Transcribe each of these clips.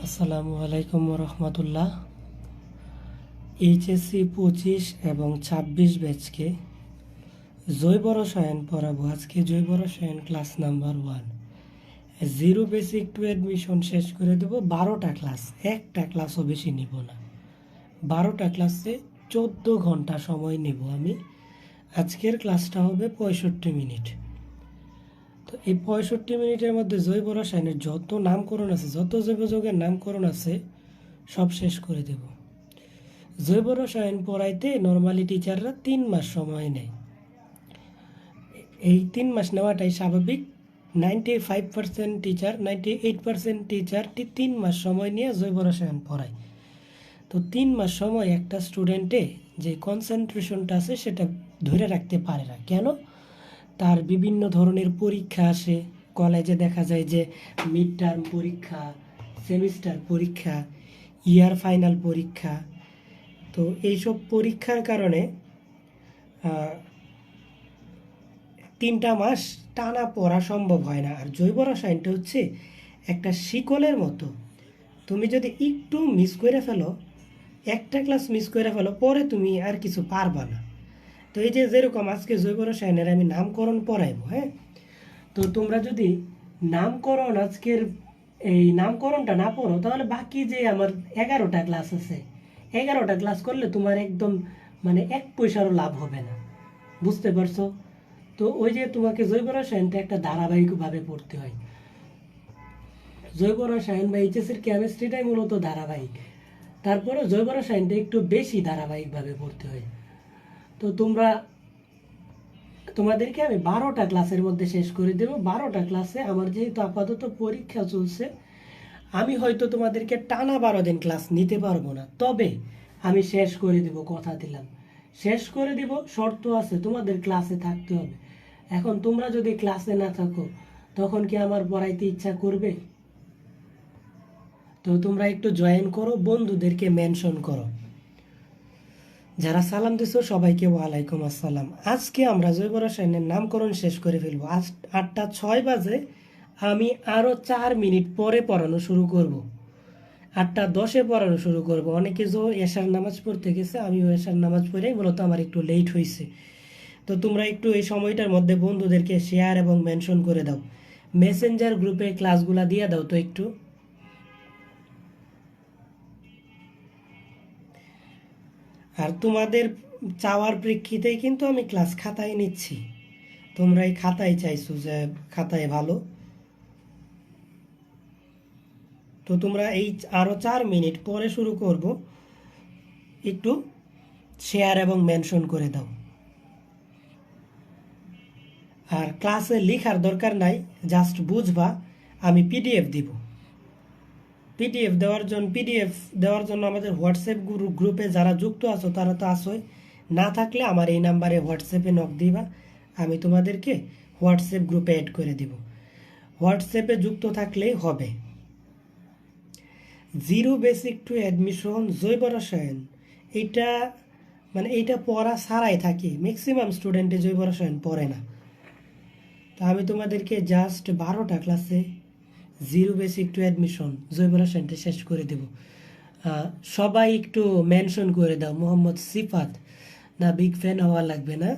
আসসালামু আলাইকুম রহমতুল্লাহ। এইচএসসি 25 এবং 26 ব্যাচকে জৈব রসায়ন পড়াবো। আজকে জৈব রসায়ন class number 1। Zero basic to admission শেষ করে দেবো। 12টা ক্লাস, একটা ক্লাসও বেশি নিব না। 12টা ক্লাসে 14 ঘন্টা সময় নেব আমি। আজকের ক্লাসটা হবে 65 মিনিট। তো এই 65 মিনিটের মধ্যে জৈব রসায়নের যত নামকরণ আছে, যত জৈব যৌগের নামকরণ আছে সব শেষ করে দেব। জৈব রসায়ন পড়াইতে নর্মালি টিচাররা 3 মাস সময় নেয়। এই 3 মাস নেওয়াটাই স্বাভাবিক। 95% টিচার, 98% টিচার 3 মাস সময় নিয়ে জৈব রসায়ন পড়ায়। তো 3 মাস সময় একটা স্টুডেন্টে যে কনসেন্ট্রেশনটা আছে সেটা ধরে রাখতে পারে না। কেন? তার বিভিন্ন ধরনের পরীক্ষা আসে। কলেজে দেখা যায় যে মিড টার্ম পরীক্ষা, সেমিস্টার পরীক্ষা, ইয়ার ফাইনাল পরীক্ষা। তো এইসব পরীক্ষার কারণে 3টা মাস টানা পড়া সম্ভব হয় না। আর জৈব রসায়নটা হচ্ছে একটা শিকলের মতো। তুমি যদি একটু মিস করে ফেলো, একটা ক্লাস মিস করে ফেলো, পরে তুমি আর কিছু পারবা না। তো এই যে যেরকম আজকে জৈব রসায়নের আমি নামকরণ পড়াইবো, হ্যাঁ। তো তোমরা যদি নামকরণ আজকের এই নামকরণটা না পড়ো, তাহলে বাকি যে আমার 11টা ক্লাস আছে, 11টা ক্লাস করলে তোমার একদম মানে 1 পয়সারও লাভ হবে না। বুঝতে পারছো? তো ওই যে তোমাকে জৈব রসায়নটা একটা ধারাবাহিকভাবে পড়তে হয়। জৈব রসায়ন বা এইচএসের কেমিস্ট্রিটাই মূলত ধারাবাহিক। তারপরে জৈব রসায়নটা একটু বেশি ধারাবাহিকভাবে পড়তে হয়। তো তোমাদেরকে আমি 12টা ক্লাসের মধ্যে শেষ করে দেব। 12টা ক্লাসে আমার যেহেতু আপাতত পরীক্ষা চলছে, আমি হয়তো তোমাদেরকে টানা 12 দিন ক্লাস নিতে পারবো না, তবে আমি শেষ করে দিব, কথা দিলাম। শেষ করে দিব, শর্ত আছে, তোমাদের ক্লাসে থাকতে হবে। এখন তোমরা যদি ক্লাসে না থাকো, তখন কি আমার পড়াইতে ইচ্ছা করবে? তো তোমরা একটু জয়েন করো, বন্ধুদেরকে মেনশন করো। যারা সালাম দিছো সবাইকে ওয়ালাইকুম আসসালাম। আজকে আমরা জৈব রসায়নের নামকরণ শেষ করে ফেলবো। আজ 8টা 6 বাজে। আমি আরও 4 মিনিট পরে পড়ানো শুরু করব। 8টা 10-এ পড়ানো শুরু করব। অনেকে যে এশার নামাজ পড়তে গেছে, আমিও এশার নামাজ পড়েই মূলত আমার একটু লেট হয়েছে। তো তোমরা একটু এই সময়টার মধ্যে বন্ধুদেরকে শেয়ার এবং মেনশন করে দাও। মেসেঞ্জার গ্রুপে ক্লাসগুলা দিয়ে দাও তো একটু। আর তোমাদের চাওয়ার প্রেক্ষিতেই কিন্তু আমি ক্লাস খাতায় নিচ্ছি। তোমরা এই খাতায় চাইছো যে খাতায় ভালো। তো তোমরা এই আরও 4 মিনিট পরে শুরু করব, একটু শেয়ার এবং মেনশন করে দাও। আর ক্লাসে লেখার দরকার নাই, জাস্ট বুঝবা। আমি পিডিএফ দিব। পিডিএফ দেওয়ার জন্য আমাদের হোয়াটসঅ্যাপ গ্রুপে যারা যুক্ত আছো তারা তো আসোই। না থাকলে আমার এই নাম্বারে হোয়াটসঅ্যাপে নক দিবা, আমি তোমাদেরকে হোয়াটসঅ্যাপ গ্রুপে অ্যাড করে দিব। হোয়াটসঅ্যাপে যুক্ত থাকলেই হবে। জিরো বেসিক টু অ্যাডমিশন জৈব রসায়ন, এইটা মানে এইটা পড়া ছাড়াই থাকে। ম্যাক্সিমাম স্টুডেন্টে জৈব রসায়ন পড়ে না। তো আমি তোমাদেরকে জাস্ট 12টা ক্লাসে জিরো বেসিক টু অ্যাডমিশন জৈব রসায়নটা শেষ করে দেব। সবাই একটু মেনশন করে দাও। মোহাম্মদ সিফাত, না বিগ ফ্যান হওয়া লাগবে না।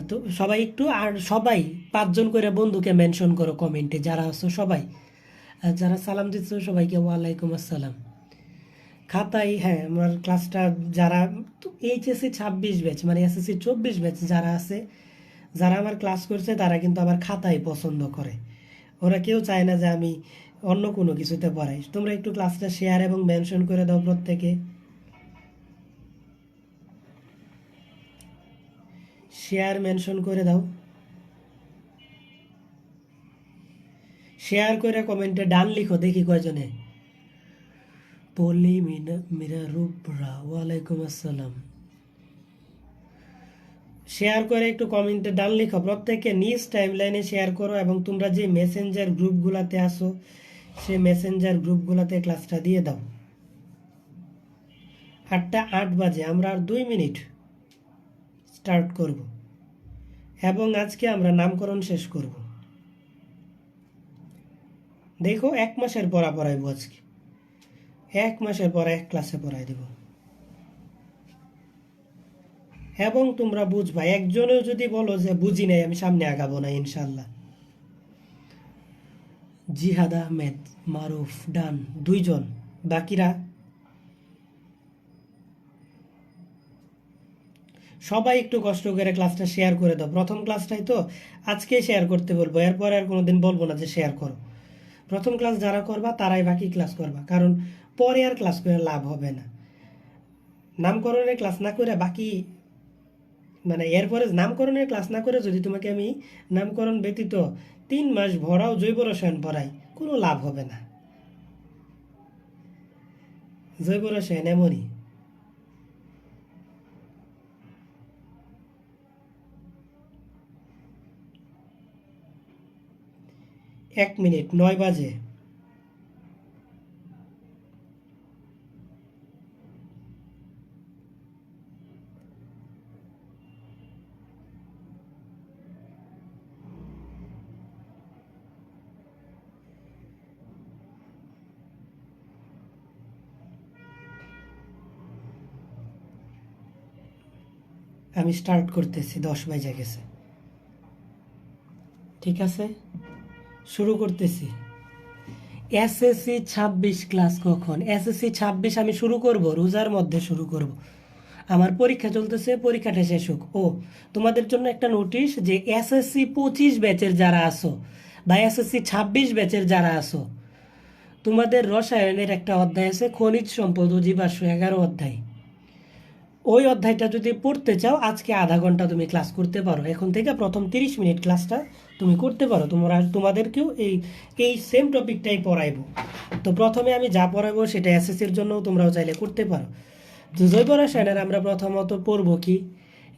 তো সবাই একটু, আর সবাই 5জন করে বন্ধুকে মেনশন করো কমেন্টে, যারা আছো সবাই। আর যারা সালাম দিচ্ছ সবাইকে ওয়ালাইকুম আসসালাম। খাতায়, হ্যাঁ, আমার ক্লাসটা যারা এইচএসসি 26 ব্যাচ মানে এসএসসি 24 ব্যাচ যারা আছে, যারা আমার ক্লাস করছে, তারা কিন্তু আমার খাতায় পছন্দ করে। ওরা কেউ চায় না যে আমি অন্য কোনো কিছুতে পড়াই। তোমরা একটু ক্লাসটা শেয়ার এবং মেনশন করে দাও প্রত্যেকে। শেয়ার মেনশন করে দাও। শেয়ার করে কমেন্টে ডান লিখো, দেখি কয়জনে। পলি মিরা রুবরা, ওয়ালাইকুম আসসালাম। শেয়ার করে একটু কমেন্টে ডান লিখো। প্রত্যেকে নিজ টাইম লাইনে শেয়ার করো, এবং তোমরা যে মেসেঞ্জার গ্রুপগুলোতে আসো সেই মেসেঞ্জার গ্রুপগুলোতে ক্লাসটা দিয়ে দাও। 8টা 8 বাজে, আমরা আর 2 মিনিট স্টার্ট করব, এবং আজকে আমরা নামকরণ শেষ করব। দেখো 1 মাসের পড়া পড়াইবো আজকে। 1 মাসের পর 1 ক্লাসে পড়াই দিব। এবং তোমরা বুঝবা, একজনেও যদি বলো যে বুঝি নাই, আমি সামনে আগাবো না ইনশাল্লাহ। জিহাদ আহমেদ, মারুফ, ডান 2 জন, বাকিরা সবাই একটু কষ্ট করে ক্লাসটা শেয়ার করে দাও। প্রথম ক্লাসটাই তো, আজকে শেয়ার করতে বলবো, এরপর আর কোনোদিন বলবো না যে শেয়ার করো। প্রথম ক্লাস যারা করবা তারাই বাকি ক্লাস করবা, কারণ পরে আর ক্লাস করে লাভ হবে না। নামকরণের ক্লাস না করে বাকি, মানে এরপরে নামকরণের ক্লাস না করে যদি তোমাকে আমি নামকরণ ব্যতীত 3 মাস ভরাও জৈব রসায়ন পড়াই, কোনো লাভ হবে না। জৈব রসায়ন এমনই। এক মিনিট, 9 বাজে। আমি স্টার্ট করতেছি, 10 বাজে গেছে। ঠিক আছে, শুরু করতেছি। এসএসসি 26 ক্লাস কখন? এসএসসি 26 আমি শুরু করব, রোজার মধ্যে শুরু করব। আমার পরীক্ষা চলতেছে, পরীক্ষাটা শেষ হোক। ও, তোমাদের জন্য একটা নোটিশ, যে এসএসসি 25 ব্যাচের যারা আসো বা এসএসসি 26 ব্যাচের যারা আসো, তোমাদের রসায়নের একটা অধ্যায় আছে, খনিজ সম্পদ ও জীবাশ্ম, 11 অধ্যায়। ওই অধ্যায়টা যদি পড়তে চাও, আজকে আধা ঘন্টা তুমি ক্লাস করতে পারো। এখন থেকে প্রথম 30 মিনিট ক্লাসটা তুমি করতে পারো। তোমাদেরকেও এই সেম টপিকটাই পড়াইবো। তো প্রথমে আমি যা পড়াইবো সেটা এসএসসির জন্য তোমরাও চাইলে করতে পারো। তো জৈব রসায়নের আমরা প্রথমত পড়ব কি?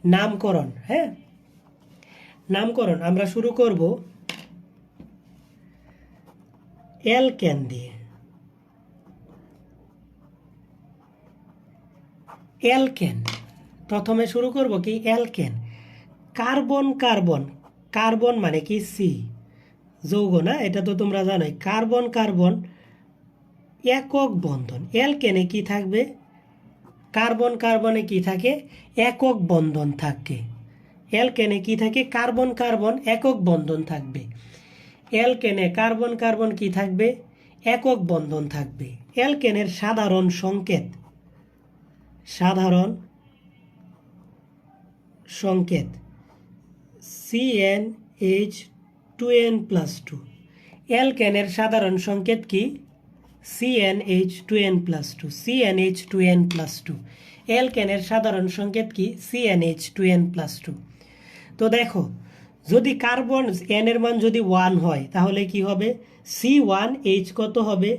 নামকরণ। হ্যাঁ, নামকরণ আমরা শুরু করব অ্যালকেন দিয়ে। অ্যালকেন প্রথমে শুরু করব কি? অ্যালকেন। কার্বন কার্বন, কার্বন মানে কি? সি, যৌগ না? এটা তো তোমরা জানোই। কার্বন কার্বন একক বন্ধন। অ্যালকেনে কি থাকবে? কার্বন কার্বনে কি থাকে? একক বন্ধন থাকে। অ্যালকেনে কি থাকে? কার্বন কার্বন একক বন্ধন থাকবে। অ্যালকেনে কার্বন কার্বন কি থাকবে? একক বন্ধন থাকবে। অ্যালকেনের সাধারণ সংকেত, সাধারণ সংকেত CnH2n+2। অ্যালকেনের সাধারণ সংকেত কি? CnH2n+2। CnH2n+2। অ্যালকেনের সাধারণ সংকেত কি? CnH2n+2। তো দেখো, যদি কার্বন n এর মান যদি 1 হয়, তাহলে কি হবে? C1H কত হবে?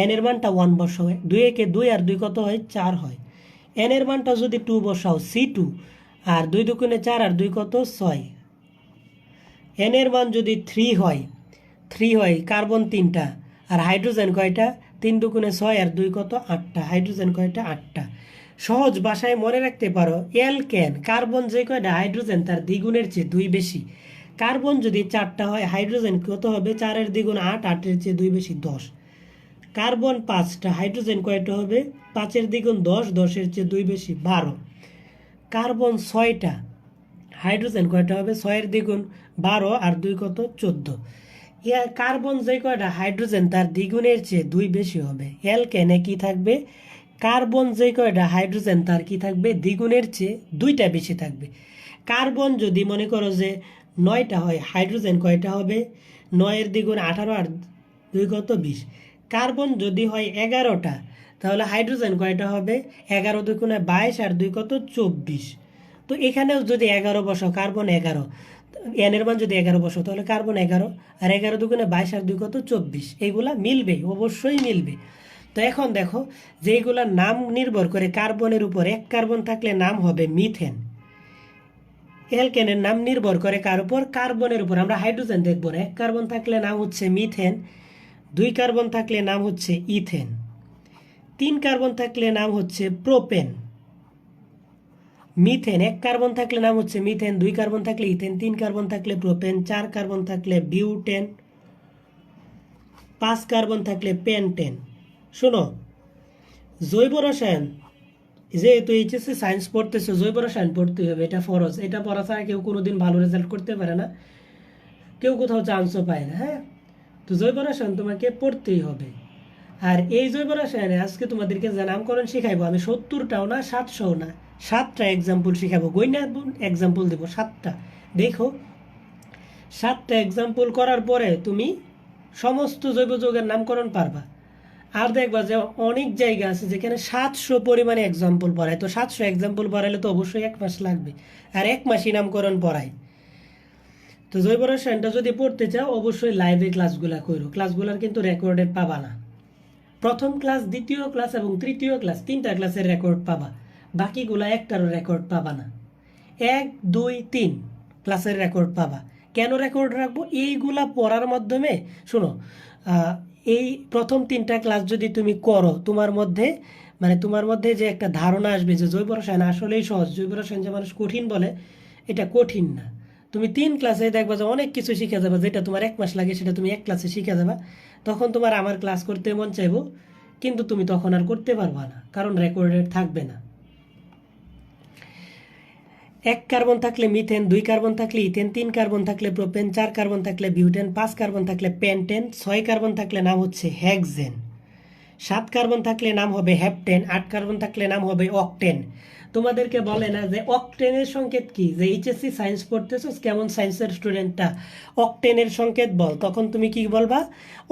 n এর মানটা 1 বসাও, 2 একে 2 আর 2 কত হয়? 4 হয়। n এর মানটা যদি 2 বসাও, C2, আর 2 দুগুণে 4 আর 2 কত? 6। n এর মান যদি 3 হয়, 3 হয়, কার্বন 3টা, আর হাইড্রোজেন কয়টা? 3 দুগুণে 6 আর 2 কত? 8টা। হাইড্রোজেন কয়টা? 8টা। সহজ ভাষায় মনে রাখতে পারো, অ্যালকেন, কার্বন যে কয়টা, হাইড্রোজেন তার দ্বিগুণের চেয়ে 2 বেশি। কার্বন যদি 4টা হয়, হাইড্রোজেন কত হবে? 4 এর দ্বিগুণ 8, 8 এর চেয়ে 2 বেশি 10। কার্বন 5টা, হাইড্রোজেন কয়টা হবে? 5 এর দ্বিগুণ 10, 10 এর চেয়ে 2 বেশি 12। কার্বন 6টা, হাইড্রোজেন কয়টা হবে? 6 এর দ্বিগুণ 12 আর 2 কত? 14। কার্বন যে কয়টা, হাইড্রোজেন তার দ্বিগুণের চেয়ে 2 বেশি হবে। অ্যালকেনে কি থাকবে? কার্বন যে কয়টা, হাইড্রোজেন তার কি থাকবে? দ্বিগুণের চেয়ে 2টা বেশি থাকবে। কার্বন যদি মনে করো যে 9টা হয়, হাইড্রোজেন কয়টা হবে? 9 এর দ্বিগুণ 18 আর 2 কত? 20। কার্বন যদি হয় 11টা, তাহলে হাইড্রোজেন কয়টা হবে? 11 দুগুণে 22 আর 2 কত? 24। তো এখানেও যদি 11 বসাও, কার্বন 11, n এর মান যদি 11 বসাও, তাহলে কার্বন 11, আর 11 দুগুণে 22 আর 2 কত? 24। এইগুলা মিলবে, অবশ্যই মিলবে। তো এখন দেখো, যেগুলা নাম নির্ভর করে কার্বনের উপর, এক কার্বন থাকলে নাম হবে মিথেন। অ্যালকেনের নাম নির্ভর করে কার উপর? কার্বনের উপর। আমরা হাইড্রোজেন দেখব না। 1 কার্বন থাকলে নাম হচ্ছে মিথেন, 2 কার্বন থাকলে নাম হচ্ছে ইথেন, 3 কার্বন থাকলে নাম হচ্ছে প্রোপেন। মিথেন 1 কার্বন থাকলে নাম হচ্ছে মিথেন, 2 কার্বন থাকলে ইথেন, 3 কার্বন থাকলে প্রোপেন, 4 কার্বন থাকলে বিউটেন, 5 কার্বন থাকলে পেন্টেন। শোনো, জৈব রসায়ন, যেহেতু এইচএসসি সায়েন্স পড়তেছো, জৈব রসায়ন পড়তে হবে, এটা ফরজ। এটা পড়া ছাড়া কেউ কোনোদিন ভালো রেজাল্ট করতে পারে না, কেউ কোথাও চান্সও পায় না। হ্যাঁ, তো জৈব রসায়ন তোমাকে পড়তেই হবে। আর এই জৈব রসায়নে আজকে তোমাদেরকে যে নামকরণ শিখাইবো আমি 70টাও না 700ও না, 7টা এক্সাম্পল শিখাবো। গইনা এক্সাম্পল দেবো 7টা। দেখো 7টা এক্সাম্পল করার পরে তুমি সমস্ত জৈব যৌগের নামকরণ পারবা। আর দেখবা যে অনেক জায়গা আছে যেখানে 700 পরিমাণে এক্সাম্পল পড়ায়। তো 700 এক্সাম্পল পড়াইলে তো অবশ্যই 1 মাস লাগবে, আর 1 মাসই নামকরণ পড়ায়। তো জৈব রসায়নটা যদি পড়তে চাও অবশ্যই লাইভে ক্লাসগুলো করো। ক্লাসগুলোর কিন্তু রেকর্ডেড পাবা না। প্রথম ক্লাস, দ্বিতীয় ক্লাস এবং তৃতীয় ক্লাস, 3টা ক্লাসের রেকর্ড পাবা, বাকিগুলা একটারও রেকর্ড পাবা না। 1, 2, 3 ক্লাসের রেকর্ড পাবা। কেন রেকর্ড রাখবো? এইগুলা পড়ার মাধ্যমে শোনো, এই প্রথম 3টা ক্লাস যদি তুমি করো, তোমার মধ্যে যে একটা ধারণা আসবে যে জৈব রসায়ন আসলেই সহজ, জৈব রসায়ন যে মানুষ কঠিন বলে, এটা কঠিন না। তুমি 3 ক্লাসে দেখবা যে অনেক কিছু শিখে যাবে, যেটা তোমার 1 মাস লাগে সেটা তুমি 1 ক্লাসে শিখে যাবা। তখন তোমার আমার ক্লাস করতে মন চাইবো, কিন্তু তুমি তখন আর করতে পারবা না, কারণ রেকর্ডেড থাকবে না। 1 কার্বন থাকলে মিথেন, 2 কার্বন থাকলে ইথেন, 3 কার্বন থাকলে প্রোপেন, 4 কার্বন থাকলে বিউটেন, 5 কার্বন থাকলে পেন্টেন, 6 কার্বন থাকলে নাম হচ্ছে হেক্সেন, 7 কার্বন থাকলে নাম হবে হেপ্টেন, 8 কার্বন থাকলে নাম হবে অকটেন। তোমাদেরকে বলে না যে অকটেনের সংকেত কি? যে এইচএসসি সায়েন্স পড়তেছো, কেমন সায়েন্সের স্টুডেন্টটা, অকটেনের সংকেত বল। তখন তুমি কি বলবা?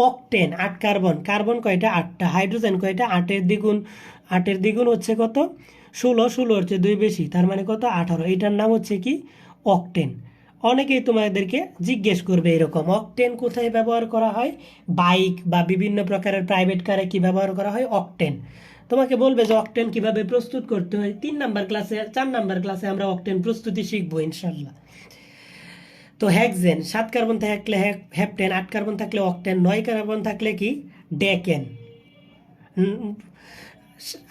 অকটেন। 8 কার্বন, কার্বন কয়টা? 8টা। হাইড্রোজেন কয়টা? 8-এর দ্বিগুণ, 8-এর দ্বিগুণ হচ্ছে কত? 16, 16 হচ্ছে 2 বেশি, তার মানে কত? 18। এটার নাম হচ্ছে কি? অকটেন। অনেকেই তোমাদেরকে জিজ্ঞেস করবে এরকম, অকটেন কোথায় ব্যবহার করা হয়? বাইক বা বিভিন্ন প্রকারের প্রাইভেট কারে কি ব্যবহার করা হয়? অকটেন। তোমাকে বলবে যে অকটেন কিভাবে প্রস্তুত করতে হয়। 3 নাম্বার ক্লাসে, 4 নাম্বার ক্লাসে আমরা অকটেন প্রস্তুতি শিখবো ইনশাল্লাহ। তো হেক্সেন, 7 কার্বন থাকলে হেপ্টেন, 8 কার্বন থাকলে অকটেন, 9 কার্বন থাকলে কি? ডেকেন।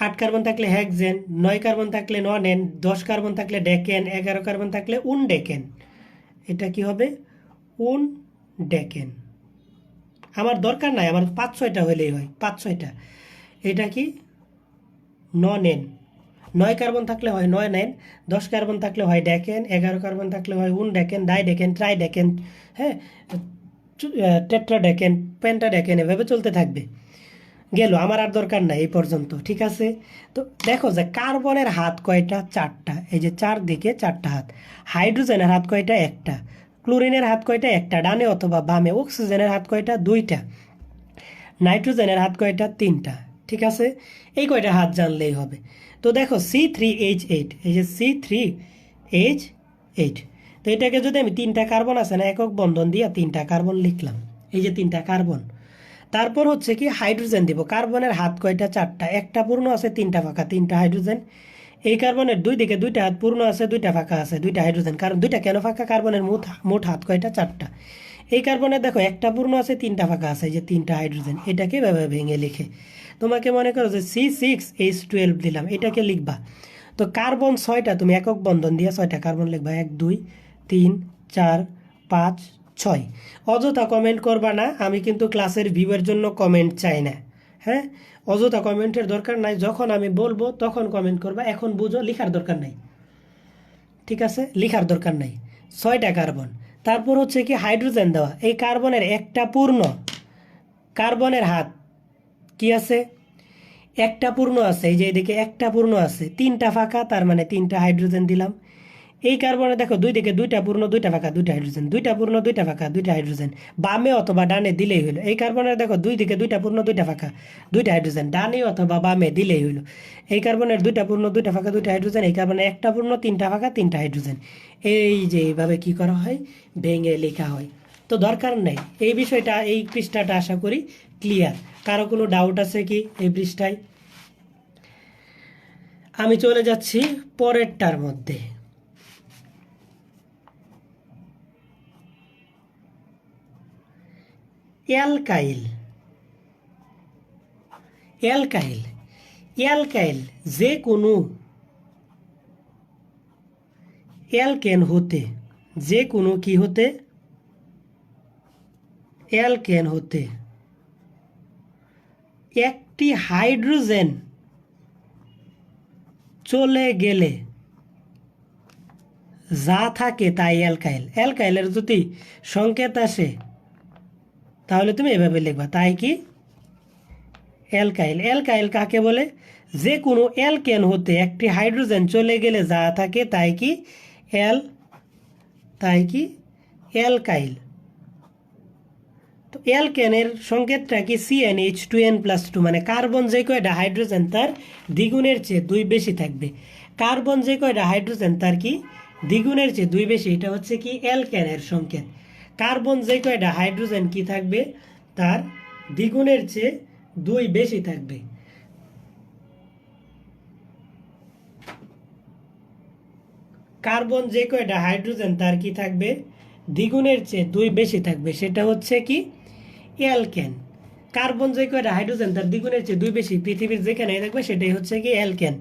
8 কার্বন থাকলে হেক্সেন, 9 কার্বন থাকলে ননেন, 10 কার্বন থাকলে ডেকেন, 11 কার্বন থাকলে উনডেকেন। এটা কি হবে? উন ডেকেন। আমার দরকার নাই, আমার 5-6টা হলেই হয়, 5-6টা। এটা কি? ননেন। 9 কার্বন থাকলে হয় 9 নেন, 10 কার্বন থাকলে হয় ডেকেন, 11 কার্বন থাকলে হয় উন ডেকেন, ডাই ডেকেন, ট্রাই ডেকেন, হ্যাঁ, টেট্রা ডেকেন, পেন্টা ডেকেন, এভাবে চলতে থাকবে। গেল, আমার আর দরকার নাই এই পর্যন্ত, ঠিক আছে? তো দেখো যে কার্বনের হাত কয়টা? 4টা। এই যে 4 দিকে 4টা হাত। হাইড্রোজেনের হাত কয়টা? 1টা। ক্লোরিনের হাত কয়টা? 1টা, ডানে অথবা বামে। অক্সিজেনের হাত কয়টা? 2টা। নাইট্রোজেনের হাত কয়টা? 3টা। ঠিক আছে, এই কয়টা হাত জানলেই হবে। তো দেখো C3H8, এই যে C3H8, তো এটাকে যদি আমি 3টা কার্বন আছে না, একক বন্ধন দিয়ে 3টা কার্বন লিখলাম, এই যে 3টা কার্বন। তারপর হচ্ছে কি? হাইড্রোজেন দিব। কার্বনের হাত কয়টা? 4টা। একটা পূর্ণ আছে, 3টা ফাঁকা, 3টা হাইড্রোজেন। এই কার্বনের 2 দিকে 2টা হাত পূর্ণ আছে, 2টা ফাঁকা আছে, 2টা হাইড্রোজেন। কারণ 2টা কেন ফাঁকা? কার্বনের মোট হাত কয়টা? 4টা। এই কার্বনের দেখো একটা পূর্ণ আছে, 3টা ফাঁকা আছে, এই যে 3টা হাইড্রোজেন। এটাকে এভাবে ভেঙে লিখে তোমাকে মনে করো যে C6H12 দিলাম, এটাকে লিখবা। তো কার্বন 6টা, তুমি একক বন্ধন দিয়ে 6টা কার্বন লিখবা, 1, 2, 3, 4, 5, 6। অযথা কমেন্ট করবা না, আমি কিন্তু ক্লাসের ভিউয়ের জন্য কমেন্ট চাই না। হ্যাঁ, অযথা কমেন্টের দরকার নাই, যখন আমি বলবো তখন কমেন্ট করবা। এখন বুঝো, লিখার দরকার নাই, ঠিক আছে? লিখার দরকার নাই। 6টা কার্বন। তারপর হচ্ছে কি? হাইড্রোজেন দেওয়া। এই কার্বনের একটা পূর্ণ, কার্বনের হাত কি আছে? একটা পূর্ণ আছে, এই যে এদিকে একটা পূর্ণ আছে, 3টা ফাঁকা, তার মানে 3টা হাইড্রোজেন দিলাম। এই কার্বনে দেখো 2 দিকে 2টা পূর্ণ, 2টা ফাঁকা, 2টা হাইড্রোজেন, 2টা পূর্ণ, 2টা ফাঁকা, 2টা হাইড্রোজেন। বামে অথবা ডানে দিলেই হলো। এই কার্বনের দেখো 2 দিকে 2টা পূর্ণ, 2টা ফাঁকা, 2টা হাইড্রোজেন, ডানে অথবা বামে দিলেই হলো। এই কার্বনের 2টা পূর্ণ, 2টা ফাঁকা, 2টা হাইড্রোজেন। এই কার্বনের একটা পূর্ণ, 3টা ফাঁকা, 3টা হাইড্রোজেন। এই যে এইভাবে কি করা হয়? ভেঙে লেখা হয়। তো দরকার নেই এই বিষয়টা, এই পৃষ্ঠাটা আশা করি ক্লিয়ার। কারো কোনো ডাউট আছে কি এই পৃষ্ঠায়? আমি চলে যাচ্ছি পরেরটার মধ্যে। অ্যালকাইল। অ্যালকাইল, অ্যালকাইল যে কোনো অ্যালকেন হতে, যে কোনো কি হতে? অ্যালকেন হতে একটি হাইড্রোজেন চলে গেলে যা থাকে তাই অ্যালকাইল। অ্যালকাইলের যদি সংকেত আসে তাহলে তুমি এভাবে লিখবা, তাই কি অ্যালকাইল। অ্যালকাইল কাকে বলে? যে কোনো অ্যালকেন হতে একটি হাইড্রোজেন চলে গেলে যা থাকে তাই কি অ্যালকাইল। তো অ্যালকেনের সংকেতটা কি CnH2n+2, মানে কার্বন যে কয়টা হাইড্রোজেন তার দ্বিগুণের চেয়ে 2 বেশি থাকবে। কার্বন যে কয়টা হাইড্রোজেন তার কি দ্বিগুণের চেয়ে 2 বেশি, এটা হচ্ছে কি অ্যালকেনের সংকেত। কার্বন যে কয়টা হাইড্রোজেন কি থাকবে, তার দ্বিগুণের চেয়ে 2 বেশি থাকবে। কার্বন যে কয়টা হাইড্রোজেন তার কি থাকবে দ্বিগুণের চেয়ে 2 বেশি থাকবে, সেটা হচ্ছে কি অ্যালকেন। কার্বন যে কয়টা হাইড্রোজেন তার দ্বিগুণের চেয়ে 2 বেশি পৃথিবীর যেখানে থাকবে সেটাই হচ্ছে কি অ্যালকেন।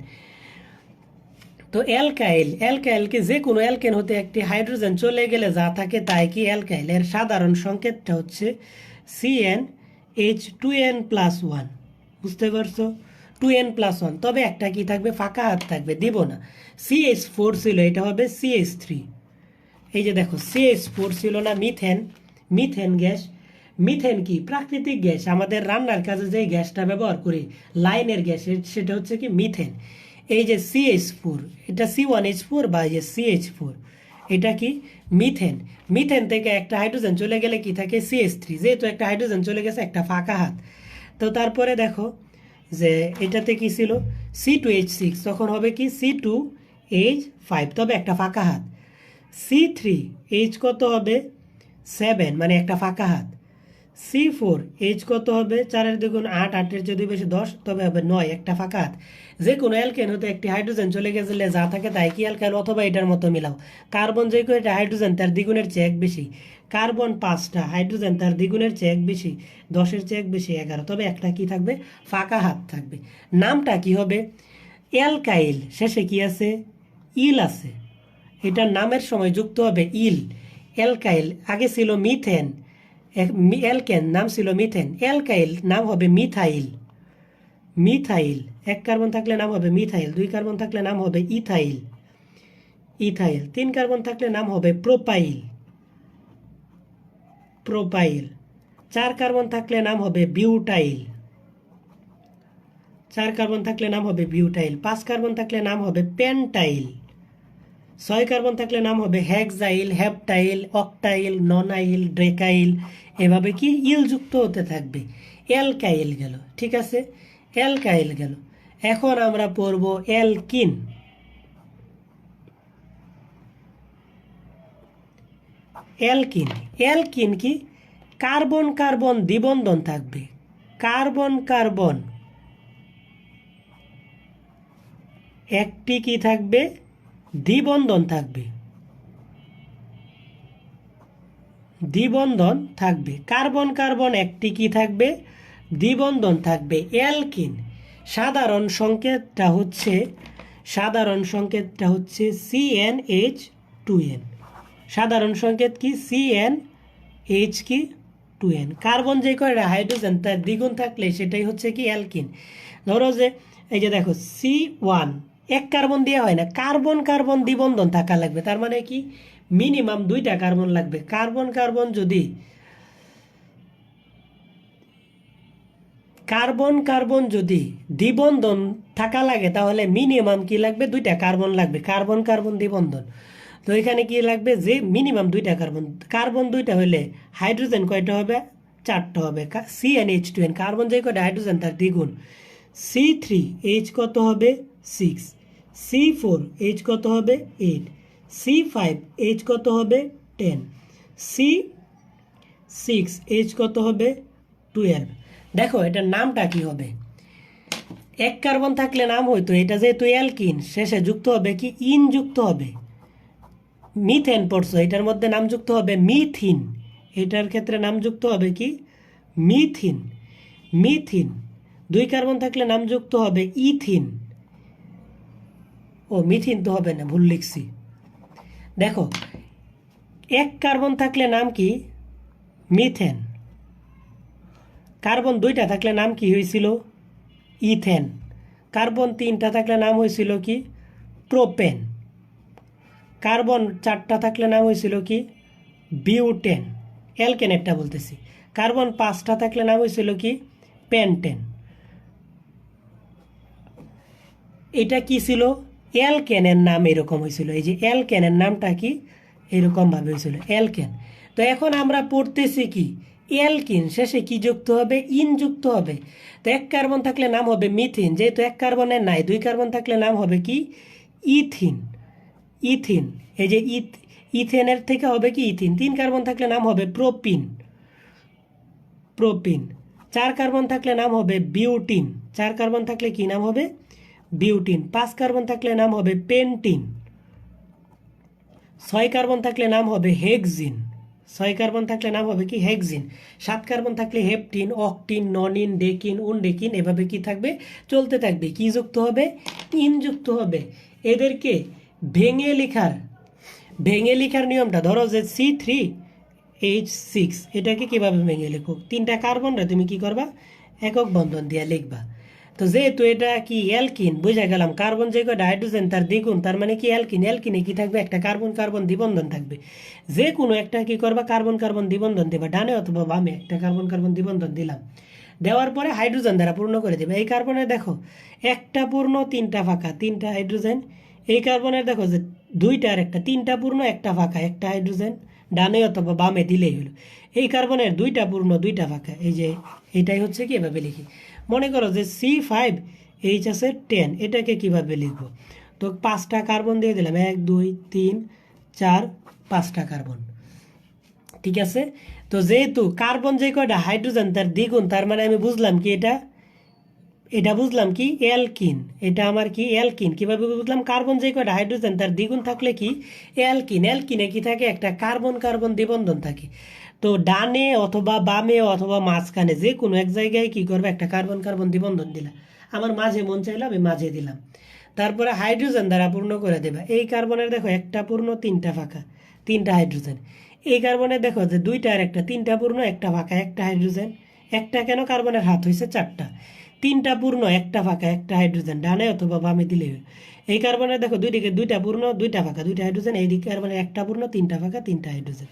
তো অ্যালকাইলকে যে কোনো অ্যালকেন হতে একটি হাইড্রোজেন চলে গেলে যা থাকে তাই কি অ্যালকাইল। এর সাধারণ সংকেতটা হচ্ছে CnH2n+1। বুঝতে পারছো? 2n+1। তবে একটা কি থাকবে, ফাঁকা হাত থাকবে, দিব না। CH4 ছিল, এটা হবে CH3। এই যে দেখো CH4 ছিল না, মিথেন গ্যাস। মিথেন কি প্রাকৃতিক গ্যাস, আমাদের রান্নার কাজে যে গ্যাসটা ব্যবহার করি লাইনের গ্যাস, সেটা হচ্ছে কি মিথেন। এই যে CH4, এটা C1H4 বা এই যে CH4, এটা কি মিথেন। মিথেন থেকে একটা হাইড্রোজেন চলে গেলে কি থাকে CH3, যেহেতু একটা হাইড্রোজেন চলে গেছে একটা ফাঁকা হাত। তো তারপরে দেখো যে এটাতে কি ছিল C2H6, তখন হবে কি C2H5, তবে একটা ফাঁকা হাত। C3H কত হবে 7, মানে একটা ফাঁকা হাত। C4H কত হবে 4 দ্বিগুণ 8, 8 যদি বেশি 10, তবে হবে 9, একটা ফাঁকা হাত। যে কোনো অ্যালকেন হতে একটি হাইড্রোজেন চলে গেলে যা থাকে তাই কি অ্যালকাইল, অথবা এটার মতো মিলাও। কার্বন যে কয়টা হাইড্রোজেন তার দ্বিগুণের চেয়ে 1 বেশি। কার্বন 5টা হাইড্রোজেন তার দ্বিগুণের চেয়ে 1 বেশি, 10-এর চেয়ে 1 বেশি 11, তবে একটা কি থাকবে ফাঁকা হাত থাকবে। নামটা কি হবে অ্যালকাইল, শেষে কি আছে ইল আছে, এটার নামের সময় যুক্ত হবে ইল। অ্যালকাইল আগে ছিল মিথেন, অ্যালকেন নাম ছিল মিথেন, অ্যালকাইল নাম হবে মিথাইল। মিথাইল 1 কার্বন থাকলে নাম হবে মিথাইল, 2 কার্বন থাকলে নাম হবে ইথাইল, 3 কার্বন থাকলে নাম হবে প্রোপাইল, 4 কার্বন থাকলে নাম হবে বিউটাইল, 4 কার্বন থাকলে নাম হবে বিউটাইল, 5 কার্বন থাকলে নাম হবে পেন্টাইল, 6 কার্বন থাকলে নাম হবে হেক্সাইল, হেপটাইল, অক্টাইল, ননাইল, ড্রেকাইল, এভাবে কি ইল যুক্ত হতে থাকবে। অ্যালকাইল গেল, ঠিক আছে, অ্যালকাইল গেল। এখন আমরা পড়ব অ্যালকিন। অ্যালকিন কি কার্বন কার্বন দ্বিবন্ধন থাকবে, কার্বন কার্বন একটি কি থাকবে দ্বিবন্ধন থাকবে, দ্বিবন্ধন থাকবে। কার্বন কার্বন একটি কি থাকবে দ্বিবন্ধন থাকবে। অ্যালকিন সাধারণ সংকেতটা হচ্ছে CnH2n। সাধারণ সংকেত কি CnH2n। কার্বন যে কয়টা হাইড্রোজেন তার দ্বিগুণ থাকলে সেটাই হচ্ছে কি অ্যালকিন। ধরো যে এই যে দেখো C1, 1 কার্বন দিয়ে হয় না, কার্বন কার্বন দ্বিবন্ধন থাকা লাগবে, তার মানে কি মিনিমাম 2টা কার্বন লাগবে। কার্বন কার্বন যদি দ্বিবন্ধন থাকা লাগে তাহলে মিনিমাম কি লাগবে 2টা কার্বন লাগবে, কার্বন কার্বন দ্বিবন্ধন। তো এখানে কি লাগবে যে মিনিমাম 2টা কার্বন 2টা হলে হাইড্রোজেন কয়টা হবে 4টা হবে। CnH2n কার্বন যে কয়টা হাইড্রোজেন তার দ্বিগুণ। C3H কত হবে 6, C4H কত হবে 8, C5H কত হবে 10, C6H কত হবে 12। দেখো এটার নামটা কি হবে, 1 কার্বন থাকলে নাম হইতো, এটা যেহেতু অ্যালকিন শেষে যুক্ত হবে কি ইন যুক্ত হবে। মিথেন পড়ছো, এটার মধ্যে নাম যুক্ত হবে মিথিন, এটার ক্ষেত্রে নাম যুক্ত হবে কি মিথিন। 2 কার্বন থাকলে নাম যুক্ত হবে ইথিন, ও মিথিন তো হবে না, ভুল লিখছি। দেখো 1 কার্বন থাকলে নাম কি মিথেন, কার্বন 2টা থাকলে নাম কি হয়েছিল ইথেন, কার্বন 3টা থাকলে নাম হয়েছিল কি প্রোপেন। কার্বন 4টা থাকলে নাম হয়েছিল কি বিউটেন, অ্যালকেনেরটা বলতেছি। কার্বন 5টা থাকলে নাম হয়েছিল কি পেন্টেন। এটা কি ছিল অ্যালকেনের নাম এরকম হয়েছিল, এই যে অ্যালকেনের নামটা কি এরকমভাবে হয়েছিল অ্যালকেন। তো এখন আমরা পড়তেছি কি অ্যালকিন শেষে কি যুক্ত হবে ইন যুক্ত হবে। তো 1 কার্বন থাকলে নাম হবে মিথিন, যেহেতু 1 কার্বনের নাই 2 কার্বন থাকলে নাম হবে কি ইথিন। ইথিন এই যে ইথেনের থেকে হবে কি ইথিন। 3 কার্বন থাকলে নাম হবে প্রোপিন। প্রোপিন 4 কার্বন থাকলে নাম হবে বিউটিন। 4 কার্বন থাকলে কি নাম হবে বিউটিন। 5 কার্বন থাকলে নাম হবে পেন্টিন। 6 কার্বন থাকলে নাম হবে হেক্সিন। 6 কার্বন থাকলে নাম হবে কি হেক্সিন। 7 কার্বন থাকলে হেপটিন, অকটিন, ননিন, ডেকিন, উনডেকিন, এভাবে কি থাকবে চলতে থাকবে। কি যুক্ত হবে ইন যুক্ত হবে। এদেরকে ভেঙে লেখার নিয়মটা ধরো যে C3H6 এটাকে কিভাবে ভেঙে লেখো, 3টা কার্বনরা তুমি কি করবা একক বন্ধন দিয়ে লিখবা। তো যেহেতু এটা কি অ্যালকিন বুঝা গেলাম, কার্বন যে কয়টা হাইড্রোজেন তার দ্বিগুণ, তার মানে কি অ্যালকিন। অ্যালকিনে কি থাকবে একটা কার্বন কার্বন দ্বিবন্ধন থাকবে। যে কোনো একটা কি করবা কার্বন কার্বন দ্বিবন্ধন দেবা, ডানে অথবা বামে একটা কার্বন কার্বন দ্বিবন্ধন দিলাম। দেওয়ার পরে হাইড্রোজেন দ্বারা পূর্ণ করে দেবে। এই কার্বনে দেখো একটা পূর্ণ 3টা ফাঁকা, 3টা হাইড্রোজেন। এই কার্বনের দেখো যে 2টা আর একটা, 3টা পূর্ণ 1টা ফাঁকা, 1টা হাইড্রোজেন, ডানে অথবা বামে দিলেই হলো। এই কার্বনের 2টা পূর্ণ 2টা ফাঁকা, এই যে এইটাই হচ্ছে কি এভাবে লিখি। মনে করো যে C5H আছে 10, এটাকে কিভাবে লিখবো। তো 5টা কার্বন দিয়ে দিলাম, 1 2 3 4 5টা কার্বন, ঠিক আছে। তো যেহেতু কার্বন যে কয়টা হাইড্রোজেন তার দ্বিগুণ, তার মানে আমি বুঝলাম কি এটা বুঝলাম কি অ্যালকিন। এটা আমার কি অ্যালকিন। কিভাবে বুঝলাম, কার্বন যে কয়টা হাইড্রোজেন তার দ্বিগুণ থাকলে কি অ্যালকিন। অ্যালকিনে কি থাকে একটা কার্বন কার্বন দ্বিবন্ধন থাকে। তো ডানে অথবা বামে অথবা মাঝখানে যে কোনো এক জায়গায় কি করবে একটা কার্বন কার্বন দ্বিবন্ধন দিলাম। আমার মাঝে মন চাইলে আমি মাঝে দিলাম। তারপরে হাইড্রোজেন দ্বারা পূর্ণ করে দেবা। এই কার্বনের দেখো একটা পূর্ণ 3টা ফাঁকা, 3টা হাইড্রোজেন। এই কার্বনের দেখো যে 2টা আর একটা, 3টা পূর্ণ 1টা ফাঁকা, 1টা হাইড্রোজেন। একটা কেন কার্বনের হাত হয়েছে 4টা, 3টা পূর্ণ 1টা ফাঁকা, 1টা হাইড্রোজেন, ডানে অথবা বামে দিলে। এই কার্বনের দেখো দুই দিকে 2টা পূর্ণ 2টা ফাঁকা, 2টা হাইড্রোজেন। এই দিকে কার্বনের একটা পূর্ণ 3টা ফাঁকা, 3টা হাইড্রোজেন।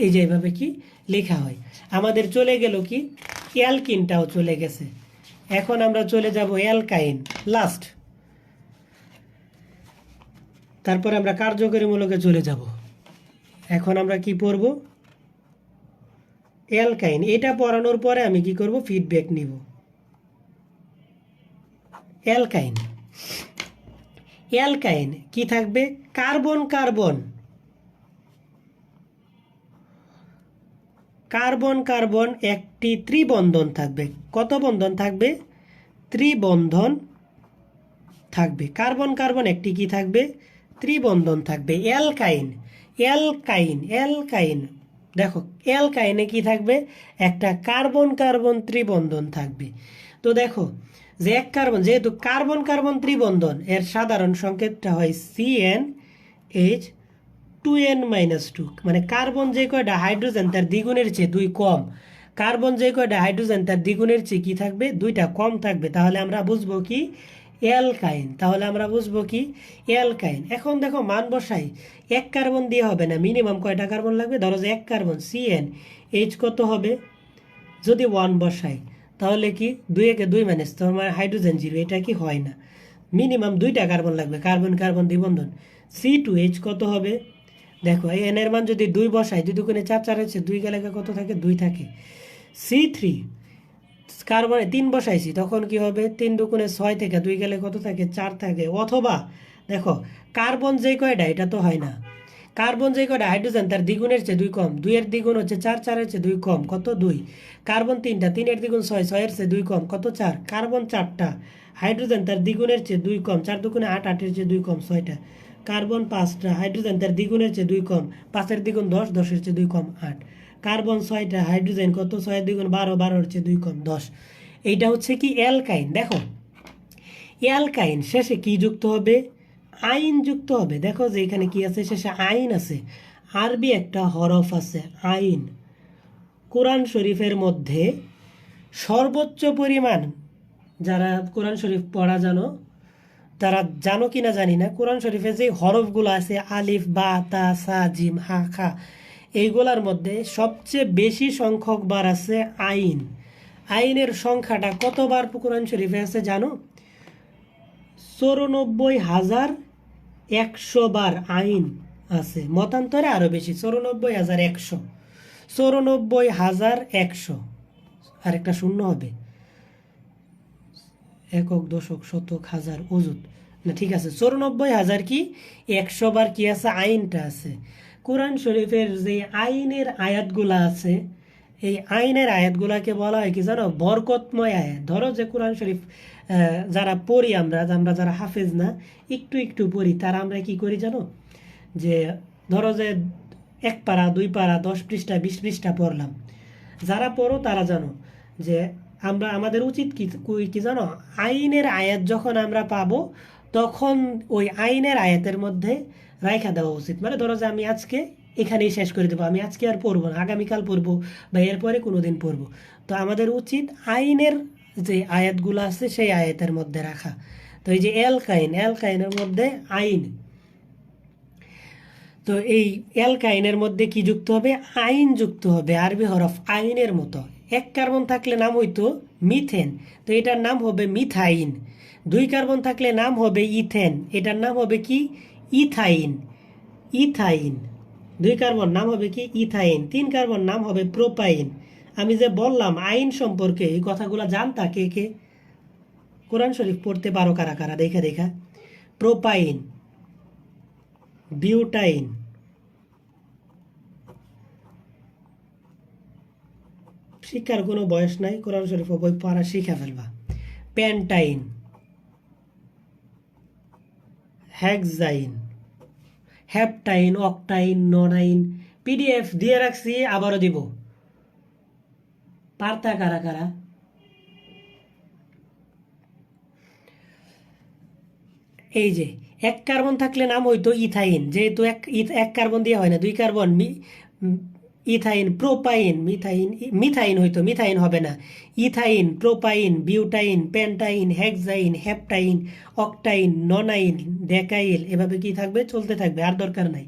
এই যে এইভাবে কি লেখা হয়। আমাদের চলে গেল কি অ্যালকিনটাও চলে গেছে। এখন আমরা চলে যাব অ্যালকাইন লাস্ট, তারপরে আমরা কার্যকরীমূলকে চলে যাব। এখন আমরা কি পড়ব অ্যালকাইন। এটা পড়ানোর পরে আমি কি করব ফিডব্যাক নিব। অ্যালকাইন অ্যালকাইন কি থাকবে কার্বন কার্বন কার্বন কার্বন একটি ত্রিবন্ধন থাকবে। কত বন্ধন থাকবে ত্রিবন্ধন থাকবে। কার্বন কার্বন একটি কি থাকবে ত্রিবন্ধন থাকবে। অ্যালকাইন অ্যালকাইন অ্যালকাইন দেখো অ্যালকাইনে কি থাকবে একটা কার্বন কার্বন ত্রিবন্ধন থাকবে। তো দেখো যে এক কার্বন, যেহেতু কার্বন কার্বন ত্রিবন্ধন এর সাধারণ সংকেতটা হয় CnH2n-2, মানে কার্বন যে কয়টা হাইড্রোজেন তার দ্বিগুণের চেয়ে 2 কম। কার্বন যে কয়টা হাইড্রোজেন তার দ্বিগুণের চেয়ে কি থাকবে 2টা কম থাকবে। তাহলে আমরা বুঝবো কি অ্যালকাইন। অ্যালকাইন। এখন দেখো মান বসাই, 1 কার্বন দিয়ে হবে না, মিনিমাম কয়টা কার্বন লাগবে। ধরো যে 1 কার্বন CnH কত হবে, যদি 1 বসাই তাহলে কি 2 একে 2 মাইনাস, তোমার হাইড্রোজেন 0, এটা কি হয় না। মিনিমাম 2টা কার্বন লাগবে, কার্বন কার্বন দ্বিবন্ধন। C2H কত হবে, দেখো এই n এর মান যদি 2 বসাই, 2 দুগুণে 4, 4 হচ্ছে 2 গেলে কত থাকে 2 থাকে। C3 কার্বনে 3 বসাইছি, তখন কি হবে 3 দুগুণে 6 থেকে 2 গেলে কত থাকে 4 থাকে। অথবা দেখো কার্বন যে কয়টা এটা তো হয় না, কার্বন যে কয়টা হাইড্রোজেন তার দ্বিগুণের চেয়ে 2 কম, 2 এর দ্বিগুণ হচ্ছে 4, 4 এর চেয়ে 2 কম কত 2। কার্বন 3টা, 3 এর দ্বিগুণ 6, 6 এর চেয়ে 2 কম কত 4। কার্বন 4টা, হাইড্রোজেন তার দ্বিগুণের চেয়ে 2 কম, 4 দুগুণে 8, 8 এর চেয়ে 2 কম 6টা। কার্বন 5টা, হাইড্রোজেন তার দ্বিগুণের চেয়ে 2 কম, 5 এর দ্বিগুণ 10, 10 এর চেয়ে 2 কম 8। কার্বন 6টা, হাইড্রোজেন কত 6 এর দ্বিগুণ 12, 12 এর চেয়ে 2 কম 10। এইটা হচ্ছে কি অ্যালকাইন। দেখো অ্যালকাইন শেষে কি যুক্ত হবে আইন যুক্ত হবে। দেখো যে এখানে কি আছে শেষে আইন আছে, আরবি একটা হরফ আছে আইন। কোরআন শরীফের মধ্যে সর্বোচ্চ পরিমাণ, যারা কোরআন শরীফ পড়া জানো তারা জানো কিনা জানি না, কোরআন শরীফে যে হরফগুলো আছে আলিফ বা তা সা জিম হা খা, এইগুলার মধ্যে সবচেয়ে বেশি সংখ্যক বার আছে আইন। আইনের সংখ্যাটা কতবার কোরআন শরীফে আছে জানো? 94,100 বার আইন আছে, মতান্তরে আরো বেশি, 94,100, 94,100। আর একটা শূন্য হবে, একক দশক শতক হাজার অযুত না, ঠিক আছে, 94,000 কি 100 বার কি আছে আইনটা আছে। কোরআন শরীফের যে আইনের আয়াতগুলা আছে, এই আইনের আয়াতগুলাকে বলা হয় কি জানো? বরকতময় আয়াত। ধরো যে কোরআন শরীফ যারা পড়ি, আমরা যারা হাফেজ না, একটু একটু পড়ি, তারা আমরা কি করি জানো? যে ধরো যে 1 পারা 2 পারা 10 পৃষ্ঠা 20 পৃষ্ঠা পড়লাম, যারা পড়ো তারা জানো যে আমাদের উচিত কি জানো? আইনের আয়াত যখন আমরা পাবো, তখন ওই আইনের আয়াতের মধ্যে রাইখা দেওয়া উচিত। মানে ধরো যে আমি আজকে এখানেই শেষ করে দেবো, আমি আজকে আর পড়বো না, আগামীকাল পড়বো বা এরপরে কোনো দিন পড়বো। তো আমাদের উচিত আইনের যে আয়াতগুলো আছে সেই আয়াতের মধ্যে রাখা। তো এই যে এল কাইনের মধ্যে আইন, তো এই এল কাইনের মধ্যে কি যুক্ত হবে? আইন যুক্ত হবে, আরবি হরফ আইনের মতো। 1 কার্বন থাকলে নাম হইতো মিথেন, তো এটার নাম হবে মিথাইন। 2 কার্বন থাকলে নাম হবে ইথেন, এটার নাম হবে কি? ইথাইন। 2 কার্বন নাম হবে কি? ইথাইন। 3 কার্বন নাম হবে প্রোপাইন। আমি যে বললাম আইন সম্পর্কে, এই কথাগুলো জানতা কে কে? কোরআন শরীফ পড়তে পারো কারা কারা? দেখা প্রোপাইন, বিউটাইন, শিক্ষার কোনো বয়স নাই, কোরআন শরীফ বই পড়া শিখা ফেলবা। প্যান্টাইন, হেক্সাইন, হ্যাপটাইন, অকটাইন, নোনাইন। পিডিএফ দিয়ে রাখছি, আবারও দিব। পারতা কারা কারা? এই যে 1 কার্বন থাকলে নাম হইতো ইথাইন, যেহেতু এক কার্বন দিয়ে হয় না, 2 কার্বন ইথাইন। প্রোপাইন, মিথাইন হইতো, মিথাইন হবে না। ইথাইন, প্রোপাইন, বিউটাইন, পেন্টাইন, হেক্সাইন, হেপটাইন, অকটাইন, ননাইন, ডেকাইল, এভাবে কি থাকবে? চলতে থাকবে, আর দরকার নাই।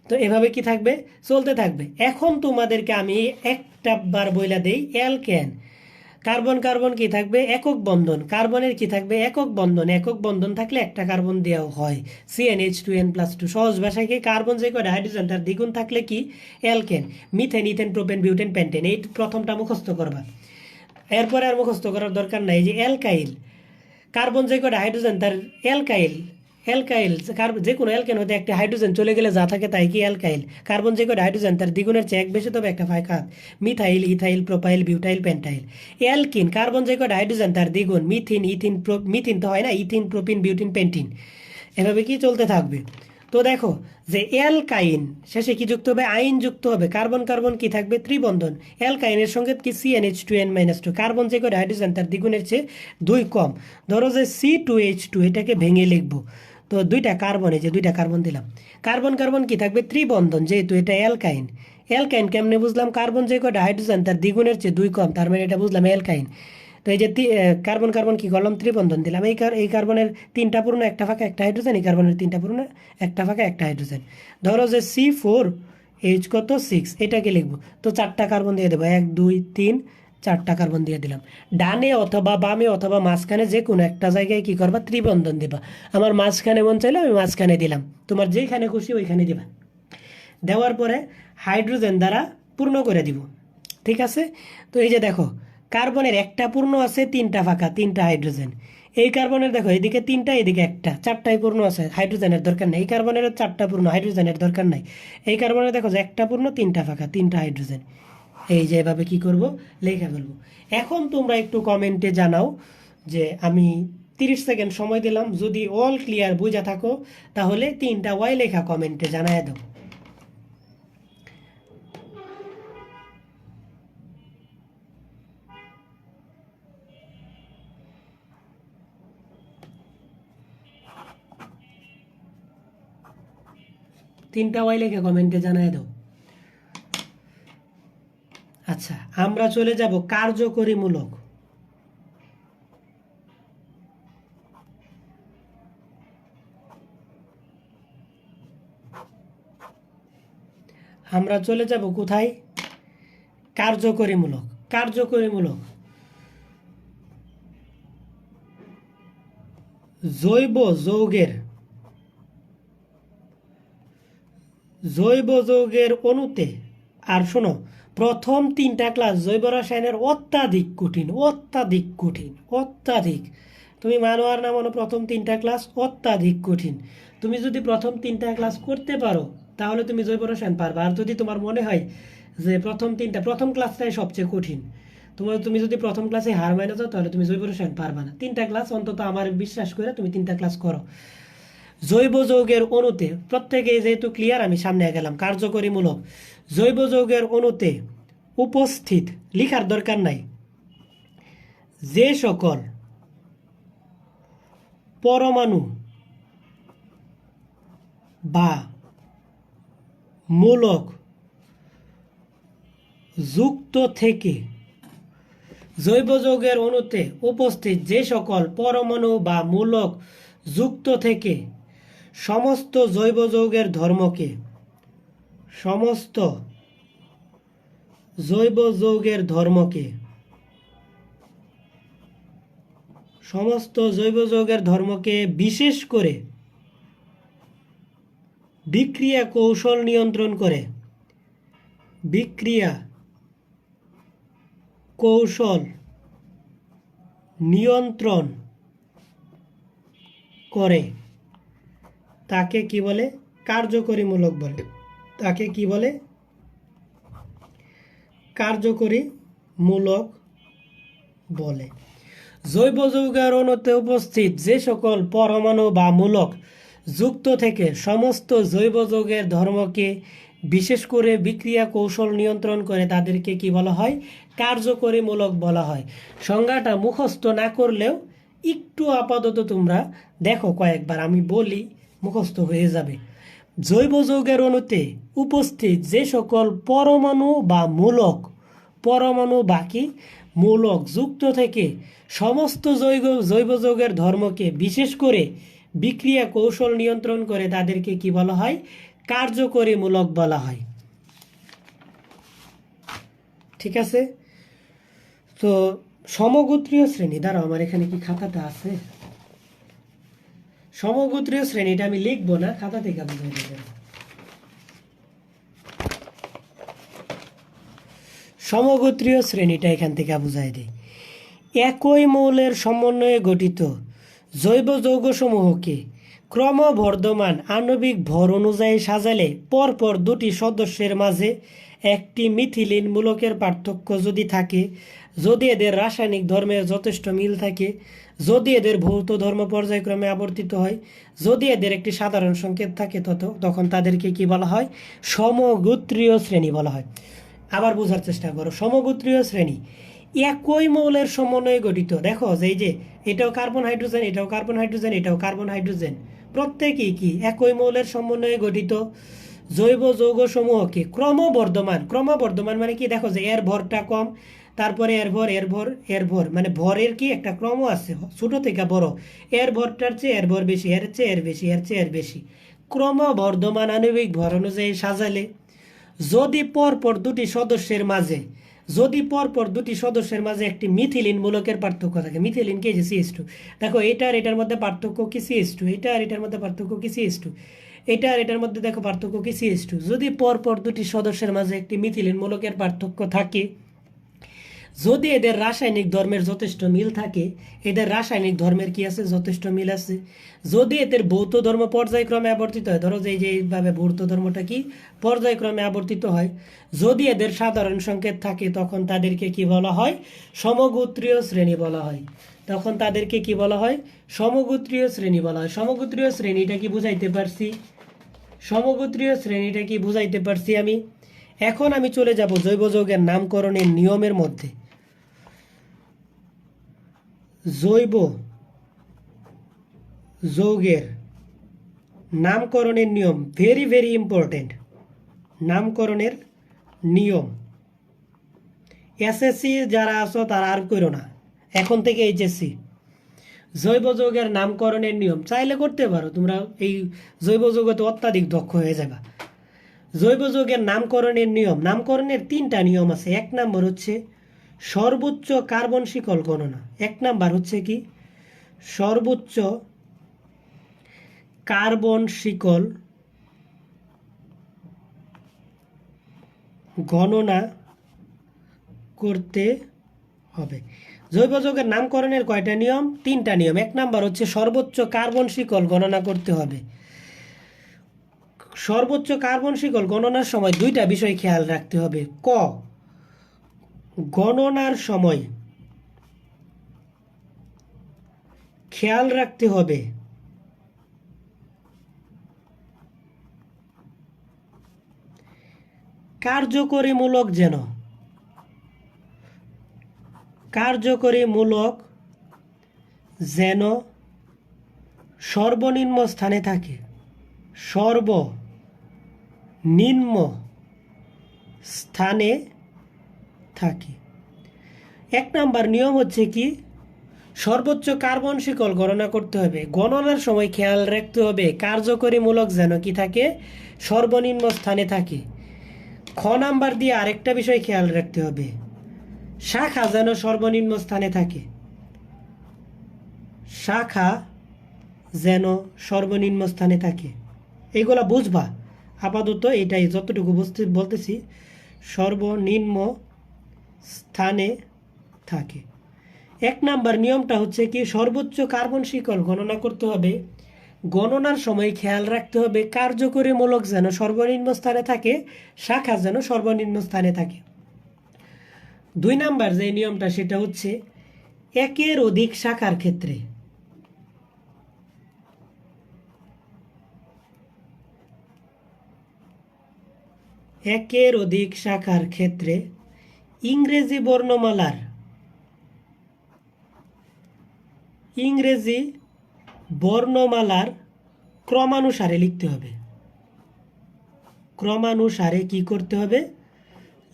তো এভাবে কি থাকবে? চলতে থাকবে। এখন তোমাদেরকে আমি একটা বার বইলা দেই, অ্যালকেন। কার্বন কার্বন কি থাকবে? একক বন্ধন। কার্বনের কি থাকবে? একক বন্ধন। একক বন্ধন থাকলে একটা কার্বন দেওয়া হয়, CnH2n+2। সহজ ভাষায় কি? কার্বন যে কয়টা হাইড্রোজেন তার দ্বিগুণ থাকলে কি? Alkane. Methane, ethane, propane, butane, pentane. এই প্রথমটা মুখস্থ করবা, এরপরে আর মুখস্থ করার দরকার নাই। যে অ্যালকাইল, কার্বন যে কয়টা হাইড্রোজেন তার অ্যালকাইল। যে কোনো অ্যালকেন হতে একটা হাইড্রোজেন চলে গেলে যা থাকে তাই কি? অ্যালকাইল। কার্বন যে কয়টা হাইড্রোজেন তার দ্বিগুণের চেয়ে 1 বেশি, তবে একটা ফাঁকা হাত। Methyl, ethyl, propyl, butyl, pentyl. Alkene, carbon যে কয়টা হাইড্রোজেন তার দ্বিগুণ। মিথিন তো হয় না, ইথিন, প্রোপিন, বিউটিন, পেন্টিন। এভাবে কি চলতে থাকবে। তো দেখো যে অ্যালকাইন শেষে কি যুক্ত হবে? আইন যুক্ত হবে। কার্বন কার্বন কি থাকবে? ত্রিবন্ধন। অ্যালকাইনের সঙ্গে কি? CnH2n-2। কার্বন যে কয়টা হাইড্রোজেন তার দ্বিগুণের চেয়ে 2 কম। ধরো যে C2H2, এটাকে ভেঙে লিখবো। তো 2টা কার্বন, এই যে 2টা কার্বন দিলাম। কার্বন কার্বন কি থাকবে? ত্রিবন্ধন, যেহেতু এটা অ্যালকাইন। অ্যালকাইন কেমনে বুঝলাম? কার্বন যে কয়টা হাইড্রোজেন তার দ্বিগুণের চেয়ে 2 কম, তার মানে এটা বুঝলাম অ্যালকাইন। তো এই যে কার্বন কার্বন কি করলাম? ত্রিবন্ধন দিলাম। এই কার্বনের 3টা পূর্ণ, একটা ফাঁকা, একটা হাইড্রোজেন। এই কার্বনের 3টা পূর্ণ, একটা ফাঁকা, একটা হাইড্রোজেন। ধরো যে C4H কত 6, এটাকে লিখবো। তো 4টা কার্বন দিয়ে দেবো, 1 2 3, 4টা কার্বন দিয়ে দিলাম। ডানে অথবা বামে অথবা মাঝখানে যে কোনো একটা জায়গায় কি করবা? ত্রিবন্ধন দিবা। আমার মাঝখানে মন চাইলে আমি মাঝখানে দিলাম, তোমার যেইখানে খুশি ওইখানে দিবা। দেওয়ার পরে হাইড্রোজেন দ্বারা পূর্ণ করে দিব, ঠিক আছে? তো এই যে দেখো, কার্বনের একটা পূর্ণ আছে, 3টা ফাঁকা, 3টা হাইড্রোজেন। এই কার্বনের দেখো এদিকে 3টা, এদিকে একটা, 4টাই পূর্ণ আছে, হাইড্রোজেনের দরকার নেই। এই কার্বনের 4টা পূর্ণ, হাইড্রোজেনের দরকার নাই। এই কার্বনের দেখো যে একটা পূর্ণ, 3টা ফাঁকা, 3টা হাইড্রোজেন। এই যে এভাবে কি করব? লেখা ফেলবো। এখন তোমরা একটু কমেন্টে জানাও যে আমি 30 সেকেন্ড সময় দিলাম, যদি অল ক্লিয়ার বুঝা থাকো তাহলে 3টা ওয়াই লেখা কমেন্টে জানায় দাও। তিনটা ওয়াই লেখে কমেন্টে জানায় দাও। আচ্ছা, আমরা চলে যাব কার্যকরীমূলক। আমরা চলে যাব কোথায়? কার্যকরীমূলক। কার্যকরীমূলক জৈব যৌগের অণুতে। আর শোনো, প্রথম 3টা ক্লাস জৈব রসায়নের অত্যাধিক কঠিন। তুমি মানো আর না মানো, প্রথম 3টা ক্লাস অত্যাধিক কঠিন। তুমি যদি প্রথম 3টা ক্লাস করতে পারো তাহলে তুমি জৈব রসায়ন পারবা। আর যদি তোমার মনে হয় যে প্রথম ক্লাসটাই সবচেয়ে কঠিন, তুমি যদি প্রথম ক্লাসে হার মাইনে যাও তাহলে তুমি জৈব রসায়ন পারবা না। 3টা ক্লাস অন্তত আমার বিশ্বাস করে তুমি 3টা ক্লাস করো। জৈব যৌগের অণুতে, প্রত্যেকেই যেহেতু ক্লিয়ার, আমি সামনে গেলাম। কার্যকরীমূলক জৈব যৌগের অণুতে উপস্থিত, লিখার দরকার নাই, যে সকল পরমাণু বা মূলক যুক্ত থেকে, জৈব যৌগের অণুতে উপস্থিত যে সকল পরমাণু বা মূলক যুক্ত থেকে সমস্ত জৈব যৌগের ধর্মকে, সমস্ত জৈব যৌগের ধর্মকে বিশেষ করে বিক্রিয়া কৌশল নিয়ন্ত্রণ করে তাকে কি বলে? কার্যকরীমূলক বলে। তাকে কি বলে? কার্যকরীমূলক বলে। জৈব যৌগের অণুতে উপস্থিত যে সকল পরমাণু বা মূলক যুক্ত থেকে সমস্ত জৈব যৌগের ধর্মকে বিশেষ করে বিক্রিয়া কৌশল নিয়ন্ত্রণ করে তাদেরকে কি বলা হয়? কার্যকরীমূলক বলা হয়। সংজ্ঞাটা মুখস্থ না করলেও একটু আপাতত তোমরা দেখো, কয়েকবার আমি বলি, মুখস্থ হয়ে যাবে। জৈব যৌগের অণুতে উপস্থিত যে সকল পরমাণু মূলক যুক্ত থেকে সমস্ত জৈব যৌগের ধর্মকে বিশেষ করে বিক্রিয়া কৌশল নিয়ন্ত্রণ করে তাদেরকে কি বলা হয়? কার্যকরীমূলক বলা হয়। ঠিক আছে? তো সমগোত্রীয় শ্রেণী, দাঁড়াও আমার এখানে কি খাতাটা আছে? সমগোত্রীয় শ্রেণীটা আমি লিখবো না, খাতা থেকে বুঝিয়ে দেবেন। সমগোত্রীয় শ্রেণীটা এখান থেকে বুঝাই দেয়। একই মৌলের সমন্বয়ে গঠিত জৈব যৌগসমূহকে ক্রমবর্ধমান আণবিক ভর অনুযায়ী সাজালে পরপর দুটি সদস্যের মাঝে একটি মিথিলিন মূলকের পার্থক্য যদি থাকে, যদি এদের রাসায়নিক ধর্মের যথেষ্ট মিল থাকে, যদি এদের ভৌত ধর্ম পর্যায়ক্রমে আবর্তিত হয়, যদি এদের একটি সাধারণ সংকেত থাকে, তখন তাদেরকে কি বলা হয়? সমগোত্রীয় শ্রেণী বলা হয়। আবার বোঝার চেষ্টা করো। সমগোত্রীয় শ্রেণী একই মৌলের সমন্বয়ে গঠিত। দেখো যে এই যে এটাও কার্বন হাইড্রোজেন, এটাও কার্বন হাইড্রোজেন, এটাও কার্বন হাইড্রোজেন, প্রত্যেকেই কি একই মৌলের সমন্বয়ে গঠিত জৈব যৌগসমূহকে ক্রমবর্ধমান মানে কি? দেখো যে এর ভরটা কম, তারপরে এর ভর মানে ভরের কি একটা ক্রম আছে, ছোট থেকে বড়, এর ভরটার চেয়ে এর ভর বেশি, এর চেয়ে এর বেশি, এর চেয়ে এর বেশি, ক্রমবর্ধমান আণবিক ভর অনুযায়ী সাজালে যদি পরপর দুটি সদস্যের মাঝে একটি মিথিলিন মূলকের পার্থক্য থাকে। মিথিলিন কি? যে CH2। দেখো এটার মধ্যে পার্থক্য কি? CH2। এটার মধ্যে পার্থক্য কি? CH2। এটার মধ্যে দেখো পার্থক্য কি? CH2। যদি পরপর দুটি সদস্যের মাঝে একটি মিথিলিন মূলকের পার্থক্য থাকে, যদি এদের রাসায়নিক ধর্মের যথেষ্ট মিল থাকে, এদের রাসায়নিক ধর্মের কি আছে? যথেষ্ট মিল আছে। যদি এদের ভৌত ধর্ম পর্যায়ক্রমে আবর্তিত হয়, ধরো যে এইভাবে ভৌত ধর্মটা কি? পর্যায়ক্রমে আবর্তিত হয়। যদি এদের সাধারণ সংকেত থাকে, তখন তাদেরকে কি বলা হয়? সমগোত্রীয় শ্রেণী বলা হয়। তখন তাদেরকে কি বলা হয়? সমগোত্রীয় শ্রেণী বলা হয়। সমগোত্রীয় শ্রেণীটা কি বুঝাইতে পারছি? সমগোত্রীয় শ্রেণীটা কি বুঝাইতে পারছি আমি? এখন আমি চলে যাব জৈব যৌগের নামকরণের নিয়মের মধ্যে। জৈব যৌগের নামকরণের নিয়ম ভেরি ভেরি ইম্পর্টেন্ট। নামকরণের নিয়ম SSC যারা আছো তারা আর করো না, এখন থেকে HSC। জৈব যৌগের নামকরণের নিয়ম চাইলে করতে পারো, তোমরা এই জৈব যৌগতে অত্যাধিক দক্ষ হয়ে যাবে। জৈব যৌগের নামকরণের নিয়ম, নামকরণের 3টা নিয়ম আছে। 1 নাম্বার হচ্ছে সর্বোচ্চ কার্বন শিকল গণনা। 1 নাম্বার হচ্ছে কি সর্বোচ্চ কার্বন শিকল গণনা করতে হবে। জৈব যৌগের নামকরণের কয়টা নিয়ম? 3টা নিয়ম। 1 নাম্বার হচ্ছে সর্বোচ্চ কার্বন শিকল গণনা করতে হবে। সর্বোচ্চ কার্বন শিকল গণনার সময় 2টা বিষয় খেয়াল রাখতে হবে। ক, গণনার সময় খেয়াল রাখতে হবে কার্যকরীমূলক যেন সর্বনিম্ন স্থানে থাকে। সর্বনিম্ন স্থানে থাকে। 1 নাম্বার নিয়ম হচ্ছে কি সর্বোচ্চ কার্বন শিকল গণনা করতে হবে। গণনার সময় খেয়াল রাখতে হবে কার্যকরীমূলক যেন কি থাকে, সর্বনিম্ন স্থানে থাকে। খ নাম্বার দিয়ে আরেকটা বিষয় খেয়াল রাখতে হবে, শাখা যেন সর্বনিম্ন স্থানে থাকে। শাখা যেন সর্বনিম্ন স্থানে থাকে। এইগুলা বুঝবা আপাতত, এটাই যতটুকু বলতেছি সর্বনিম্ন স্থানে থাকে। 1 নাম্বার নিয়মটা হচ্ছে কি সর্বোচ্চ কার্বন শিকল গণনা করতে হবে। গণনার সময় খেয়াল রাখতে হবে কার্যকরীমূলক যেন সর্বনিম্ন স্থানে থাকে, শাখা যেন সর্বনিম্ন স্থানে থাকে। 2 নাম্বার যে নিয়মটা সেটা হচ্ছে একের অধিক শাখার ক্ষেত্রে ইংরেজি বর্ণমালার ক্রমানুসারে লিখতে হবে। ক্রমানুসারে কি করতে হবে?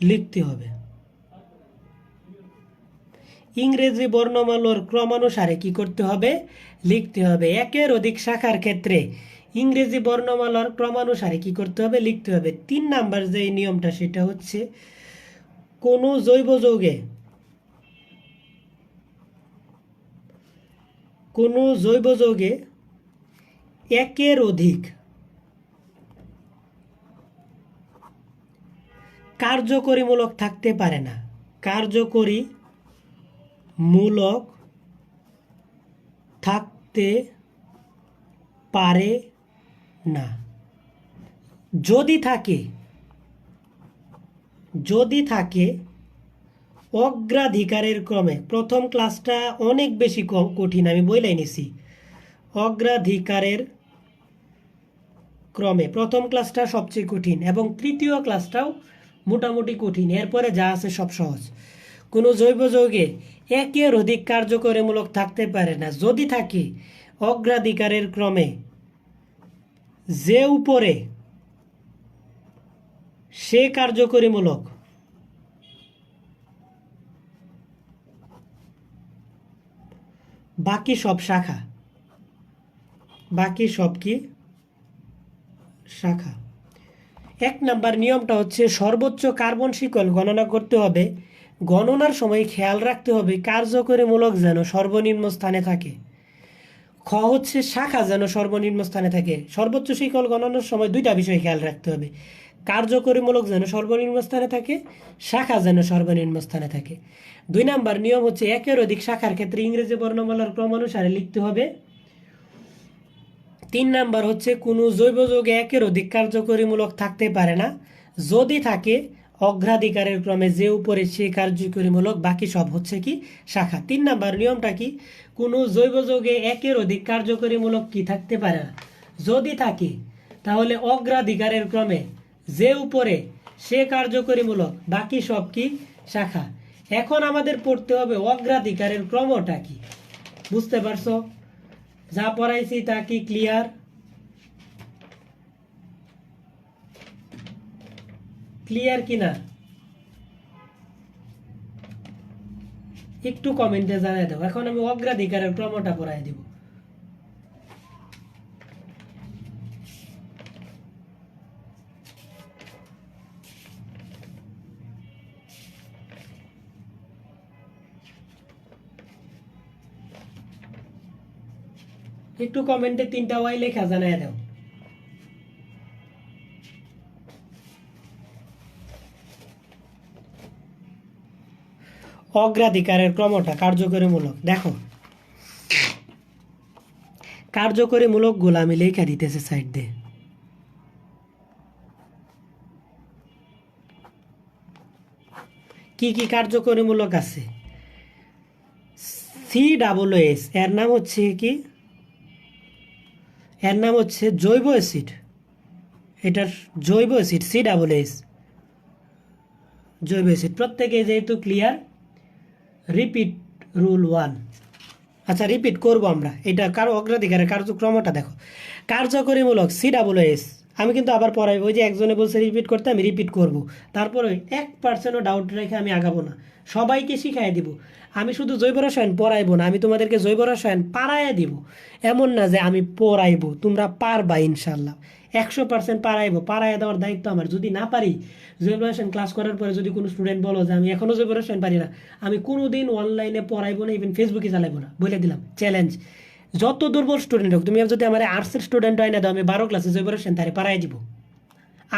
লিখতে হবে। ইংরেজি বর্ণমালার ক্রমানুসারে কি করতে হবে? লিখতে হবে। একের অধিক শাখার ক্ষেত্রে ইংরেজি বর্ণমালার ক্রমানুসারে কি করতে হবে? লিখতে হবে। 3 নাম্বার যে নিয়মটা সেটা হচ্ছে কোনো জৈব যৌগে একের অধিক কার্যকরীমূলক থাকতে পারে না। কার্যকরীমূলক থাকতে পারে না। যদি থাকে অগ্রাধিকারের ক্রমে, প্রথম ক্লাসটা অনেক বেশি কঠিন, আমি বইলাই নিছি। অগ্রাধিকারের ক্রমে প্রথম ক্লাসটা সবচেয়ে কঠিন এবং তৃতীয় ক্লাসটাও মোটামুটি কঠিন, এরপরে যা আছে সব সহজ। কোনো জৈব যৌগে একের অধিক কার্যকরীমূলক থাকতে পারে না। যদি থাকে অগ্রাধিকারের ক্রমে যে উপরে সে কার্যকরীমূলক, বাকি সব কি শাখা। 1 নাম্বার নিয়মটা হচ্ছে সর্বোচ্চ কার্বন শিকল গণনা করতে হবে। গণনার সময় খেয়াল রাখতে হবে কার্যকরীমূলক যেন সর্বনিম্ন স্থানে থাকে। খ হচ্ছে শাখা যেন সর্বনিম্ন স্থানে থাকে। সর্বোচ্চ শিকল গণনার সময় 2টা বিষয় খেয়াল রাখতে হবে, কার্যকরীমূলক যেন সর্বনিম্ন স্থানে থাকে, শাখা যেন সর্বনিম্ন স্থানে থাকে। 2 নাম্বার নিয়ম হচ্ছে একের অধিক শাখার ক্ষেত্রে ইংরেজি বর্ণমালার ক্রমানুসারে লিখতে হবে। 3 নাম্বার হচ্ছে কোনো জৈব যৌগে একের অধিক কার্যকরীমূলক থাকতে পারে না। যদি থাকে অগ্রাধিকারের ক্রমে যে উপরে সে কার্যকরীমূলক, বাকি সব হচ্ছে কি শাখা। 3 নাম্বার নিয়মটা কি কোনো জৈব যৌগে একের অধিক কার্যকরীমূলক কি থাকতে পারে না। যদি থাকে তাহলে অগ্রাধিকারের ক্রমে যে উপরে সে কার্যকরীমূলক, বাকি সব কি শাখা। এখন আমাদের পড়তে হবে অগ্রাধিকারের ক্রমটা কি। বুঝতে পারছো? যা পড়াইছি তা কি ক্লিয়ার কিনা একটু কমেন্টে জানাই দাও। এখন আমি অগ্রাধিকারের ক্রমটা পড়াই দিব। একটু কমেন্টে 3টা ওয়াই লেখা জানায় দাও। অগ্রাধিকারের ক্রমটা কার্যকরীমূলক, দেখো কার্যকরীমূলকগুলো আমি লেখা দিতেছি সাইড দিয়ে। কি কি কার্যকরীমূলক আছে? COOH এর নাম হচ্ছে কি, এর নাম হচ্ছে জৈব অ্যাসিড। এটার জৈব অ্যাসিড COOH জৈব অ্যাসিড। প্রত্যেকে যেহেতু ক্লিয়ার, রিপিট রুল 1। আচ্ছা রিপিট করব আমরা, এটা কারো অগ্রাধিকারের কার্যক্রমটা দেখো। কার্যকরীমূলক COOH, আমি কিন্তু আবার পড়াইব, ওই যে একজনে বলছে রিপিট করতে, আমি রিপিট করব। তারপরে 1%ও ডাউট রেখে আমি আগাবো না, সবাইকে শিখাই দিব। আমি শুধু জৈব রসায়ন পড়াইবো না, আমি তোমাদেরকে জৈব রসায়ন পাড়াইয়া দিব। এমন না যে আমি পড়াইবো, তোমরা পারবা ইনশাল্লাহ। 100% পাড়াইবো, পাড়াইয়া দেওয়ার দায়িত্ব আমার। যদি না পারি, জৈব রসায়ন ক্লাস করার পরে যদি কোনো স্টুডেন্ট বলো যে আমি এখনও জৈব রসায়ন পারি না, আমি কোনোদিন অনলাইনে পড়াইবো না, ইভেন ফেসবুকে চালাইবো না, বলে দিলাম, চ্যালেঞ্জ। যত দুর্বল স্টুডেন্ট হোক, তুমি যদি আমার আর্টসের স্টুডেন্ট হয় না দাও, আমি 12 ক্লাসে জৈব রসায়ন তারে পাড়াই দিব,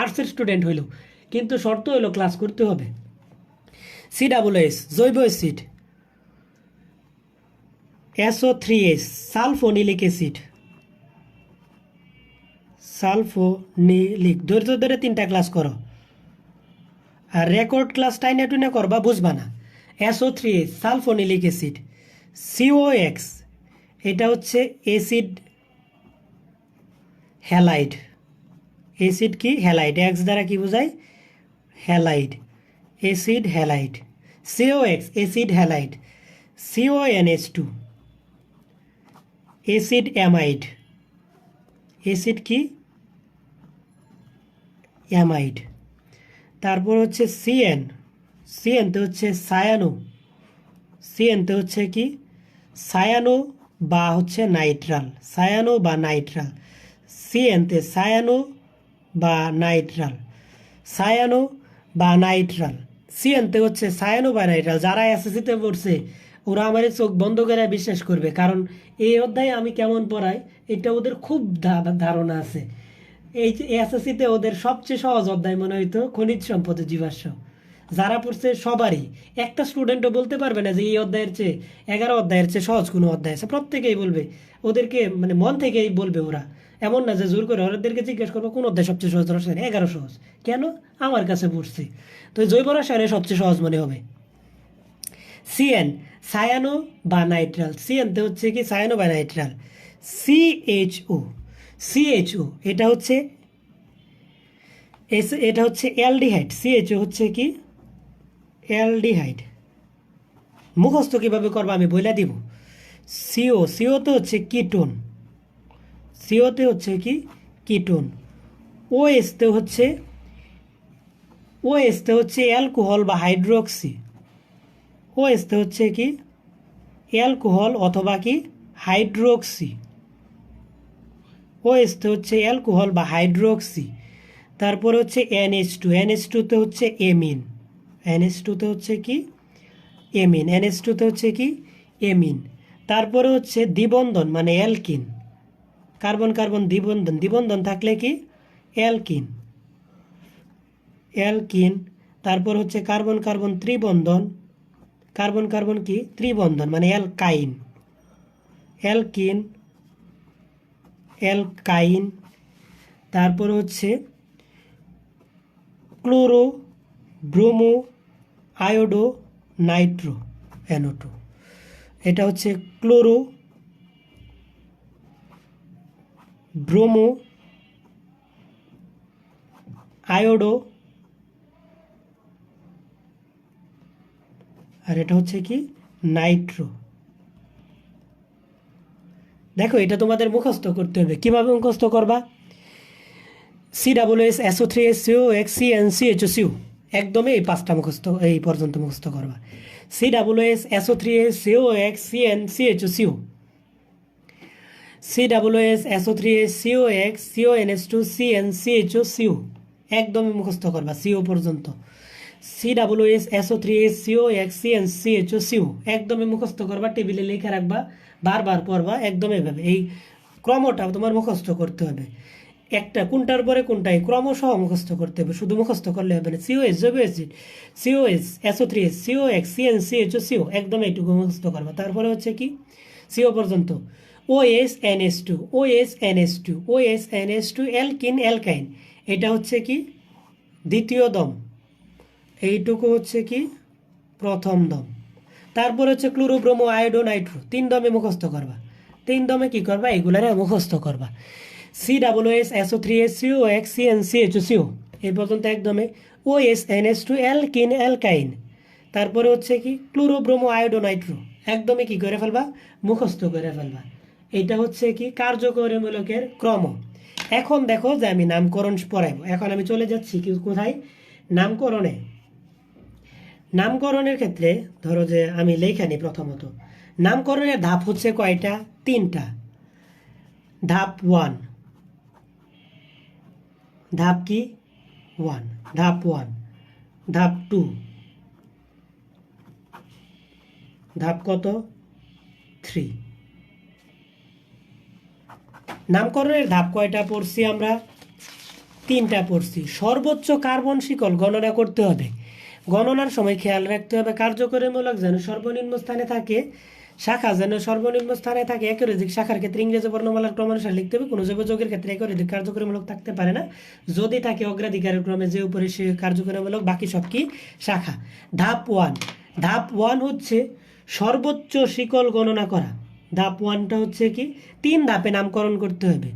আর্টসের স্টুডেন্ট হইলেও। কিন্তু শর্ত হইলো ক্লাস করতে হবে। COOH জৈব অ্যাসিড। SO3H সালফোনিলিক acid, সালফোনিলিক। ধৈর্য ধরে 3টা ক্লাস করো, আর রেকর্ড ক্লাস টাইনে টুনে করবা, বুঝবা না। SO3H সালফোনিলিক acid. COX এটা হচ্ছে অ্যাসিড হ্যালাইড। অ্যাসিড কি? হ্যালাইড। এক্স দ্বারা কি বোঝায়? Halide, acid halide. COX acid halide. CONH2 acid amide. Acid কি? অ্যামাইড। তারপর হচ্ছে CN, CNতে হচ্ছে সায়ানো। CNতে হচ্ছে কি? সায়ানো বা হচ্ছে নাইট্রাল, সায়ানো বা নাইট্রাল। CNতে সায়ানো বা নাইট্রাল, সায়ানো বা নাইট্রাল। CNতে হচ্ছে সায়ানো বা নাইট্রাল। যারা SSCতে পড়ছে ওরা আমার চোখ বন্ধ করে বিশ্বাস করবে, কারণ এই অধ্যায়ে আমি কেমন পড়াই এটা ওদের খুব ধারণা আছে। এই যে SSCতে ওদের সবচেয়ে সহজ অধ্যায় মনে হইতো খনিজ সম্পদ জীবাশ্ম। যারা পড়ছে সবারই, একটা স্টুডেন্টও বলতে পারবে না যে এই অধ্যায়ের চেয়ে 11 অধ্যায়ের চেয়ে সহজ কোনো অধ্যায় আছে। প্রত্যেকেই বলবে, ওদেরকে মানে মন থেকেই বলবে ওরা। এমন না যে জোর করে, ওদেরকে জিজ্ঞেস করবো কোন অধ্যায় সবচেয়ে সহজ, রসায়ন 11 সহজ কেন, আমার কাছে পড়ছি। তো জৈব রসায়নের সবচেয়ে সহজ মনে হবে। CN সায়ানো বা নাইট্রাল। CNতে হচ্ছে কি? সায়ানো বা নাইট্রাল। CHO এটা হচ্ছে এটা হচ্ছে অ্যালডিহাইড। CHO হচ্ছে কি? অ্যালডিহাইড। মুখস্থ কিভাবে করবো আমি বলে দিব। সিওতে হচ্ছে কিটোন। সিওতে হচ্ছে কি? কিটোন। ওএসতে হচ্ছে অ্যালকোহল বা হাইড্রোক্সি। ওএসতে হচ্ছে কি? অ্যালকোহল অথবা কি হাইড্রোক্সি। ওএসতে হচ্ছে অ্যালকোহল বা হাইড্রোক্সি। তারপরে হচ্ছে NH2। NH2তে হচ্ছে এমিন। NH2তে হচ্ছে কি? এমিন। NH2তে হচ্ছে কি? এমিন। তারপরে হচ্ছে দ্বিবন্ধন মানে অ্যালকিন। কার্বন কার্বন দ্বিবন্ধন, দ্বিবন্ধন থাকলে কি? অ্যালকিন। অ্যালকিন। তারপর হচ্ছে কার্বন কার্বন ত্রিবন্ধন। কার্বন কার্বন কি? ত্রিবন্ধন মানে অ্যালকাইন। অ্যালকিন, অ্যালকাইন। তারপর হচ্ছে chloro, bromo, iodo, Nitro, NO2। এটা হচ্ছে ক্লোরো, ব্রোমো, আয়োডো, আর এটা হচ্ছে কি? নাইট্রো। দেখো এটা তোমাদের মুখস্থ করতে হবে। কিভাবে মুখস্থ করবা? COOH SO3H COX CN CHO একদমই এই 5টা মুখস্থ, এই পর্যন্ত মুখস্থ করবা। COOH SO3H COX CN CHO COOH SO3H COX CONH2 CN CHO একদমই মুখস্থ করবা CO পর্যন্ত। COOH SO3H COX CN CHO একদমই মুখস্থ করবা, টেবিলে লিখে রাখবা, বারবার পড়বা, একদম এভাবে। এই ক্রমটা তোমার মুখস্থ করতে হবে, একটা কোনটার পরে কোনটাই ক্রমসহ মুখস্থ করতে হবে, শুধু মুখস্থ করলে হবে না। সিওএস জবিএস COS SO3S COX CN CHO CO একদম এইটুকু মুখস্থ করবা। তারপরে হচ্ছে কি সিও পর্যন্ত OS NH2 OS NH2 OS NH2 alkyne অ্যালকাইন, এটা হচ্ছে কি দ্বিতীয় দম, এইটুকু হচ্ছে কি প্রথম দম। তারপর হচ্ছে ক্লোরোব্রোমো আয়োডো নাইট্রো, 3 দমে মুখস্থ করবা, 3 দমে কি করবা এগুলারে মুখস্থ করবা। COOS SO3S COX CnCHO CO এই পর্যন্ত একদমে। OS NH2 অ্যালকিন অ্যালকাইন, তারপরে হচ্ছে কি ক্লোরোব্রোমো আয়োডো নাইট্রো, একদমই কি করে ফেলবা মুখস্থ করে ফেলবা। এটা হচ্ছে কি কার্যকরীমূলকের ক্রম। এখন দেখো যে আমি নামকরণ পড়াইবো, এখন আমি চলে যাচ্ছি কি কোথায় নামকরণে। নামকরণের ক্ষেত্রে ধরো যে আমি লেখানি প্রথমত নামকরণের ধাপ হচ্ছে কয়টা, 3টা। ধাপ 1, ধাপ কি 1, ধাপ 1, ধাপ 2, ধাপ কত 3। নামকরণের ধাপ কয়টা পড়ছি আমরা, 3টা পড়ছি। সর্বোচ্চ কার্বন শিকল গণনা করতে হবে, গণনার সময় খেয়াল রাখতে হবে কার্যকরীমূলক যেন সর্বনিম্ন স্থানে থাকে, শাখা যেন সর্বনিম্ন স্থানে থাকে। একরিধিক শাখার ক্ষেত্রে ইংরেজি বর্ণমালার ক্রমানুসারে লিখতে হবে, কোনো যোগের ক্ষেত্রে একরিধিক কার্যকরীমূলক থাকতে পারে না, যদি থাকে অগ্রাধিকারের ক্রমে যে উপরে সে কার্যকরীমূলক, বাকি সব কি শাখা। ধাপ 1, ধাপ 1 হচ্ছে সর্বোচ্চ শিকল গণনা করা। ধাপ 1টা হচ্ছে কি 3 ধাপে নামকরণ করতে হবে।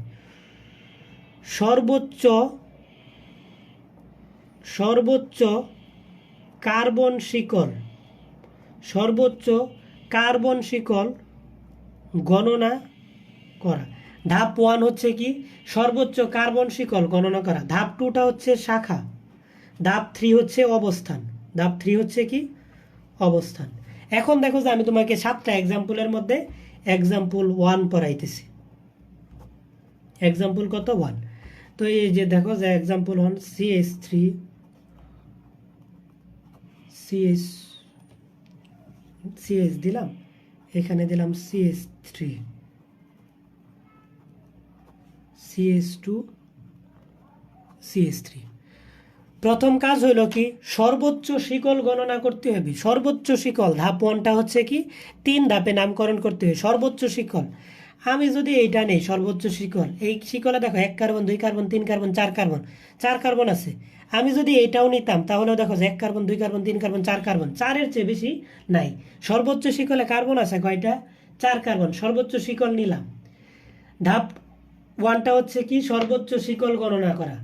সর্বোচ্চ কার্বন শিকল, সর্বোচ্চ কার্বন শিকল গণনা করা। ধাপ 1 হচ্ছে কি সর্বোচ্চ কার্বন শিকল গণনা করা। ধাপ 2টা হচ্ছে শাখা। ধাপ 3 হচ্ছে অবস্থান। ধাপ 3 হচ্ছে কি অবস্থান। এখন দেখো যে আমি তোমাকে 7টা এক্সাম্পলের মধ্যে এক্সাম্পল 1 পড়াইতেছি। এক্সাম্পল কত 1। তো এই যে দেখো যে এক্সাম্পল 1 CH3 CH দিলাম, এখানে দিলাম CH3 CH2 CH3। প্রথম কাজ হলো কি সর্বোচ্চ শিকল গণনা করতে হবে। সর্বোচ্চ শিকল ধাপ 1টা হচ্ছে কি 3 ধাপে নামকরণ করতে হবে। সর্বোচ্চ শিকল আমি যদি এইটা নেই, সর্বোচ্চ শিকল, এই শিকলে দেখো 1 carbon 2 carbon 3 carbon 4 carbon, 4 carbon আছে। আমি যদি এইটাও নিতাম তাহলেও দেখো যে 1 কার্বন 2 কার্বন 3 কার্বন 4 কার্বন, 4-এর চেয়ে বেশি নাই। সর্বোচ্চ শিকলে কার্বন আছে কয়টা, 4 কার্বন, সর্বোচ্চ শিকল নিলাম। ধাপ 1টা হচ্ছে কি সর্বোচ্চ শিকল গণনা করা।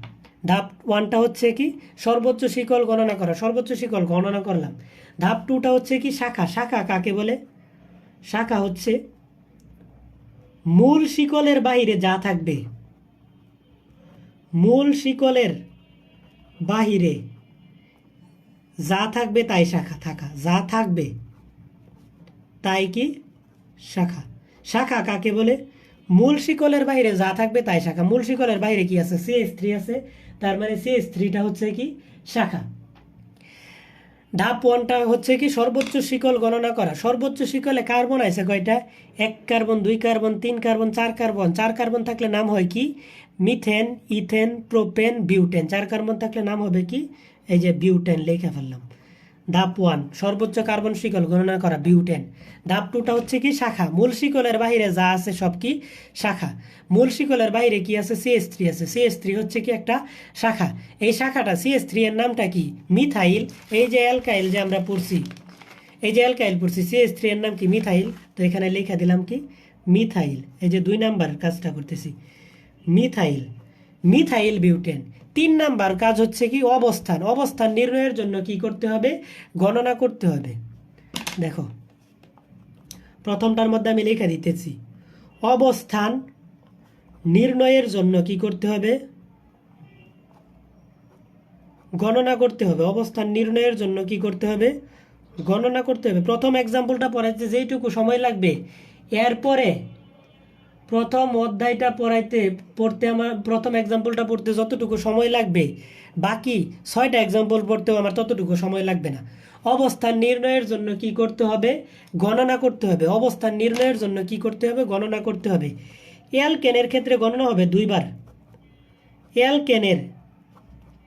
ধাপ 1টা হচ্ছে কি সর্বোচ্চ শিকল গণনা করা, সর্বোচ্চ শিকল গণনা করলাম। ধাপ 2টা হচ্ছে কি শাখা। শাখা কাকে বলে, শাখা হচ্ছে মূল শিকলের বাইরে যা থাকবে, মূল শিকলের বাহিরে যা থাকবে তাই শাখা। থাকা যা থাকবে তাই কি শাখা। শাখা কাকে বলে, মূল শিকলের বাইরে যা থাকবে তাই শাখা। মূল শিকলের বাইরে কি আছে, CH3 আছে, তার মানে CH3টা হচ্ছে কি শাখা। ধাপ 1টা হচ্ছে কি সর্বোচ্চ শিকল গণনা করা। সর্বোচ্চ শিকলে কার্বন আছে কয়টা, 1 carbon 2 carbon 3 carbon 4 carbon. 4 carbon থাকলে নাম হয় কি methane, ethane, propane, butane. 4 carbon থাকলে নাম হবে কি এই যে বিউটেন, লিখে ফেললাম। ধাপ 1 সর্বোচ্চ কার্বন শিকল গণনা করা বিউটেন। ধাপ 2টা হচ্ছে কি শাখা। মূল শিকলের বাইরে যা আছে সব কি শাখা। মূল শিকলের বাইরে কি আছে, CH3 আছে। CH3 হচ্ছে কি একটা শাখা। এই শাখাটা CH3 এর নামটা কি মিথাইল। এই যে অ্যালকাইল যে আমরা পড়ছি, এই যে অ্যালকাইল পড়ছি, CH3 এর নাম কি মিথাইল। তো এখানে লিখে দিলাম কি মিথাইল। এই যে 2 নাম্বার কাজটা করতেছি মিথাইল, মিথাইল বিউটেন। 3 নাম্বার কাজ হচ্ছে কি অবস্থান। অবস্থান নির্ণয়ের জন্য কি করতে হবে, গণনা করতে হবে। দেখো প্রথমটার মধ্যে আমি লিখে দিতেছি, অবস্থান নির্ণয়ের জন্য কি করতে হবে, গণনা করতে হবে। অবস্থান নির্ণয়ের জন্য কি করতে হবে, গণনা করতে হবে। প্রথম এক্সাম্পলটা পড়াইতে যেইটুকু সময় লাগবে, এরপরে প্রথম অধ্যায়টা পড়তে আমার প্রথম এক্সাম্পলটা পড়তে যতটুকু সময় লাগবে, বাকি 6টা এক্সাম্পল পড়তেও আমার ততটুকু সময় লাগবে না। অবস্থান নির্ণয়ের জন্য কি করতে হবে, গণনা করতে হবে। অবস্থান নির্ণয়ের জন্য কি করতে হবে, গণনা করতে হবে। অ্যালকেনের ক্ষেত্রে গণনা হবে 2 বার। অ্যালকেনের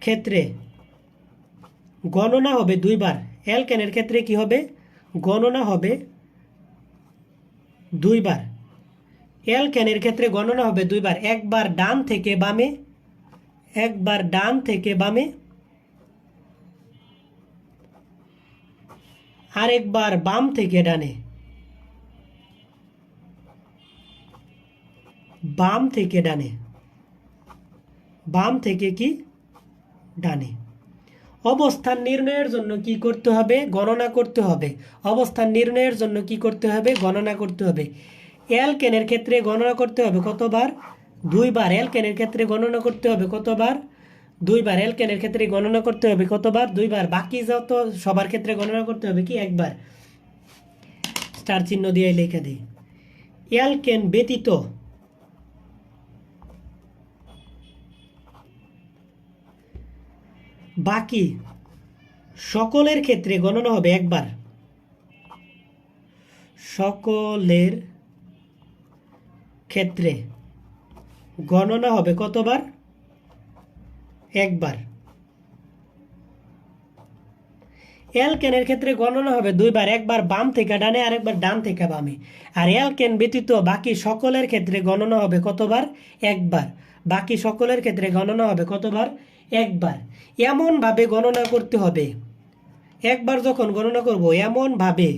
ক্ষেত্রে গণনা হবে 2 বার। অ্যালকেনের ক্ষেত্রে কি হবে? গণনা হবে 2 বার। অ্যালকেনের ক্ষেত্রে গণনা হবে 2 বার, একবার ডান থেকে বামে, একবার ডান থেকে বামে, আরেকবার বাম থেকে ডানে। বাম থেকে ডানে, বাম থেকে কি ডানে। অবস্থান নির্ণয়ের জন্য কি করতে হবে? গণনা করতে হবে। অবস্থান নির্ণয়ের জন্য কি করতে হবে? গণনা করতে হবে। অ্যালকেনের ক্ষেত্রে গণনা করতে হবে কতবার? 2 বার। অ্যালকেনের ক্ষেত্রে গণনা করতে হবে কতবার? 2 বার। অ্যালকেনের ক্ষেত্রে গণনা করতে হবে কতবার? 2 বার। বাকি যত সবার ক্ষেত্রে গণনা করতে হবে কি? একবার। স্টার চিহ্ন দিয়ে লিখে দিই। অ্যালকেন ব্যতীত বাকি সকলের ক্ষেত্রে গণনা হবে একবার। সকলের ক্ষেত্রে গণনা হবে কতবার? একবার। অ্যালকেনের ক্ষেত্রে গণনা হবে 2 বার, একবার বাম থেকে ডানে, আরেকবার ডান থেকে বামে। আর অ্যালকেন ব্যতীত বাকি সকলের ক্ষেত্রে গণনা হবে কতবার? একবার। বাকি সকলের ক্ষেত্রে গণনা হবে কতবার? একবার। এমনভাবে গণনা করতে হবে, একবার যখন গণনা করব এমনভাবে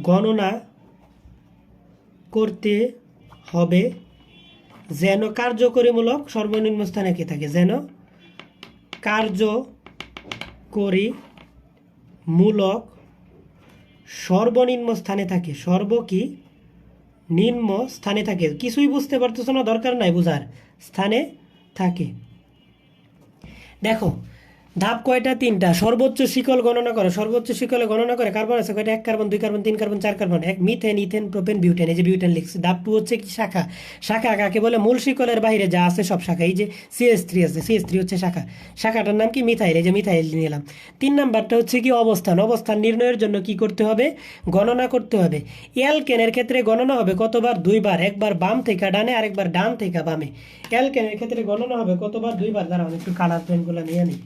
গণনা করতে হবে যেন কার্যকরীমূলক সর্বনিম্ন স্থানে কি থাকে? যেন কার্যকরীমূলক সর্বনিম্ন স্থানে থাকে। নিম্ন স্থানে থাকে। কিছুই বুঝতে পারতেছ না, দরকার নাই বুঝার, স্থানে থাকে। দেখো ধাপ কয়টা? 3টা। সর্বোচ্চ শিকল গণনা করো। সর্বোচ্চ শিকলে গণনা করে কার্বন আছে কয়টা? 1 carbon, 2 carbon, 3 carbon, 4 carbon, 1 methane, ethane, propane, butane. এই যে বিউটেন লিখছি। ধাপ 2 হচ্ছে কি? শাখা। শাখা কাকে বলে? মূল শিকলের বাইরে যা আছে সব শাখা। এই যে CH3 আছে, CH3 হচ্ছে শাখা। শাখাটার নাম কি? মিথাইল। এই যে মিথাইল নিলাম। 3 নাম্বারটা হচ্ছে কি? অবস্থান। অবস্থান নির্ণয়ের জন্য কি করতে হবে? গণনা করতে হবে। অ্যালকেনের ক্ষেত্রে গণনা হবে কতবার? 2 বার, একবার বাম থেকে ডানে, আরেকবার ডান থেকে বামে। অ্যালকেনের ক্ষেত্রে গণনা হবে কতবার? 2 বার। দাঁড়াও আমি একটু কালার পেনগুলো নিয়ে নিই।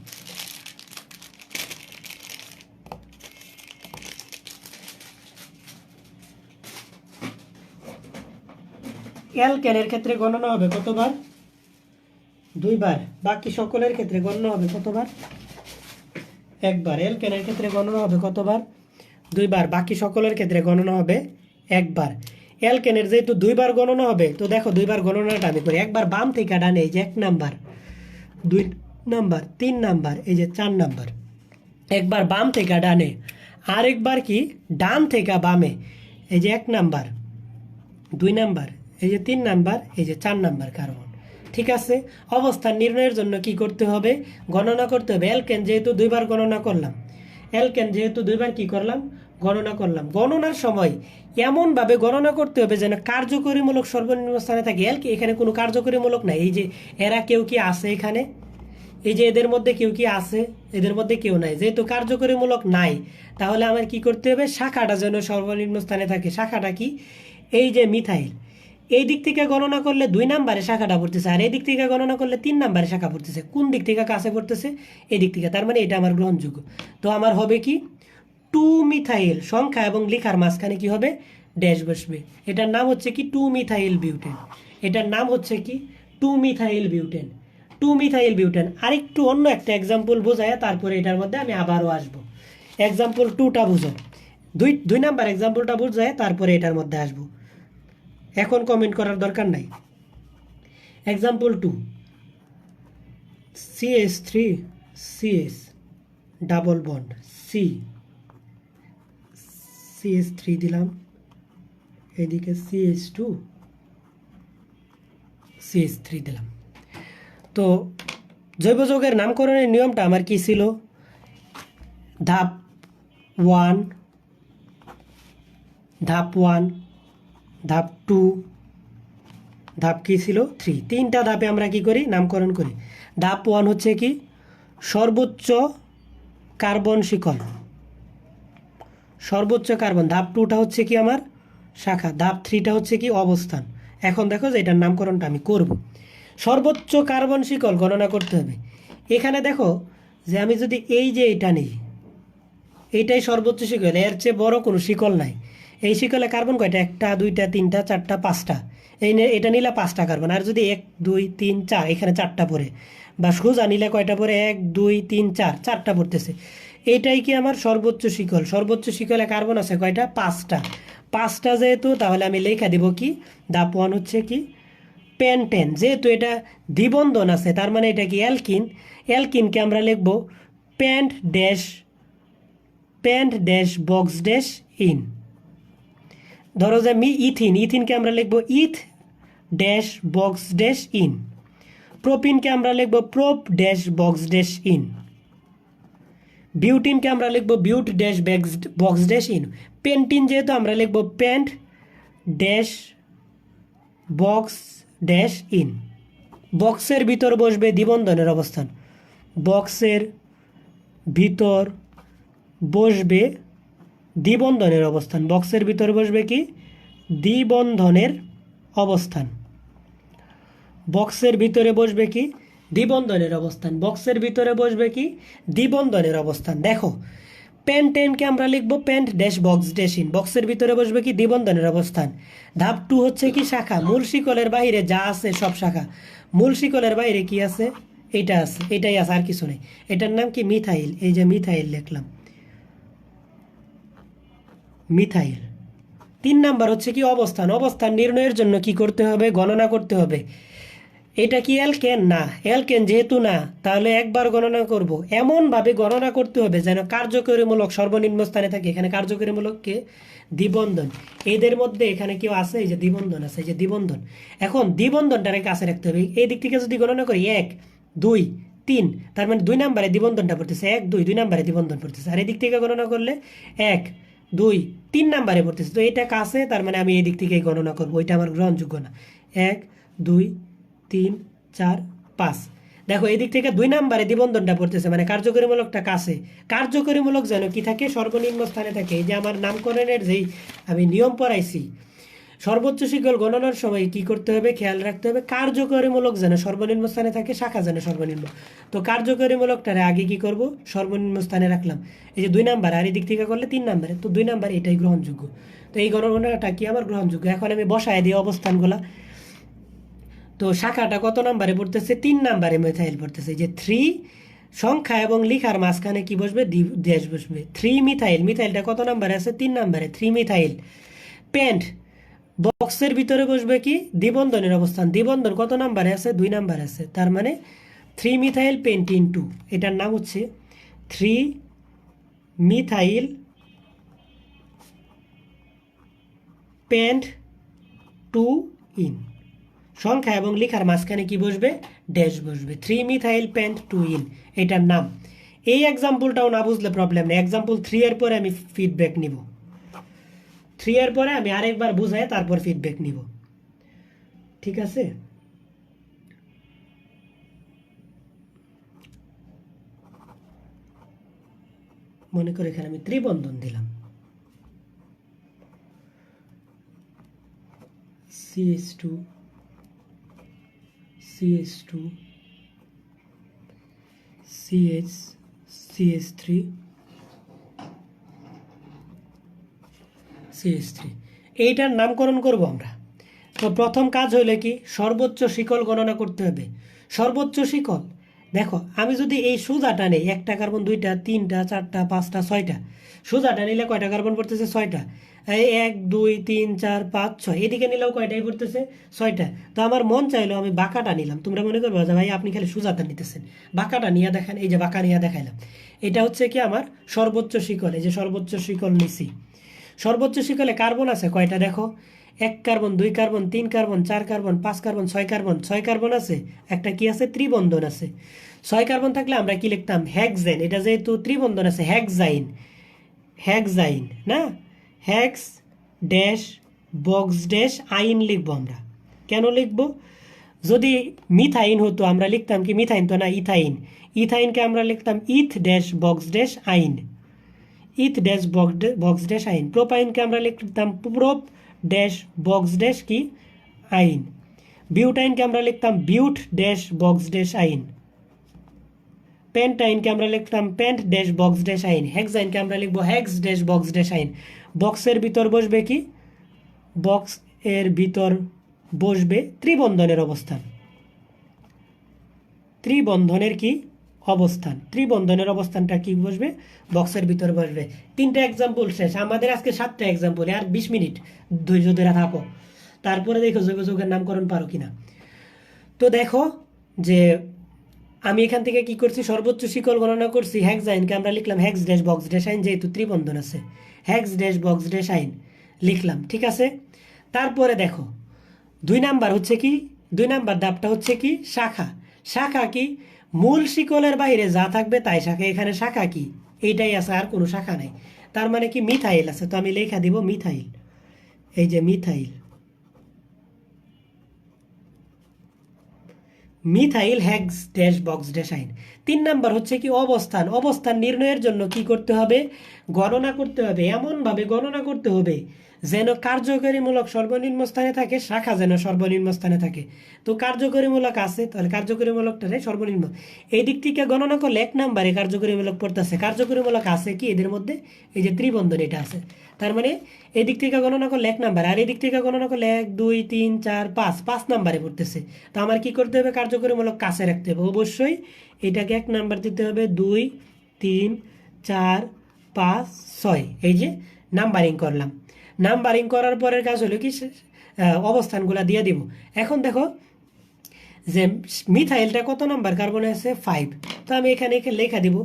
অ্যালকেনের ক্ষেত্রে গণনা হবে কতবার? 2 বার। বাকি সকলের ক্ষেত্রে গণনা হবে কতবার? একবার। অ্যালকেনের ক্ষেত্রে গণনা হবে কতবার? 2 বার। বাকি সকলের ক্ষেত্রে গণনা হবে একবার। অ্যালকেনের যেহেতু 2 বার গণনা হবে, তো দেখো 2 বার গণনাটা আমি করি। একবার বাম থেকে ডানে, এই যে 1 নাম্বার, 2 নাম্বার, 3 নাম্বার, এই যে 4 নাম্বার। একবার বাম থেকে ডানে, আরেকবার কি? ডান থেকে বামে। এই যে 1 নাম্বার, 2 নাম্বার, এই যে 3 নাম্বার, এই যে 4 নাম্বার কার্বন। ঠিক আছে। অবস্থান নির্ণয়ের জন্য কি করতে হবে? গণনা করতে হবে। অ্যালকেন যেহেতু 2 বার গণনা করলাম, অ্যালকেন যেহেতু 2 বার কি করলাম? গণনা করলাম। গণনার সময় এমনভাবে গণনা করতে হবে যেন কার্যকরীমূলক সর্বনিম্ন স্থানে থাকে। এখানে কোনো কার্যকরীমূলক নাই। এই যে এরা কেউ কি আছে এখানে? এই যে এদের মধ্যে কেউ কি আছে? এদের মধ্যে কেউ নাই। যেহেতু কার্যকরীমূলক নাই, তাহলে আমার কি করতে হবে? শাখাটা যেন সর্বনিম্ন স্থানে থাকে। শাখাটা কি? এই যে মিথাইল। এই দিক থেকে গণনা করলে 2 নাম্বারে শাখাটা পড়তেছে, আর এই দিক থেকে গণনা করলে 3 নাম্বারে শাখা পড়তেছে। কোন দিক থেকে কাছে পড়তেছে? এই দিক থেকে। তার মানে এটা আমার গ্রহণযোগ্য। তো আমার হবে কি? 2 মিথাইল। সংখ্যা এবং লেখার মাঝখানে কি হবে? ড্যাশ বসবে। এটার নাম হচ্ছে কি? 2 মিথাইল বিউটেন। এটার নাম হচ্ছে কি? 2 মিথাইল বিউটেন। 2 methyl butane. আরেকটু অন্য একটা এক্সাম্পল বোঝায় তারপরে এটার মধ্যে আমি আবারও আসবো। এক্সাম্পল 2টা বুঝো। 2 নাম্বার এক্সাম্পলটা বোঝায় তারপরে এটার মধ্যে আসবো। এখন কমেন্ট করার দরকার নাই। Example 2, CH3 CH double bond CH3 দিলাম, এদিকে CH2 CH3 দিলাম। তো জৈব যৌগের নামকরণের নিয়মটা আমার কি ছিল? ধাপ 1, ধাপ 2, ধাপ কি ছিল? 3। 3টা ধাপে আমরা কি করি? নামকরণ করি। ধাপ 1 হচ্ছে কি? সর্বোচ্চ কার্বন শিকল, সর্বোচ্চ কার্বন। ধাপ 2টা হচ্ছে কি আমার? শাখা। ধাপ 3টা হচ্ছে কি অবস্থান। এখন দেখো যে এটার নামকরণটা আমি করব। সর্বোচ্চ কার্বন শিকল গণনা করতে হবে। এখানে দেখো যে আমি যদি এই যে এটা নিই, এইটাই সর্বোচ্চ শিকল, এর চেয়ে বড় কোনো শিকল নাই। এই শিকলে কার্বন কয়টা? 1টা 2টা 3টা 4টা 5টা। এটা নিলে 5টা কার্বন। আর যদি 1 2 3 4 এখানে 4টা পড়ে, বা সোজা নিলে কয়টা পড়ে? 1 2 3 4, 4টা পড়তেছে। এইটাই কি আমার সর্বোচ্চ শিকল। সর্বোচ্চ শিকলে কার্বন আছে কয়টা? 5টা। 5টা যেহেতু, তাহলে আমি লেখা দিব কি, ধাপ 1 হচ্ছে কি পেন্টেন। যেহেতু এটা দ্বিবন্ধন আছে, তার মানে এটা কি অ্যালকিন। অ্যালকিনকে আমরা লিখব pent dash box dash ene. ধরো যে ইথিনকে আমরা লিখব eth dash box dash ene. প্রোপিনকে আমরা লিখব prop dash box dash ene. বিউটিনকে আমরা লিখব but dash box dash ene. Pentene যেহেতু আমরা লিখব pent dash box dash ene. বক্সের ভিতর বসবে দ্বিবন্ধনের অবস্থান। বক্সের ভিতর বসবে দ্বিবন্ধনের অবস্থান। বক্সের ভিতর বসবে কি? দ্বিবন্ধনের অবস্থান। বক্সের ভিতরে বসবে কি? দ্বিবন্ধনের অবস্থান। বক্সের ভিতরে বসবে কি? দ্বিবন্ধনের অবস্থান। দেখো পেন্টেনকে আমরা লিখবো pent dash box dash ene. বক্সের ভিতরে বসবে কি? দ্বিবন্ধনের অবস্থান। ধাপ 2 হচ্ছে কি শাখা। মূল শিকলের বাইরে যা আছে সব শাখা। মূল শিকলের বাইরে কি আছে? এইটা আছে, এটাই আছে, আর কিছু নেই। এটার নাম কি? মিথাইল। এই যে মিথাইল লিখলাম, মিথাইল। 3 নাম্বার হচ্ছে কি অবস্থান। অবস্থান নির্ণয়ের জন্য কি করতে হবে? গণনা করতে হবে। এটা কি অ্যালকেন? না। অ্যালকেন যেহেতু না, তাহলে একবার গণনা করব। এমনভাবে গণনা করতে হবে যেন কার্যকরীমূলক সর্বনিম্ন স্থানে থাকে। এখানে কার্যকরীমূলককে দ্বিবন্ধন। এদের মধ্যে এখানে কেউ আছে? এই যে দ্বিবন্ধন আছে, এই যে দ্বিবন্ধন। এখন দ্বিবন্ধনটারে কাছে রাখতে হবে। এই দিক থেকে যদি গণনা করি 1 2 3, তার মানে 2 নাম্বারে দ্বিবন্ধনটা পড়তেছে। 1 2 2 নাম্বারে দ্বিবন্ধন পড়তেছে। আর এই দিক থেকে গণনা করলে 1 2 3 নাম্বারে পড়তেছে। তো এটা কাছে, তার মানে আমি এই দিক থেকেই গণনা করবো। ওইটা আমার গ্রহণযোগ্য না। 1 2 3 4 5। দেখো এই দিক থেকে 2 নাম্বারে দ্বিবন্ধনটা পড়তেছে, মানে কার্যকরীমূলকটা কাছে। কার্যকরীমূলক যেন কি থাকে? সর্বনিম্ন স্থানে থাকে। এই যে আমার নামকরণের যেই আমি নিয়ম পড়াইছি, সর্বোচ্চ শিকল গণনার সময় কি করতে হবে? খেয়াল রাখতে হবে কার্যকরীমূলক যেন সর্বনিম্ন স্থানে থাকে, শাখা যেন সর্বনিম্ন। তো কার্যকরীমূলকটারে আগে কি করব? সর্বনিম্ন স্থানে রাখলাম। এই যে 2 নাম্বার, আর এই দিক থেকে করলে 3 নাম্বারে, তো 2 নাম্বার এটাই গ্রহণযোগ্য। তো এই গণনাটা কি আমার গ্রহণযোগ্য। এখন আমি বসায় দিই অবস্থানগুলা। তো শাখাটা কত নাম্বারে পড়তেছে? 3 নাম্বারে মিথাইল পড়তেছে। যে 3 সংখ্যা এবং লিখার মাঝখানে কি বসবে? ড্যাশ বসবে। 3 মিথাইল। মিথাইলটা কত নাম্বারে আছে? 3 নাম্বারে। 3 মিথাইল। পেন্ট বক্সের ভিতরে বসবে কি? দ্বিবন্ধনের অবস্থান। দ্বিবন্ধন কত নাম্বারে আছে? 2 নাম্বারে আছে। তার মানে 3 মিথাইল পেন্টিন 2। এটার নাম হচ্ছে 3 মিথাইল পেন্ট 2 ইন। সংখ্যা এবং লেখার মাঝখানে কি বসবে? ড্যাশ বসবে। 3 মিথাইল পেন্ট 2 ইন, এটার নাম। এই এক্সাম্পলটাও না বুঝলে প্রবলেম নেই। এক্সাম্পল 3 এর পরে আমি ফিডব্যাক নিব। 3 এর পরে আমি আরেকবার বুঝাই তারপর ফিডব্যাক নিব। ঠিক আছে? মনে করে এখানে আমি ত্রিবন্ধন দিলাম, CH2 CH2 CH CH3 CH3। এইটার নামকরণ করব আমরা। তো প্রথম কাজ হইলে কি? সর্বোচ্চ শিকল গণনা করতে হবে। সর্বোচ্চ শিকল দেখো, আমি যদি এই সোজাটা নেই, 1টা কার্বন 2টা 3টা 4টা 5টা 6টা, সোজাটা নিলে কয়টা কার্বন পড়তেছে? 6টা। এই 1 2 3 4 5 6, এদিকে নিলেও কয়টাই পড়তেছে? 6টা। তো আমার মন চাইলো আমি বাঁকাটা নিলাম। তোমরা মনে করবে যে ভাই আপনি খালি সোজাটা নিতেছেন, বাঁকাটা নিয়ে দেখেন। এই যে বাঁকা নিয়ে দেখাইলাম। এটা হচ্ছে কি আমার সর্বোচ্চ শিকল। এই যে সর্বোচ্চ শিকল নিছি। সর্বোচ্চ শিকলে কার্বন আছে কয়টা? দেখো 1 carbon 2 carbon 3 carbon 4 carbon 5 carbon 6 carbon. 6 carbon আছে। একটা কি আছে? ত্রিবন্ধন আছে। 6 কার্বন থাকলে আমরা কি লিখতাম? হেক্সেন। এটা যেহেতু ত্রিবন্ধন আছে, হেক্সাইন। হেক্সাইন না, হেক্স ড্যাশ বক্স ড্যাশ আইন লিখবো আমরা। কেন লিখবো? যদি মিথাইন হতো আমরা লিখতাম কি? মিথাইন তো না, ইথাইন। ইথাইনকে আমরা লিখতাম ইথ ড্যাশ বক্স ড্যাশ আইন। ইথ ড্যাশ বক্স ড্যাশ আইন। প্রোপাইনকে আমরা লিখতাম প্রোপ ড্যাশ বক্স ড্যাশ কি আইন। বিউটাইনকে আমরা লিখতাম বিউট ড্যাশ বক্স ড্যাশ আইন। পেন্টাইনকে আমরা লিখতাম পেন্ট ড্যাশ বক্স ড্যাশ আইন। হেক্সাইনকে আমরা লিখবো হেক্স ড্যাশ বক্স ড্যাশ আইন। বক্সের ভিতর বসবে কি, বক্স এর ভিতর বসবে ত্রিবন্ধনের অবস্থান। ত্রিবন্ধনের কি অবস্থান, ত্রিবন্ধনের অবস্থানটা কি বসবে, বক্সের ভিতর বসবে। 3টা এক্সাম্পল শেষ আমাদের আজকে, 7টা এক্সাম্পল। আর 20 মিনিট ধৈর্য ধরে থাকো, তারপরে দেখো জৈব যৌগের নামকরণ পারো কিনা। তো দেখো যে আমি এখান থেকে কি করছি, সর্বোচ্চ শিকল গণনা করছি। হেক্সাইনকে আমরা লিখলাম হেক্স ড্যাশ বক্স ড্যাশ আইন, যেহেতু ত্রিবন্ধন আছে হেক্স ড্যাশ বক্স ড্যাশ আইন লিখলাম, ঠিক আছে। তারপরে দেখো 2 নাম্বার হচ্ছে কি, 2 নাম্বার ধাপটা হচ্ছে কি শাখা। শাখা কি, মূল শিকলের বাইরে যা থাকবে তাই শাখা। এখানে শাখা কি, এইটাই আছে, আর কোনো শাখা নাই। তার মানে কি মিথাইল আছে, তো আমি লেখা দিব মিথাইল। এই যে methyl, methyl hex dash box dash আইন। 3 নাম্বার হচ্ছে কি অবস্থান। অবস্থান নির্ণয়ের জন্য কি করতে হবে, গণনা করতে হবে। এমনভাবে গণনা করতে হবে যেন কার্যকরীমূলক সর্বনিম্ন স্থানে থাকে, শাখা যেন সর্বনিম্ন স্থানে থাকে। তো কার্যকরীমূলক আছে, তাহলে কার্যকরীমূলকটারে সর্বনিম্ন। এই দিক থেকে গণনা করলে 1 নাম্বারে কার্যকরীমূলক পড়তেছে। কার্যকরীমূলক আছে কি এদের মধ্যে, এই যে ত্রিবন্ধন এটা আছে, তার মানে এই দিক থেকে গণনা করলে 1 নাম্বার, আর এই দিক থেকে গণনা করলে 1 2 3 4 5 নাম্বারে পড়তেছে। তো আমার কি করতে হবে, কার্যকরীমূলক কাছে রাখতে হবে অবশ্যই। এটাকে 1 নাম্বার দিতে হবে, 2 3 4 5 6, এই যে নাম্বারিং করলাম। নাম্বারিং করার পরের কাজ হলো কি অবস্থানগুলো দিয়ে দিব। এখন দেখো যে মিথাইলটা কত নাম্বার কার্বনে আছে, 5। তো আমি এখানে লেখা দিব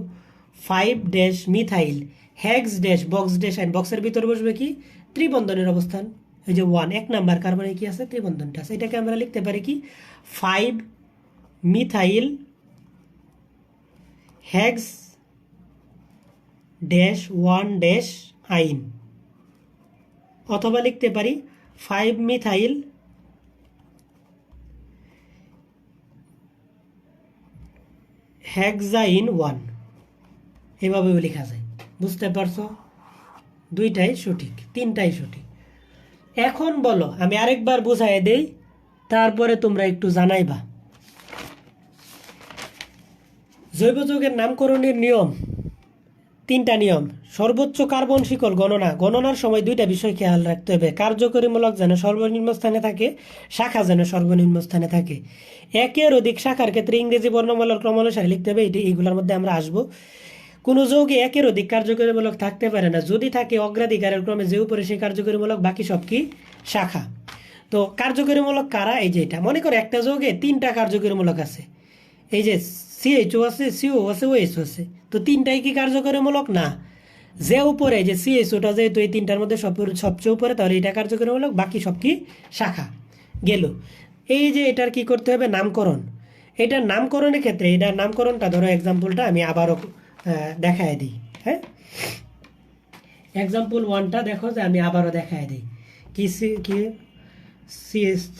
5 dash methyl hex dash box dash আইন। বক্সের ভিতর বসবে কি ত্রিবন্ধনের অবস্থান, এই যে 1 1 নাম্বার কার্বনে কি আছে, ত্রিবন্ধনটা আছে। এটাকে আমরা লিখতে পারি কি 5 মিথাইল হেক্স ড্যাশ 1 ড্যাশ আইন, অথবা লিখতে পারি 5 মিথাইল হেক্সাইন 1, এভাবেও লেখা যায়। বুঝতে পারছো, 2টাই সঠিক, 3টাই সঠিক। এখন বলো, আমি আরেকবার বুঝাই দেই, তারপরে তোমরা একটু জানাইবা। জৈব যৌগের নামকরণের নিয়ম, 3টা নিয়ম। সর্বোচ্চ কার্বন শিকল গণনা, গণনার সময় 2টা বিষয় খেয়াল রাখতে হবে। কার্যকরীমূলক যেন সর্বনিম্ন স্থানে থাকে, শাখা যেন সর্বনিম্ন স্থানে থাকে। 1-এর অধিক শাখার ক্ষেত্রে ইংরেজি বর্ণমালার ক্রম অনুসারে লিখতে হবে। এইগুলোর মধ্যে আমরা আসবো। কোনো যৌগে 1-এর অধিক কার্যকরীমূলক থাকতে পারে না, যদি থাকে অগ্রাধিকারের ক্রমে যে উপরে সেই কার্যকরীমূলক, বাকি সব কি শাখা। তো কার্যকরীমূলক কারা, এই যে এটা মনে করো একটা যৌগে 3টা কার্যকরীমূলক আছে, এই যে সিএইচও আছে, সিও আছে, ওএইচও আছে। তো 3টাই কি কার্যকরীমূলক না, যে উপরে যে সিএইচওটা যেহেতু এই 3টার মধ্যে সবচেয়ে উপরে, তাহলে এটা কার্যকরীমূলক, বাকি সব কি শাখা গেল। এই যে এটার কি করতে হবে, নামকরণ। এটার নামকরণের ক্ষেত্রে এটার নামকরণটা ধরো, এক্সাম্পলটা আমি আবারও দেখায় দিই। হ্যাঁ, এক্সাম্পল 1টা দেখো, যে আমি আবারও দেখায় দিই কি CH3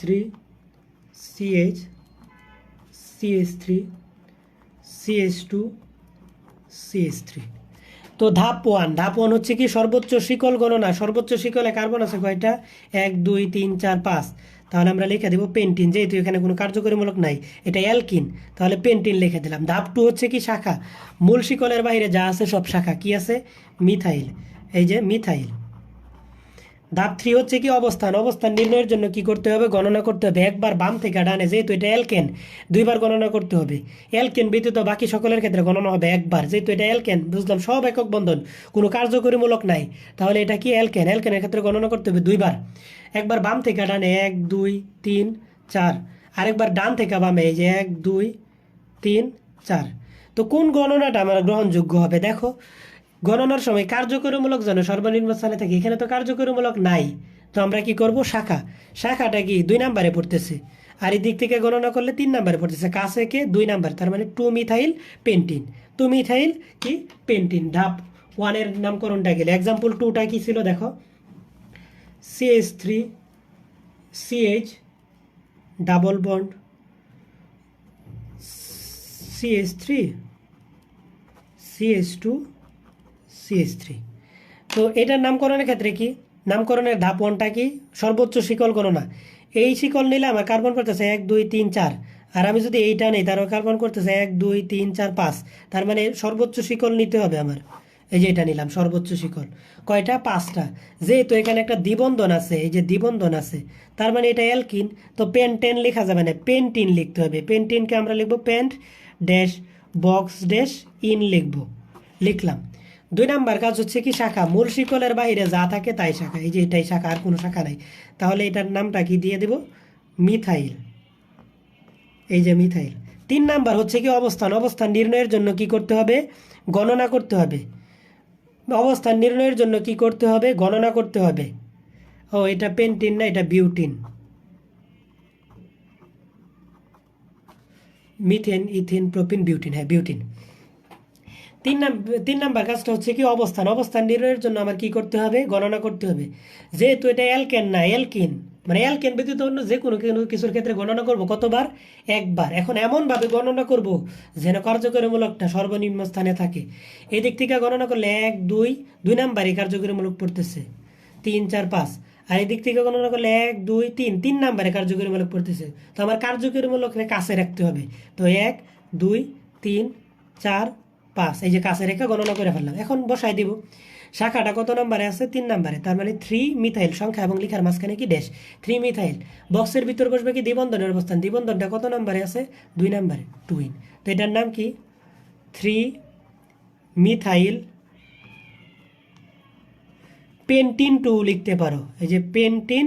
CH CH3 CH2 CH3। তো ধাপ 1 হচ্ছে কি সর্বোচ্চ শিকল গণনা। সর্বোচ্চ শিকলে কার্বন আছে কয়টা, 1 2 3 4 5। তাহলে আমরা লিখে দেব পেন্টিন, যেহেতু এখানে কোনো কার্যকরীমূলক নাই, এটা অ্যালকিন, তাহলে পেন্টিন লিখে দিলাম। ধাপ 2 হচ্ছে কি শাখা, মূল শিকলের বাইরে যা আছে সব শাখা। কি আছে, মিথাইল, এই যে মিথাইল। ধাপ 3 হচ্ছে কি অবস্থান। অবস্থান নির্ণয়ের জন্য কি করতে হবে, গণনা করতে হবে। একবার বাম থেকে ডানে, যেহেতু এটা অ্যালকেন 2বার গণনা করতে হবে। অ্যালকেন ব্যতীত বাকি সকলের ক্ষেত্রে গণনা হবে একবার, যেহেতু এটা অ্যালকেন, বুঝলাম সব একক বন্ধন, কোনো কার্যকরীমূলক নাই, তাহলে এটা কি অ্যালকেন। অ্যালকেনের ক্ষেত্রে গণনা করতে হবে 2বার। একবার বাম থেকে ডানে 1 2 3 4, আরেকবার ডান থেকে বামে, এই যে 1 2 3 4। তো কোন গণনাটা আমার গ্রহণযোগ্য হবে, দেখো গণনার সময় কার্যকরীমূলক যেন সর্বনিম্ন স্থানে থাকে, এখানে তো কার্যকরীমূলক নাই, তো আমরা কি করব, শাখা। শাখাটা কি 2 নাম্বারে পড়তেছে, আর এই দিক থেকে গণনা করলে 3 নাম্বারে পড়তেছে, কাছে কে 2 নাম্বার, তার মানে 2 মিথাইল পেন্টিন। 2 মিথাইল কি পেন্টিন। ধাপ 1-এর নামকরণটা গেলে। এক্সাম্পল 2টা কি ছিল দেখো, CH3 CH double bond CH3 CH2 CH3। তো এটার নামকরণের ক্ষেত্রে কি নামকরণের ধাপ 1টা কি? সর্বোচ্চ শিকল গণনা। এই শিকল নিলে আমার কার্বন করতেছে 1 2 3 4, আর আমি যদি এইটা নেই তারও কার্বন করতেছে 1 2 3 4 5, তার মানে সর্বোচ্চ শিকল নিতে হবে আমার। এই যে এটা নিলাম সর্বোচ্চ শিকল, কয়টা? 5টা। যেহেতু এখানে একটা দ্বিবন্ধন আছে, এই যে দ্বিবন্ধন আছে, তার মানে এটা অ্যালকিন, তো পেন্টেন লেখা যাবে না, পেন্টিন লিখতে হবে। পেন্টিনকে আমরা লিখবো pent dash box dash ene লিখবো, লিখলাম। 2 নাম্বার কাজ হচ্ছে কি? শাখা। মূল শিকলের বাইরে যা থাকে তাই শাখা। এই যে এটাই শাখা, আর কোনো শাখা নাই। তাহলে এটার নামটা কি দিয়ে দেব? মিথাইল। এই যে মিথাইল। 3 নাম্বার হচ্ছে কি? অবস্থান। অবস্থান নির্ণয়ের জন্য কি করতে হবে? গণনা করতে হবে। অবস্থান নির্ণয়ের জন্য কি করতে হবে? গণনা করতে হবে। ও, এটা পেন্টিন না, এটা butene. Methane, ethane, propene, butene. হ্যাঁ, বিউটিন। 3 নাম্বার কাজটা হচ্ছে কি? অবস্থান। অবস্থান নির্ণয়ের জন্য আমার কি করতে হবে? গণনা করতে হবে। যেহেতু এটা অ্যালকেন না, অ্যালকিন, মানে অ্যালকেন ব্যতীত অন্য যে কোনো কিছুর ক্ষেত্রে গণনা করব কতবার? একবার। এখন এমনভাবে গণনা করব যেন কার্যকরীমূলকটা সর্বনিম্ন স্থানে থাকে। এই দিক থেকে গণনা করলে 1 2, 2 নাম্বারই কার্যকরীমূলক পড়তেছে, 3 4 5। আর এই দিক থেকে গণনা করলে 1 2 3, 3 নাম্বারে কার্যকরীমূলক পড়তেছে। তো আমার কার্যকরীমূলক কাছে রাখতে হবে। তো 1 2 3 4 5, এই যে কাছে রেখে গণনা করে ফেললাম। এখন বসাই দিব। শাখাটা কত নম্বরে আছে? 3 নম্বরে, তার মানে 3 মিথাইল। সংখ্যা এবং লিখার মাঝখানে কি ড্যাশ, 3 মিথাইল। বক্সের ভিতর বসবে কি? দ্বিবন্ধনের অবস্থান। দ্বিবন্ধনটা কত নম্বরে আছে? 2 নম্বরে, টুইন। তো এটার নাম কি? 3 মিথাইল পেন্টিন 2 লিখতে পারো। এই যে পেন্টিন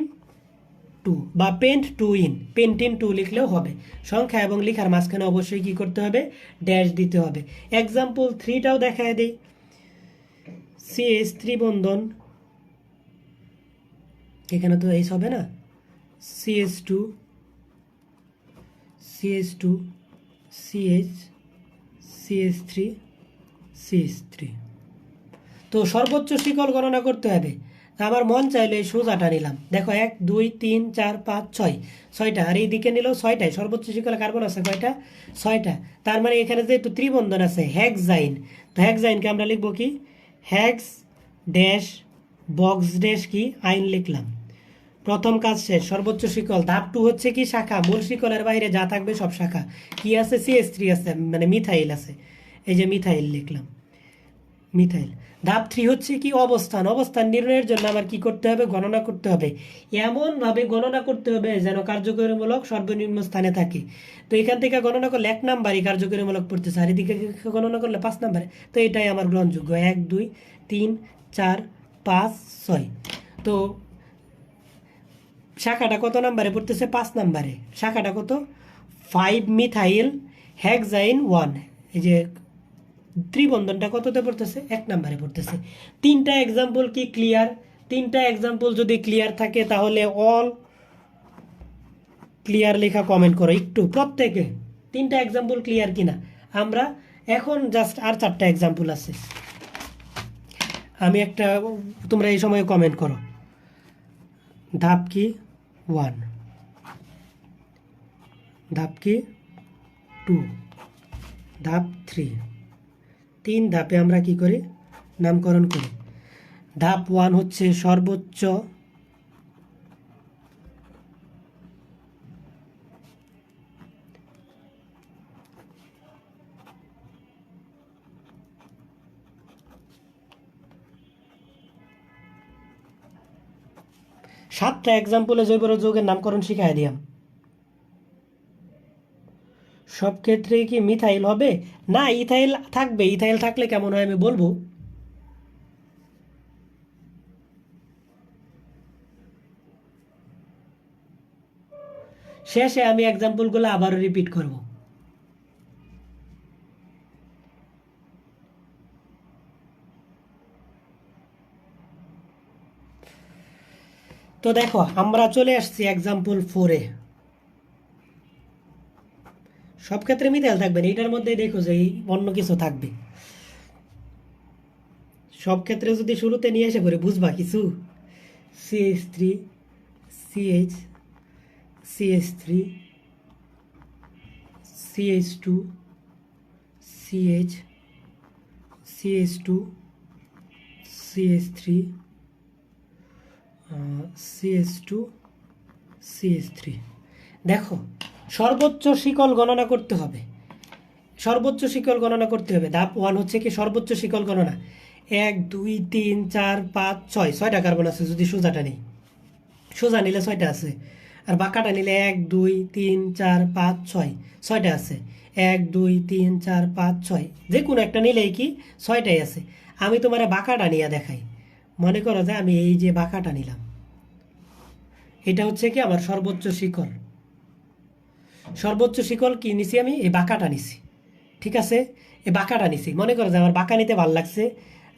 2 বা পেন্ট 2 ইন, পেন্টিন 2 লিখলেও হবে। সংখ্যা এবং লিখার মাঝখানে অবশ্যই কি করতে হবে? ড্যাশ দিতে হবে। এক্সাম্পল 3টাও দেখায় দিই। CH3 বন্ধন, এখানে তো এইচ হবে না, CH2 CH2 CH CH3 CH3। তো সর্বোচ্চ শিকল গণনা করতে হবে। আমার মন চাইলে এই সোজাটা নিলাম। দেখো 1 2 3 4 5 6, 6টা। আর এইদিকে নিলেও 6টাই। সর্বোচ্চ শিকলে কার্বন আছে কয়টা? 6টা। তার মানে এখানে যেহেতু ত্রিবন্ধন আছে, হেক্সাইন, তো হেক্সাইনকে আমরা লিখবো কি? হেক্স ড্যাশ বক্স ড্যাশ কি আইন লিখলাম। প্রথম কাজ শেষ। সর্বোচ্চ শিকল। ধাপ 2 হচ্ছে কি? শাখা। মূল শিকলের বাইরে যা থাকবে সব শাখা। কি আছে? CH3 আছে, মানে মিথাইল আছে। এই যে মিথাইল লিখলাম, মিথাইল। ধাপ 3 হচ্ছে কি? অবস্থান। অবস্থান নির্ণয়ের জন্য আমার কি করতে হবে? গণনা করতে হবে। এমনভাবে গণনা করতে হবে যেন কার্যকরীমূলক সর্বনিম্ন স্থানে থাকে। তো এখান থেকে গণনা করলে 1 নাম্বারই কার্যকরীমূলক পড়তেছে, আর এদিকে গণনা করলে 5 নাম্বারে। তো এটাই আমার গ্রহণযোগ্য। 1 2 3 4 5 6। তো শাখাটা কত নাম্বারে পড়তেছে? 5 নাম্বারে। শাখাটা কত? 5 মিথাইল হেক্সাইন 1। এই যে ত্রিবন্ধনটা কততে পড়তেছে? 1 নাম্বারে পড়তেছে। 3টা এক্সাম্পল কি ক্লিয়ার? 3টা এক্সাম্পল যদি ক্লিয়ার থাকে তাহলে অল ক্লিয়ার লেখা কমেন্ট করো একটু প্রত্যেকে। 3টা এক্সাম্পল ক্লিয়ার কিনা? আমরা এখন জাস্ট আর 4টা এক্সাম্পল আছে, আমি একটা, তোমরা এই সময় কমেন্ট করো। ধাপ কি? 1। ধাপ কি? 2। ধাপ 3। 3 ধাপে আমরা কি করি? নামকরণ করি। ধাপ 1 হচ্ছে সর্বোচ্চ সাতটা এক্সাম্পলে জৈব যৌগের নামকরণ শিখাই দিলাম। সব ক্ষেত্রে কি মিথাইল হবে? না, ইথাইল থাকবে। ইথাইল থাকলে কেমন হয় আমি বলবো। শেষে আমি এক্সাম্পলগুলো আবারও রিপিট করব। তো দেখো আমরা চলে আসছি এক্সাম্পল 4-এ। সব ক্ষেত্রে মিথাইল থাকবে না, এটার মধ্যে দেখো যে অন্য কিছু থাকবে। সব ক্ষেত্রে যদি শুরুতে নিয়ে এসে পড়ে বুঝবা কিছু। CH3 CH CH3 CH2 CH CH2 CH3 CH2 CH3। দেখো সর্বোচ্চ শিকল গণনা করতে হবে, সর্বোচ্চ শিকল গণনা করতে হবে। ধাপ 1 হচ্ছে কি সর্বোচ্চ শিকল গণনা। 1 2 3 4 5 6, 6টা কার্বন আছে যদি সোজাটা নেই, সোজা নিলে 6টা আছে, আর বাঁকাটা নিলে 1 2 3 4 5 6, 6টা আছে। 1 2 3 4 5 6, যে কোনো একটা নিলেই কি 6টাই আছে। আমি তোমার বাঁকাটা নিয়ে দেখাই। মনে করো যে আমি এই যে বাঁকাটা নিলাম, এটা হচ্ছে কি আমার সর্বোচ্চ শিকল। সর্বোচ্চ শিকল কি নিছি আমি? এই বাঁকাটা নিছি, ঠিক আছে? এই বাঁকাটা নিছি। মনে করো যে আমার বাঁকা নিতে ভালো লাগছে,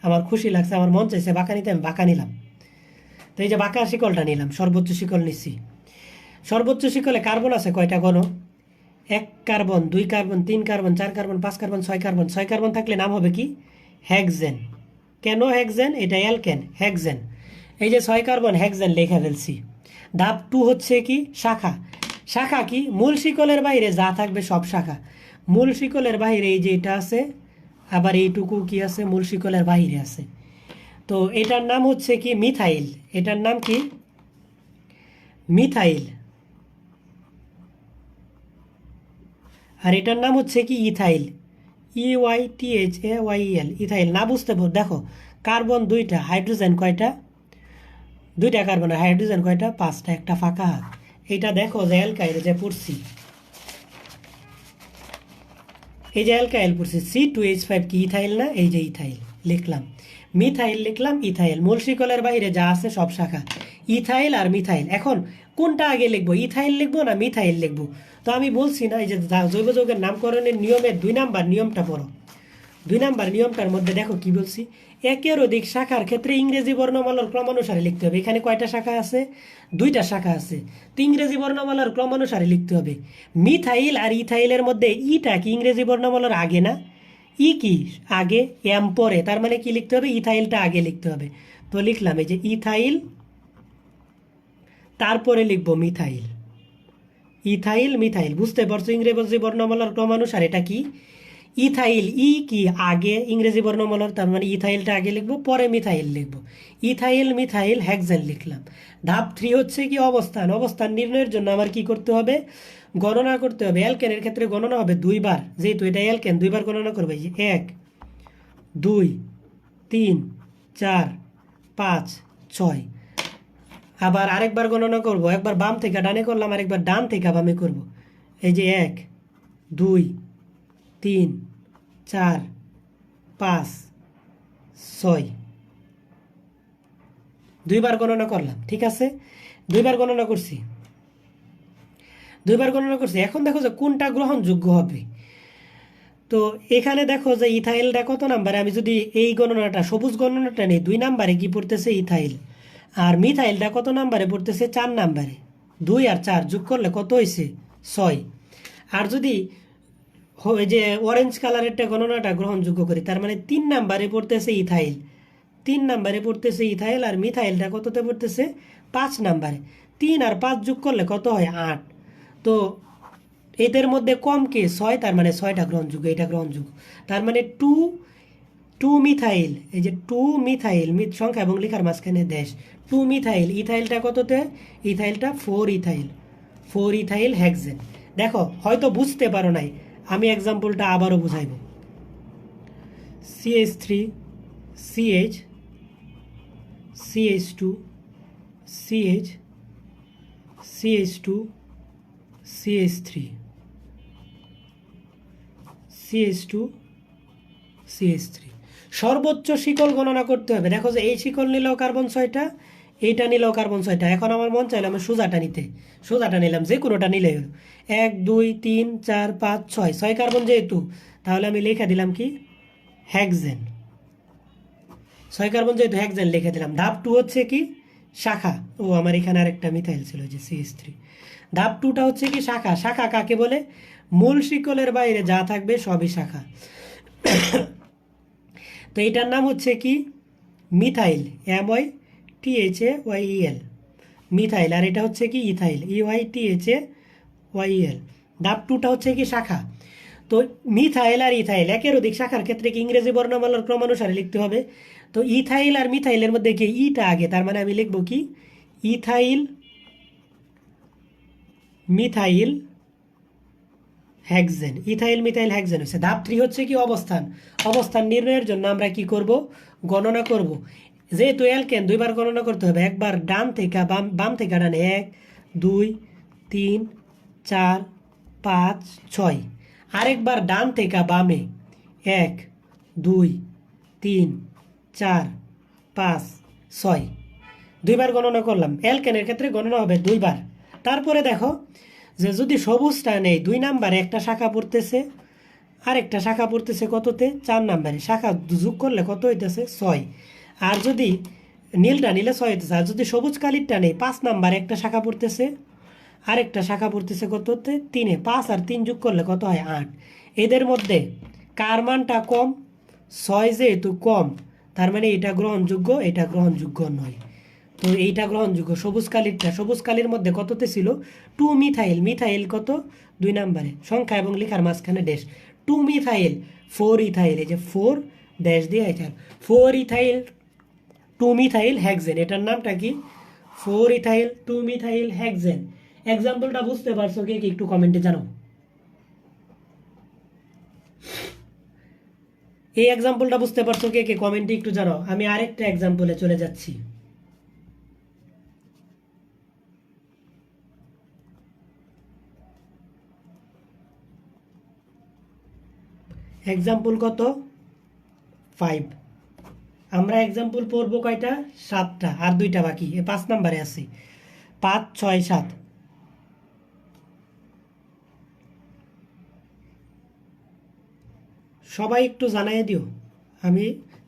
আমার খুশি লাগছে, আমার মন চাইছে বাঁকা নিতে, আমি বাঁকা নিলাম। তো এই যে বাঁকা শিকলটা নিলাম, সর্বোচ্চ শিকল নিছি। সর্বোচ্চ শিকলে কার্বন আছে কয়টা গণ? 1 carbon 2 carbon 3 carbon 4 carbon 5 carbon 6 carbon. 6 carbon থাকলে নাম হবে কি? হেক্সেন। কেন হেক্সেন? এটা অ্যালকেন, হেক্সেন। এই যে 6 কার্বন হেক্সেন লেখা ফেলছি। ধাপ 2 হচ্ছে কি শাখা। শাখা কি? মূল শিকলের বাইরে যা থাকবে সব শাখা। মূল শিকলের বাইরে এই যে এটা আছে, আবার এইটুকু কি আছে? মূল শিকলের বাইরে আছে। তো এটার নাম হচ্ছে কি মিথাইল। এটার নাম কি? মিথাইল। আর এটার নাম হচ্ছে কি ইথাইল। EYTHAYEL, ethyl. না বুঝতে দেখো কার্বন 2টা, হাইড্রোজেন কয়টা? 2টা কার্বন, আর হাইড্রোজেন কয়টা? 5টা, একটা ফাঁকা হাত। এটা দেখো যে অ্যালকাইল যে পড়ছি, এই যে অ্যালকাইল পড়ছি C2H5 কি ইথাইল না? এই যে ইথাইল লিখলাম, মিথাইল লিখলাম, ইথাইল। মূল শিকলের বাইরে যা আছে সব শাখা। ইথাইল আর মিথাইল। এখন কোনটা আগে লিখবো? ইথাইল লিখবো না মিথাইল লিখবো? তো আমি বলছি না, এই যে জৈব যৌগের নামকরণের নিয়মের 2 নাম্বার নিয়মটা পড়ো। 2 নাম্বার নিয়মটার মধ্যে দেখো কি বলছি, একের অধিক শাখার ক্ষেত্রে ইংরেজি বর্ণমালার ক্রমানুসারে লিখতে হবে। এখানে কয়টা শাখা আছে? 2টা শাখা আছে, তো ইংরেজি বর্ণমালার ক্রমানুসারে লিখতে হবে। মিথাইল আর ইথাইলের মধ্যে ইটা কি ইংরেজি বর্ণমালার আগে না? ই কি আগে, এম পরে, তার মানে কি লিখতে হবে? ইথাইলটা আগে লিখতে হবে। তো লিখলাম এই যে ইথাইল, তারপরে লিখবো মিথাইল। ইথাইল মিথাইল, বুঝতে পারছো? ইংরেজি বর্ণমালার ক্রমানুসারে এটা কি ইথাইল। ই কি আগে ইংরেজি বর্ণমালার, তার মানে ইথাইলটা আগে লিখবো, পরে মিথাইল লিখবো। ইথাইল মিথাইল হেক্সেন লিখলাম। ধাপ 3 হচ্ছে কি অবস্থান। অবস্থান নির্ণয়ের জন্য আমার কি করতে হবে? গণনা করতে হবে। অ্যালকেনের ক্ষেত্রে গণনা হবে 2 বার, যেহেতু এটা অ্যালকেন 2 বার গণনা করবে। 1 2 3 4 5 6। আবার আরেকবার গণনা করব, একবার বাম থেকে ডানে করলাম, আরেকবার ডান থেকে বামে করব। এই যে 1 2 3 4 5 6, 2 বার গণনা করলাম, ঠিক আছে? 2 বার গণনা করছি, 2 বার গণনা করছি। এখন দেখো যে কোনটা গ্রহণযোগ্য হবে। তো এখানে দেখো যে ইথাইলটা কত নাম্বারে, আমি যদি এই গণনাটা সবুজ গণনাটা নিই, 2 নাম্বারে কি পড়তেছে? ইথাইল। আর মিথাইলটা কত নাম্বারে পড়তেছে? 4 নাম্বারে। 2 আর 4 যোগ করলে কত হয়েছে? 6। আর যদি ওই যে অরেঞ্জ কালারেরটা গণনাটা গ্রহণযোগ্য করি, তার মানে 3 নাম্বারে পড়তেছে ইথাইল। 3 নাম্বারে পড়তেছে ইথাইল, আর মিথাইলটা কততে পড়তেছে? 5 নাম্বারে। 3 আর 5 যোগ করলে কত হয়? 8। তো এদের মধ্যে কম কে? 6, তার মানে 6টা গ্রহণযোগ্য, এটা গ্রহণযোগ্য। তার মানে 2 মিথাইল, এই যে 2 মিথাইল, সংখ্যা এবং লেখার মাঝখানে দেশ, 2 মিথাইল। ইথাইলটা কততে? ইথাইলটা 4 ইথাইল, 4 ইথাইল হেক্সেন। দেখো হয়তো বুঝতে পারো নাই, আমি এক্সাম্পলটা আবারও বুঝাইব। CH3 CH CH2 CH CH2 CH3 CH2 CH3। সর্বোচ্চ শিকল গণনা করতে হবে। দেখো যে এই শিকল নিলেও কার্বন 6টা, এইটা নিলেও কার্বন 6টা। এখন আমার মন চাইলে আমি সোজাটা নিতে, সোজাটা নিলাম, যে কোনোটা নিলে হলো। 1 2 3 4 5 6, 6 কার্বন যেহেতু, তাহলে আমি লিখে দিলাম কি হেক্সেন। 6 কার্বন যেহেতু হেক্সেন লিখে দিলাম। ধাপ 2 হচ্ছে কি শাখা। ও আমার এখানে আরেকটা মিথাইল ছিল, যে CH3। ধাপ 2টা হচ্ছে কি শাখা। শাখা কাকে বলে? মূল শিকলের বাইরে যা থাকবে সবই শাখা। তো এটার নাম হচ্ছে কি মিথাইল, MYTHAYEL, মিথাইল। আর এটা হচ্ছে কি ইথাইল, EYTHAYEL। ধাপ 2টা হচ্ছে কি শাখা। তো মিথাইল আর ইথাইল একের অধিক শাখার ক্ষেত্রে কি ইংরেজি বর্ণমালার ক্রমানুসারে লিখতে হবে। তো ইথাইল আর মিথাইলের মধ্যে কি ইটা আগে, তার মানে আমি লিখবো কি ethyl methyl hexane, ethyl methyl hexane হচ্ছে। ধাপ 3 হচ্ছে কি অবস্থান। অবস্থান নির্ণয়ের জন্য আমরা কি করব, গণনা করব। যেহেতু অ্যালকেন দুইবার গণনা করতে হবে, একবার ডান থেকে বাম থেকে ডানে 1 2 3 4 5 6, আরেকবার ডান থেকে বামে 1 2 3 4 5 6, দুইবার গণনা করলাম। অ্যালকেনের ক্ষেত্রে গণনা হবে দুইবার। তারপরে দেখো যে যদি সবুজটা নেই 2 নাম্বারে একটা শাখা পড়তেছে, আরেকটা শাখা পড়তেছে কততে, 4 নাম্বারে। শাখা যোগ করলে কত হইতেছে 6। আর যদি নীলটা নিলে 6 হইতেছে। আর যদি সবুজ কালিরটা নেই 5 নাম্বারে একটা শাখা পড়তেছে, আরেকটা শাখা পড়তেছে কততে, 3-এ। 5 আর 3 যোগ করলে কত হয় 8। এদের মধ্যে কার মানটা কম, 6 যেহেতু কম, তার মানে এটা গ্রহণযোগ্য, এটা গ্রহণযোগ্য নয়। তো এইটা গ্রহণযোগ্য। সবুজ কালিরটা, সবুজ কালির মধ্যে কততে ছিল 2 মিথাইল। মিথাইল কত 2 নাম্বারে, সংখ্যা এবং লেখার মাঝখানে ড্যাশ। 2 মিথাইল 4 ইথাইল, এই যে 4 ড্যাশ দিয়ে আছে 4 ইথাইল 2 মিথাইল হেক্সেন। এটার নামটা কি 4 ইথাইল 2 মিথাইল হেক্সেন। এক্সাম্পলটা বুঝতে পারছো কি একটু কমেন্টে জানাও। এই এক্সাম্পলটা বুঝতে পারছো কে কমেন্টে একটু জানাও। আমি আরেকটা এক্সাম্পলে চলে যাচ্ছি। এক্সাম্পল কত 5। আমরা এক্সাম্পল পড়বো কয়টা, 7টা, আর 2টা বাকি। 5 নাম্বারে আছে 5 6 7। সবাই একটু জানাই দিও, আমি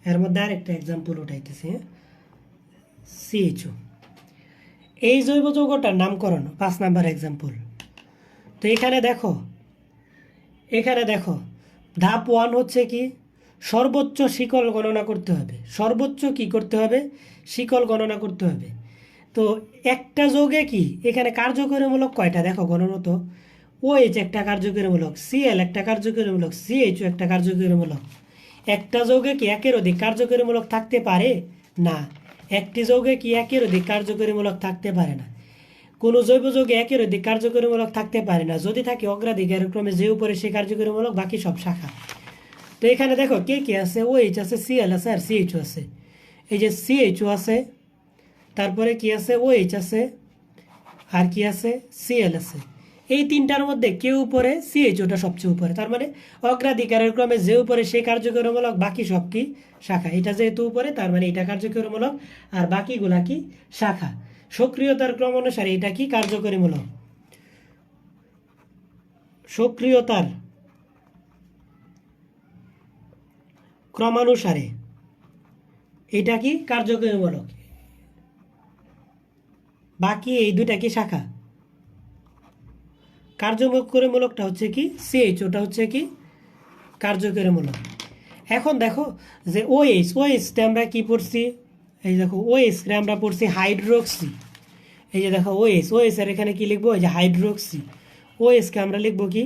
এর মধ্যে আরেকটা এক্সাম্পল উঠাইতেছি। সিএইচও, এই জৈব যৌগটার নামকরণ 5 নাম্বার এক্সাম্পল। তো এখানে দেখো ধাপ 1 হচ্ছে কি সর্বোচ্চ শিকল গণনা করতে হবে। সর্বোচ্চ কি করতে হবে, শিকল গণনা করতে হবে। তো একটা যৌগে কি এখানে কার্যকরীমূলক কয়টা দেখো গণনত। OH একটা কার্যকরীমূলক, Cl একটা কার্যকরীমূলক, CHO একটা কার্যকরীমূলক। একটা যৌগে কি একের অধিক কার্যকরীমূলক থাকতে পারে না। একটি যৌগে কি একের অধিক কার্যকরীমূলক থাকতে পারে না। কোনো জৈব যৌগে একের অধিক কার্যকরীমূলক থাকতে পারে না। যদি থাকে অগ্রাধিকার ক্রমে যে উপরে সে কার্যকরীমূলক, বাকি সব শাখা। তো এখানে দেখো কে কে আছে, OH আছে, Cl আছে, আর CHO আছে। এই যে CHO আছে, তারপরে কি আছে OH আছে, আর কি আছে Cl আছে। এই তিনটার মধ্যে কেউ উপরে, CHOটা সবচেয়ে উপরে। তার মানে অগ্রাধিকারের ক্রমে যে উপরে সে কার্যকরীমূলক, বাকি সব কি শাখা। এটা যেহেতু উপরে তার মানে এটা কার্যকরীমূলক, আর বাকিগুলা কি শাখা। সক্রিয়তার ক্রম অনুসারে এটা কি কার্যকরীমূলক। সক্রিয়তার ক্রমানুসারে এটা কি কার্যকরীমূলক, বাকি এই দুইটা কি শাখা। কার্যকরীমূলকটা হচ্ছে কি CHOটা হচ্ছে কি কার্যকরীমূলক। এখন দেখো যে OH আমরা কি পড়ছি, এই দেখো OH রে আমরা পড়ছি হাইড্রোক্সি। এই যে দেখো OH এর এখানে কি লিখবো, এই যে হাইড্রোক্সি। OH কে আমরা লিখবো কি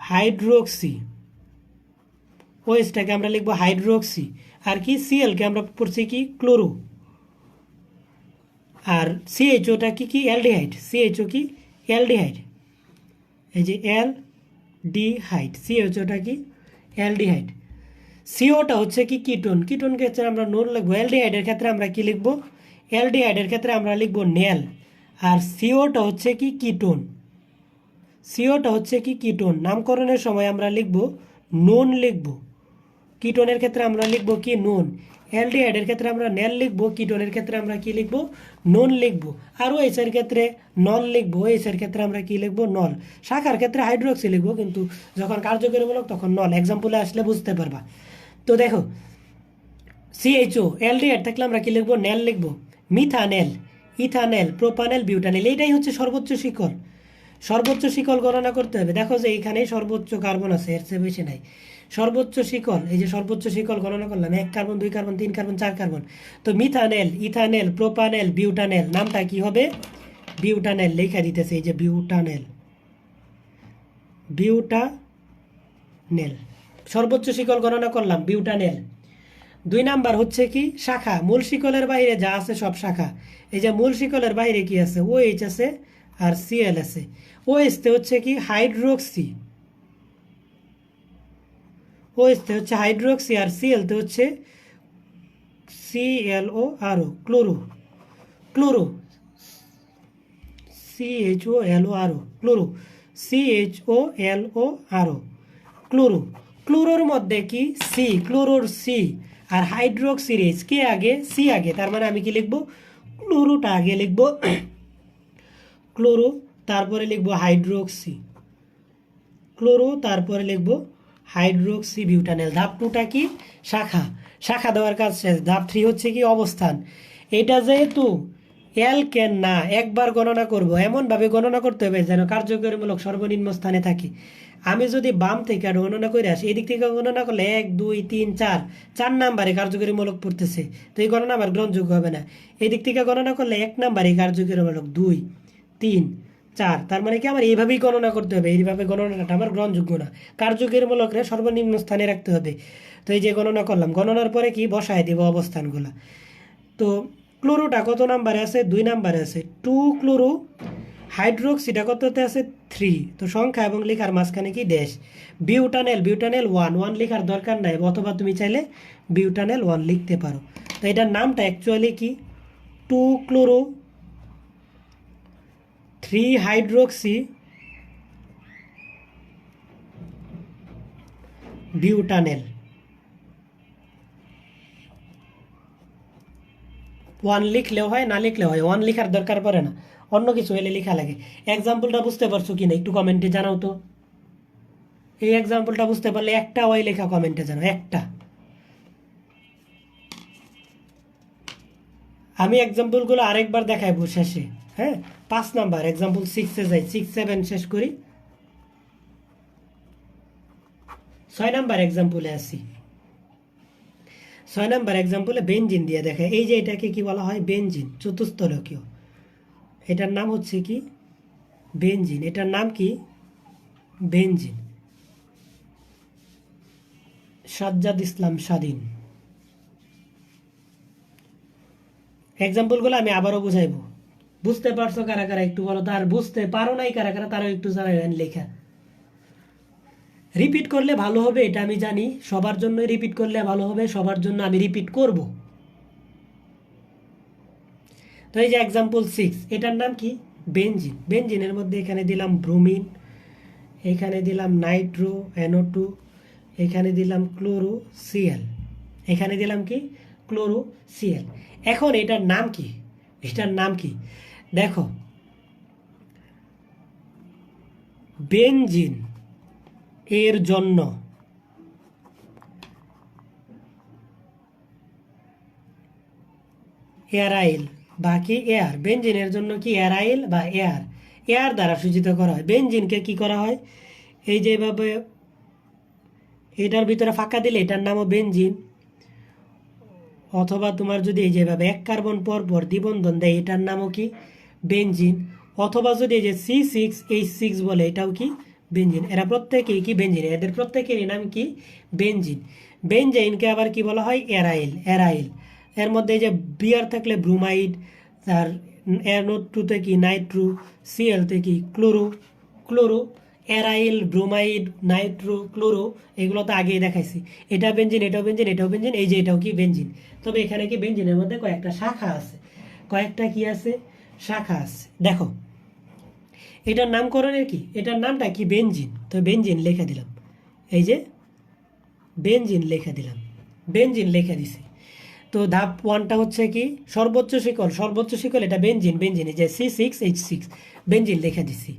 হাইড্রোক্সি। OH টাকে আমরা লিখবো হাইড্রোক্সি। আর কি Cl কে আমরা পড়ছি কি ক্লোরো। আর CHOটা কি অ্যালডিহাইড। CHO কি অ্যালডিহাইড, এই যে অ্যালডিহাইড। CHOটা কি অ্যালডিহাইড। সিওটা হচ্ছে কি কিটোন। কিটোন ক্ষেত্রে আমরা নোন লিখবো। অ্যালডিহাইডের ক্ষেত্রে আমরা কি লিখবো, অ্যালডিহাইডের ক্ষেত্রে আমরা লিখবো নেল। আর সিওটা হচ্ছে কি কিটোন। সিওটা হচ্ছে কি কিটোন। নামকরণের সময় আমরা লিখবো নোন লিখবো। কিটোনের ক্ষেত্রে আমরা লিখবো কি নোন। অ্যালডিহাইডের ক্ষেত্রে আমরা নেল লিখবো, কিটোনের ক্ষেত্রে আমরা কি লিখবো নোন লিখবো। আর OH এর ক্ষেত্রে নল লিখবো। OH এর ক্ষেত্রে আমরা কি লিখবো নল। শাখার ক্ষেত্রে হাইড্রোক্সি লিখবো, কিন্তু যখন কার্যকরীমূলক তখন নল। এক্সাম্পলে আসলে বুঝতে পারবা। তো দেখো CHO অ্যালডিহাইড থাকলে আমরা কি লিখবো নেল লিখবো। মিথানেল, ইথানেল, প্রোপানেল, বিউটানেল, এইটাই হচ্ছে সর্বোচ্চ শিকল। সর্বোচ্চ শিকল গণনা করতে হবে। দেখো যে এইখানে সর্বোচ্চ কার্বন আছে, এর চেয়ে বেশি নাই। সর্বোচ্চ শিকল, এই যে সর্বোচ্চ শিকল গণনা করলাম 1 কার্বন 2 কার্বন 3 কার্বন 4 কার্বন। তো মিথানেল, ইথানেল, প্রোপানেল, বিউটানেল, নামটা কি হবে বিউটানেল। লেখা দিতেছে এই যে বিউটানেল। বিউটানেল সর্বোচ্চ শিকল গণনা করলাম বিউটানেল। 2 নাম্বার হচ্ছে কি শাখা, মূল শিকলের বাইরে যা আছে সব শাখা। এই যে মূল শিকলের বাইরে কি আছে, OH আছে আর Cl আছে। OH তে হচ্ছে কি হাইড্রোক্সি, OH তে হচ্ছে হাইড্রোক্সি আর Cl তে হচ্ছে ClO chloro, chloro CHOLO chloro, CHOLO chloro. ক্লোরোর মধ্যে কি সি, ক্লোরোর সি আর হাইড্রোক্সির এইচ, কে আগে সি আগে, তার মানে আমি কি লিখবো, ক্লোরোটা আগে লিখবো, ক্লোরো তারপরে লিখবো হাইড্রোক্সি, ক্লোরো তারপরে লিখবো হাইড্রোক্সি বিউটানেল। ধাপ 2টা কি শাখা, শাখা দেওয়ার কাজ শেষ। ধাপ 3 হচ্ছে কি অবস্থান। এটা যেহেতু অ্যালকেন না, একবার গণনা করব, এমনভাবে গণনা করতে হবে যেন কার্যকরীমূলক সর্বনিম্ন স্থানে থাকে। আমি যদি বাম থেকে গণনা করে আসি, এদিক থেকে গণনা করলে 1 2 3 4, 4 নাম্বারে কার্যকরীমূলক পড়তেছে, তো এই গণনা আমার গ্রহণযোগ্য হবে না। এদিক থেকে গণনা করলে 1 নাম্বারে কার্যকরীমূলক 2 3 4, তার মানে কি আমার এইভাবেই গণনা করতে হবে, এইভাবে গণনাটা আমার গ্রহণযোগ্য না, কার্যকরীমূলকরে সর্বনিম্ন স্থানে রাখতে হবে। তো এই যে গণনা করলাম, গণনার পরে কি বসায় দেব অবস্থানগুলো। তো ক্লোরোটা কত নাম্বারে আছে, 2 নাম্বারে আছে, 2 ক্লোরো। হাইড্রোক্সিটা কততে আছে, 3। তো সংখ্যা এবং লেখার মাঝখানে কি ড্যাশ। বিউটানেল, বিউটানেল 1 লেখার দরকার নাই, অথবা তুমি চাইলে বিউটানেল 1 লিখতে পারো। তো এটার নামটা অ্যাকচুয়ালি কি, 2 ক্লোরো 3 হাইড্রোক্সি বিউটানেল। 1 লিখলেও হয়, না লিখলেও হয়, 1 লেখার দরকার পড়ে না, অন্য কিছু হলে লেখা লাগে। এক্সাম্পলটা বুঝতে পারছো কিনা একটু কমেন্টে জানাও তো। এই এক্সাম্পলটা বুঝতে পারলে একটা ওয়াই লেখা কমেন্টে জানাও, একটা। আমি এক্সাম্পলগুলো আরেকবার দেখাইবো শেষে। হ্যাঁ, 5 নাম্বার এক্সাম্পল 6-এ যাই, 6 7 শেষ করি, 6 নাম্বার এক্সাম্পলে আসি। 6 নাম্বার এক্সাম্পলে বেনজিন দিয়ে দেখায়। এই যে এটাকে কি বলা হয়, বেনজিন, চতুস্থলকীয়। এটার নাম হচ্ছে কি বেনজিন, এটার নাম কি বেনজিন। সাজ্জাদ ইসলাম স্বাধীন। এক্সাম্পলগুলো আমি আবারও বুঝাইবো। বুঝতে পারছো কারা কারা একটু বলো, তার বুঝতে পারো নাই কারা কারা তারা একটু জানাবেন লেখা। রিপিট করলে ভালো হবে, এটা আমি জানি, সবার জন্য রিপিট করলে ভালো হবে, সবার জন্য আমি রিপিট করব। তো এই যে এক্সাম্পল 6, এটার নাম কি বেনজিন। বেনজিনের মধ্যে এখানে দিলাম ব্রোমিন, এখানে দিলাম নাইট্রো NO2, এখানে দিলাম ক্লোরো Cl, এখানে দিলাম কি ক্লোরো Cl। এখন এটার নাম কি, এটার নাম কি দেখো, বেনজিন এর জন্য এরাইল বা কি এয়ার, বেনজিনের জন্য কি এরাইল বা এয়ার, এয়ার দ্বারা সূচিত করা হয়। বেনজিনকে কি করা হয়, এই যেভাবে এটার ভিতরে ফাঁকা দিলে এটার নামও বেনজিন, অথবা তোমার যদি এই যেভাবে 1 কার্বন পর পর দ্বিবন্ধন দেয় এটার নামও কি বেনজিন, অথবা যদি এই যে C6H6 বলে এটাও কি বেনজিন। এরা প্রত্যেকেই কি বেনজিন, এদের প্রত্যেকেরই নাম কি বেনজিন। বেনজাইনকে আবার কি বলা হয়, এরাইল, এরাইল। এর মধ্যে এই যে বিয়ার থাকলে ব্রোমাইড, আর NO2 কি নাইট্রো, Cl কি chloro, chloro, aryl, bromide, nitro, chloro, এগুলো তো আগেই দেখাইছি। এটা বেনজিন, এটাও বেনজিন, এটাও বেনজিন, এই যে এটাও কি বেনজিন। তবে এখানে কি বেনজিনের মধ্যে কয়েকটা শাখা আছে, কয়েকটা কি আছে শাখা আছে। দেখো এটার নামকরণের কি, এটার নামটা কি বেনজিন, তো বেনজিন লেখা দিলাম, এই যে বেনজিন লেখা দিলাম, বেনজিন লেখা দিছি। তো ধাপ 1টা হচ্ছে কি সর্বোচ্চ শিকল, সর্বোচ্চ শিকল এটা বেনজিন, বেনজিন এই যে C6H6 বেনজিন লেখা দিছি।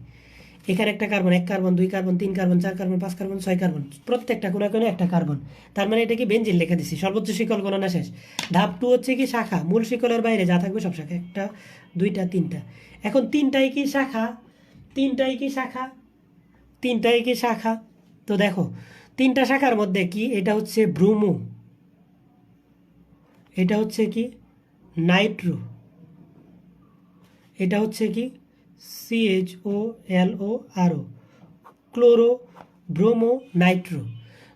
এখানে একটা carbon, 1 carbon 2 carbon 3 carbon 4 carbon 5 carbon 6 carbon, প্রত্যেকটা কোনো কোনো একটা কার্বন, তার মানে এটা কি বেনজিন লেখা দিছি। সর্বোচ্চ শিকল গণনা শেষ। ধাপ 2 হচ্ছে কি শাখা, মূল শিকলের বাইরে যা থাকবে সব শাখা, 1টা 2টা 3টা। এখন 3টাই কি শাখা, 3টাই কি শাখা, 3টাই কি শাখা। তো দেখো 3টা শাখার মধ্যে কি, এটা হচ্ছে ব্রোমো, এটা হচ্ছে কি নাইট্রো, এটা হচ্ছে কি CHOLO, ক্লোরো, ব্রোমো, নাইট্রো।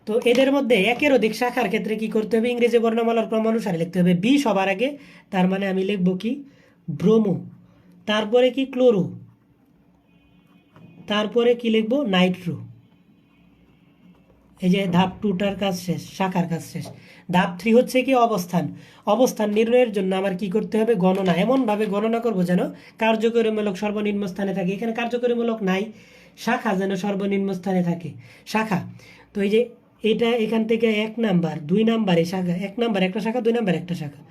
তো তো এদের মধ্যে একের অধিক শাখার ক্ষেত্রে কি করতে হবে, ইংরেজি বর্ণমালার ক্রম অনুসারে লিখতে হবে। বি সবার আগে, তার মানে আমি লিখব কি ব্রোমো, তারপরে কি ক্লোরো, তারপরে কি লিখব নাইট্রো। এই যে ধাপ 2টার কাজ শেষ, শাখার কাজ শেষ। ধাপ 3 হচ্ছে কি অবস্থান। অবস্থান নির্ণয়ের জন্য আমার কি করতে হবে, গণনা। এমনভাবে গণনা করব যেন কার্যকরীমূলক সর্বনিম্ন স্থানে থাকে। এখানে কার্যকরীমূলক নাই, শাখা যেন সর্বনিম্ন স্থানে থাকে, শাখা। তো এই যে এটা এখান থেকে 1 নাম্বার 2 নাম্বারে শাখা, 1 নাম্বার একটা শাখা, 2 নাম্বার একটা শাখা,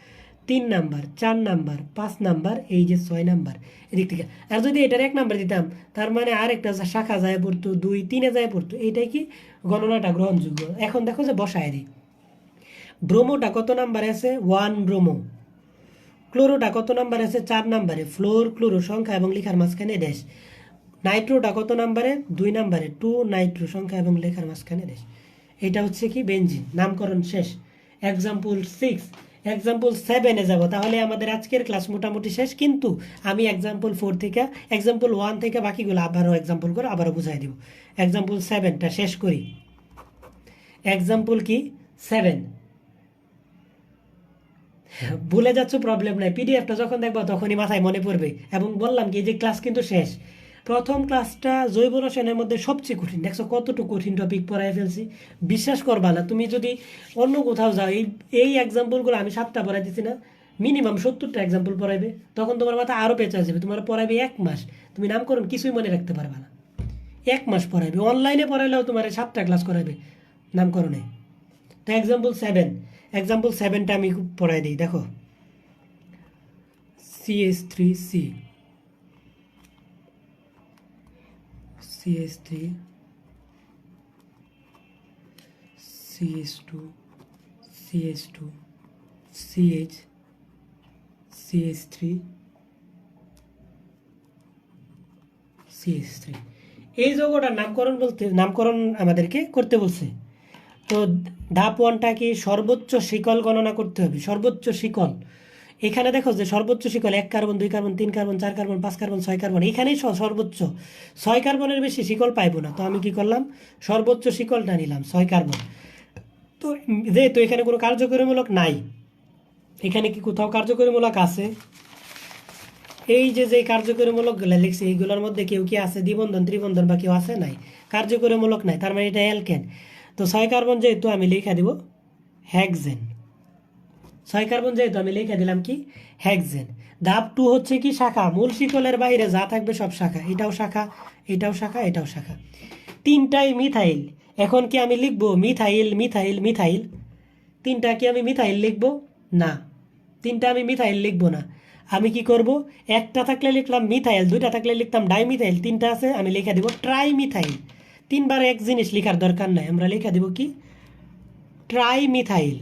3 নাম্বার 4 নাম্বার 5 নাম্বার, এই যে 6 নাম্বার এদিক থেকে। আর যদি এটার 1 নাম্বার দিতাম, তার মানে আরেকটা শাখা যায় পড়তো, 2 3-এ যায় পড়তো। এইটাই কি গণনাটা গ্রহণযোগ্য। এখন দেখো যে বসায় দিই। ব্রোমোটা কত নাম্বারে আছে, 1 ব্রোমো। ক্লোরোটা কত নাম্বারে আছে, 4 নাম্বারে, ফ্লোর ক্লোরো সংখ্যা এবং লেখার মাঝখানে ড্যাশ। নাইট্রোটা কত নাম্বারে, 2 নাম্বারে, 2 নাইট্রো সংখ্যা এবং লেখার মাঝখানে ড্যাশ। এটা হচ্ছে কি বেনজিন। নামকরণ শেষ। এক্সাম্পল 6, এক্সাম্পল 7-এ যাব, তাহলে আমাদের আজকের ক্লাস মোটামুটি শেষ। কিন্তু আমি এক্সাম্পল 4 থেকে, এক্সাম্পল 1 থেকে বাকিগুলো আবারও এক্সাম্পল করে আবারও বুঝাই দিব। এক্সাম্পল 7টা শেষ করি। এক্সাম্পল কি 7, ভুলে যাচ্ছ প্রবলেম নাই, পিডিএফটা যখন দেখবো তখনই মাথায় মনে পড়বে। এবং বললাম কি যে ক্লাস কিন্তু শেষ। প্রথম ক্লাসটা জৈব রসায়নের মধ্যে সবচেয়ে কঠিন। দেখছো কতটুকু কঠিন টপিক পড়াই ফেলছি। বিশ্বাস করবা না, তুমি যদি অন্য কোথাও যাও, এই এক্সাম্পলগুলো আমি 7টা পড়াই দিচ্ছি না, মিনিমাম 70টা এক্সাম্পল পড়াইবে। তখন তোমার মাথা আরও পেঁচা যাবে। তোমার পড়াইবে 1 মাস, তুমি নামকরণ কিছুই মনে রাখতে পারবে না। 1 মাস পড়াইবে। অনলাইনে পড়াইলেও তোমার 7টা ক্লাস করাইবে নামকরণে। তো এক্সাম্পল 7, এক্সাম্পল 7টা আমি পড়াই দিই। দেখো CH3C, CH3, CH2, CH2, CH, CH3, CH3। এই যৌগটার নামকরণ আমাদেরকে করতে বলছে। তো ধাপ 1টা কি, সর্বোচ্চ শিকল গণনা করতে হবে। সর্বোচ্চ শিকল, এখানে দেখো যে সর্বোচ্চ শিকল 1 carbon 2 carbon 3 carbon 4 carbon 5 carbon 6 carbon, এখানেই সর্বোচ্চ 6 কার্বনের বেশি শিকল পাইবো না। তো আমি কি করলাম, সর্বোচ্চ শিকলটা নিলাম 6 কার্বন। তো যেহেতু এখানে কোনো কার্যকরীমূলক নাই, এখানে কি কোথাও কার্যকরীমূলক আছে, এই যে কার্যকরীমূলকগুলো লিখছি এইগুলোর মধ্যে কেউ কি আছে, দ্বিবন্ধন ত্রিবন্ধন বা কেউ আছে, নাই, কার্যকরীমূলক নাই, তার মানে এটা অ্যালকেন। তো 6 কার্বন যেহেতু আমি লিখে দিব হেক্সেন। 6 কার্বন যেহেতু আমি লিখে দিলাম কি হেক্সেন। ধাপ 2 হচ্ছে কি শাখা। মূল শিকলের বাইরে যা থাকবে সব শাখা। এটাও শাখা, এটাও শাখা, এটাও শাখা। 3টাই মিথাইল। এখন কি আমি লিখবো মিথাইল মিথাইল মিথাইল? 3টা কি আমি মিথাইল লিখবো না, 3টা আমি মিথাইল লিখবো না। আমি কি করব, একটা থাকলে লিখলাম মিথাইল, 2টা থাকলে লিখতাম ডাইমিথাইল, 3টা আছে আমি লিখে দিব ট্রাইমিথাইল। 3বার এক জিনিস লেখার দরকার নাই, আমরা লিখে দিব কি ট্রাইমিথাইল,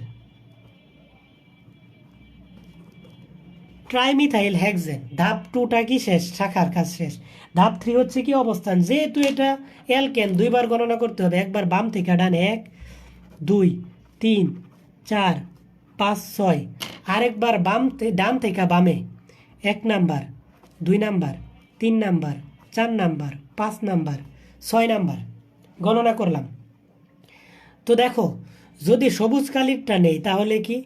ট্রাইমিথাইল হেক্সেন। ধাপ 2টা কি শেষ, শাখার কাজ শেষ। ধাপ 3 হচ্ছে কি অবস্থান। যেহেতু এটা অ্যালকেন, 2বার গণনা করতে হবে। একবার বাম থেকে ডানে 1 2 3 4 5 6, আরেকবার ডান থেকে বামে 1 number 2 number 3 number 4 number 5 number 6 number গণনা করলাম। তো দেখো যদি সবুজ কালিরটা নেই তাহলে কি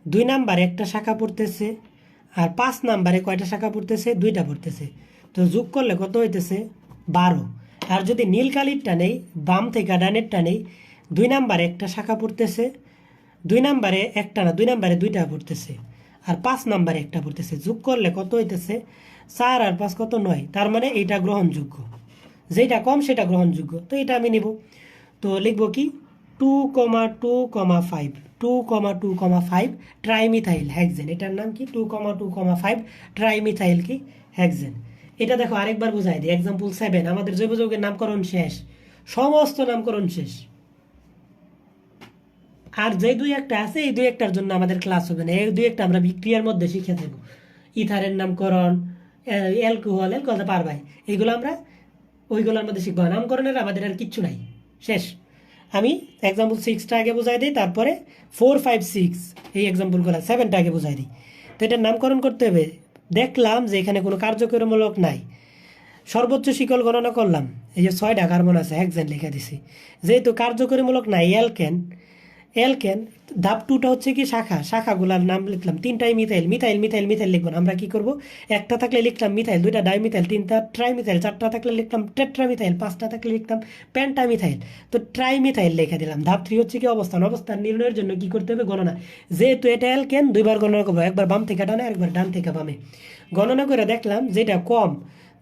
2 নাম্বার একটা শাখা পড়তেছে, আর 5 নাম্বারে কয়টা শাখা পড়তেছে, 2টা পড়তেছে। তো যোগ করলে কত হইতেছে 12। আর যদি নীল কালিরটা নেই, বাম থেকে ডানেরটা নেই, 2 নাম্বারে একটা শাখা পড়তেছে, 2 নাম্বারে একটা না, 2 নাম্বারে 2টা পড়তেছে, আর 5 নাম্বারে একটা পড়তেছে। যোগ করলে কত হইতেছে 4 আর 5 কত 9। তার মানে এটা গ্রহণযোগ্য, যেটা কম সেটা গ্রহণযোগ্য। তো এটা আমি নিব। তো লিখবো কি 2,2,5, 2,2,5 ট্রাইমিথাইল হেক্সেন। এটার নাম কি 2,2,5 ট্রাইমিথাইল কি হেক্সেন। এটা দেখো আরেকবার বোঝাই দিই। এক্সাম্পল 7, আমাদের জৈব যৌগের নামকরণ শেষ, সমস্ত নামকরণ শেষ। আর যে 2-1টা আছে, এই 2-1টার জন্য আমাদের ক্লাস হবে না। এই 2-1টা আমরা বিক্রিয়ার মধ্যে শিখে দেব। ইথারের নামকরণ, অ্যালকোহল পারবাই, এইগুলো আমরা ওইগুলোর মধ্যে শিখবো। নামকরণের আমাদের আর কিচ্ছু নাই, শেষ। আমি এক্সাম্পল 6টা আগে বোঝাই দিই, তারপরে 4 5 6 এই এক্সাম্পলগুলো 7টা আগে বোঝাই দিই। তো এটার নামকরণ করতে হবে। দেখলাম যে এখানে কোনো কার্যকরীমূলক নাই, সর্বোচ্চ শিকল গণনা করলাম, এই যে 6টা কার্বন আছে, হেক্সেন লিখে দিছি। যেহেতু কার্যকরীমূলক নাই অ্যালকেন, অ্যালকেন ধাপ 2টা হচ্ছে কি শাখা, শাখাগুলার নাম লিখলাম। 3টাই মিথাইল, মিথাইল মিথাইল মিথাইল লিখবো না, আমরা কি করব, একটা থাকলে লিখলাম মিথাইল, 2টা ডাইমিথাইল, 3টা ট্রাইমিথাইল, 4টা থাকলে লিখলাম টেট্রামিথাইল, 5টা থাকলে লিখতাম পেন্টামিথাইল। তো ট্রাইমিথাইল লিখে দিলাম। ধাপ 3 হচ্ছে কি অবস্থান, অবস্থান নির্ণয়ের জন্য কি করতে হবে, গণনা। যেহেতু এটা অ্যালকেন, 2বার গণনা করবো, একবার বাম থেকে ডানে, আরেকবার ডান থেকে বামে। গণনা করে দেখলাম যেটা কম,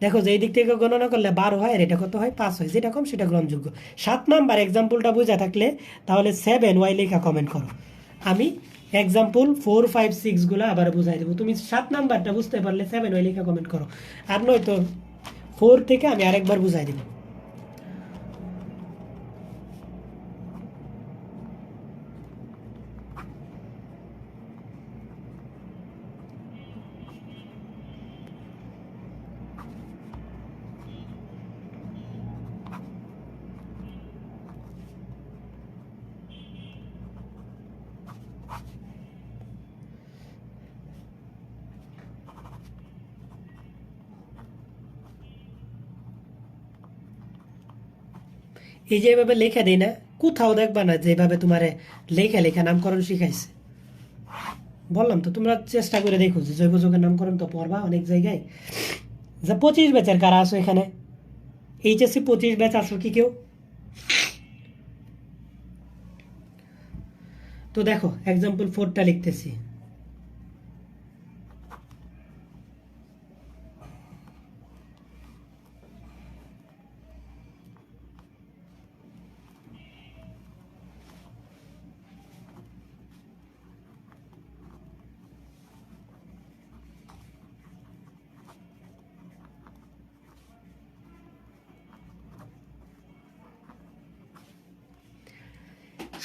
দেখো যে এই দিক থেকে গণনা করলে 12 হয়, আর এটা কত হয়, 5 হয়, যেটা কম সেটা গ্রহণযোগ্য। 7 নাম্বার এক্সাম্পলটা বুঝা থাকলে তাহলে 7Y লেখা কমেন্ট করো। আমি এক্সাম্পল 4, 5, 6 গুলো আবার বুঝাই দেবো। তুমি 7 নাম্বারটা বুঝতে পারলে 7Y লেখা কমেন্ট করো, আর নয়তো 4 থেকে আমি আরেকবার বুঝাই দেবো। এই যে এভাবে লেখা দেই না, কোথাও দেখবা না যেভাবে তোমারে লেখা লেখা নামকরণ শিখাইছে। বললাম তো, তোমরা চেষ্টা করে দেখো যে জৈব যৌগের নামকরণ তো পড়বা অনেক জায়গায়। যা 25 ব্যাচের কারা আছো এখানে, এইচএসসি 25 ব্যাচ আছো কি কেউ? তো দেখো এক্সাম্পল 4টা লিখতেছি।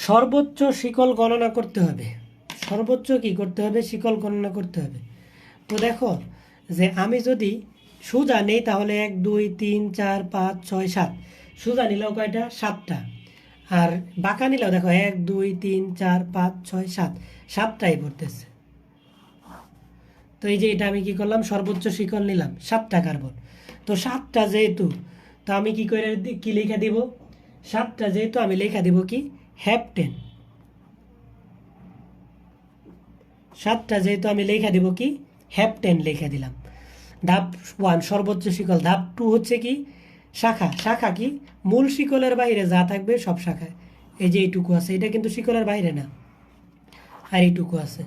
সর্বোচ্চ শিকল গণনা করতে হবে, সর্বোচ্চ কি করতে হবে, শিকল গণনা করতে হবে। তো দেখো যে আমি যদি সোজা নেই তাহলে 1, 2, 3, 4, 5, 6, 7, সোজা নিলেও কয়টা, 7টা। আর বাঁকা নিলেও দেখো 1, 2, 3, 4, 5, 6, 7, 7টাই পড়তেছে। তো এই যে এটা আমি কি করলাম, সর্বোচ্চ শিকল নিলাম 7টা কার্বন। তো 7টা যেহেতু, তো আমি কি করে কি লেখা দিব, 7টা যেহেতু আমি লেখা দিব কি, হ্যাপটেন। 7টা যেহেতু আমি লেখা দিব কি, হ্যাপটেন লিখে দিলাম। ধাপ 1 সর্বোচ্চ শিকল। ধাপ 2 হচ্ছে কি, শাখা। শাখা কি, মূল শিকলের বাইরে যা থাকবে সব শাখায়। এই যে এইটুকু আছে, এটা কিন্তু শিকলের বাইরে না, আর এইটুকু আছে।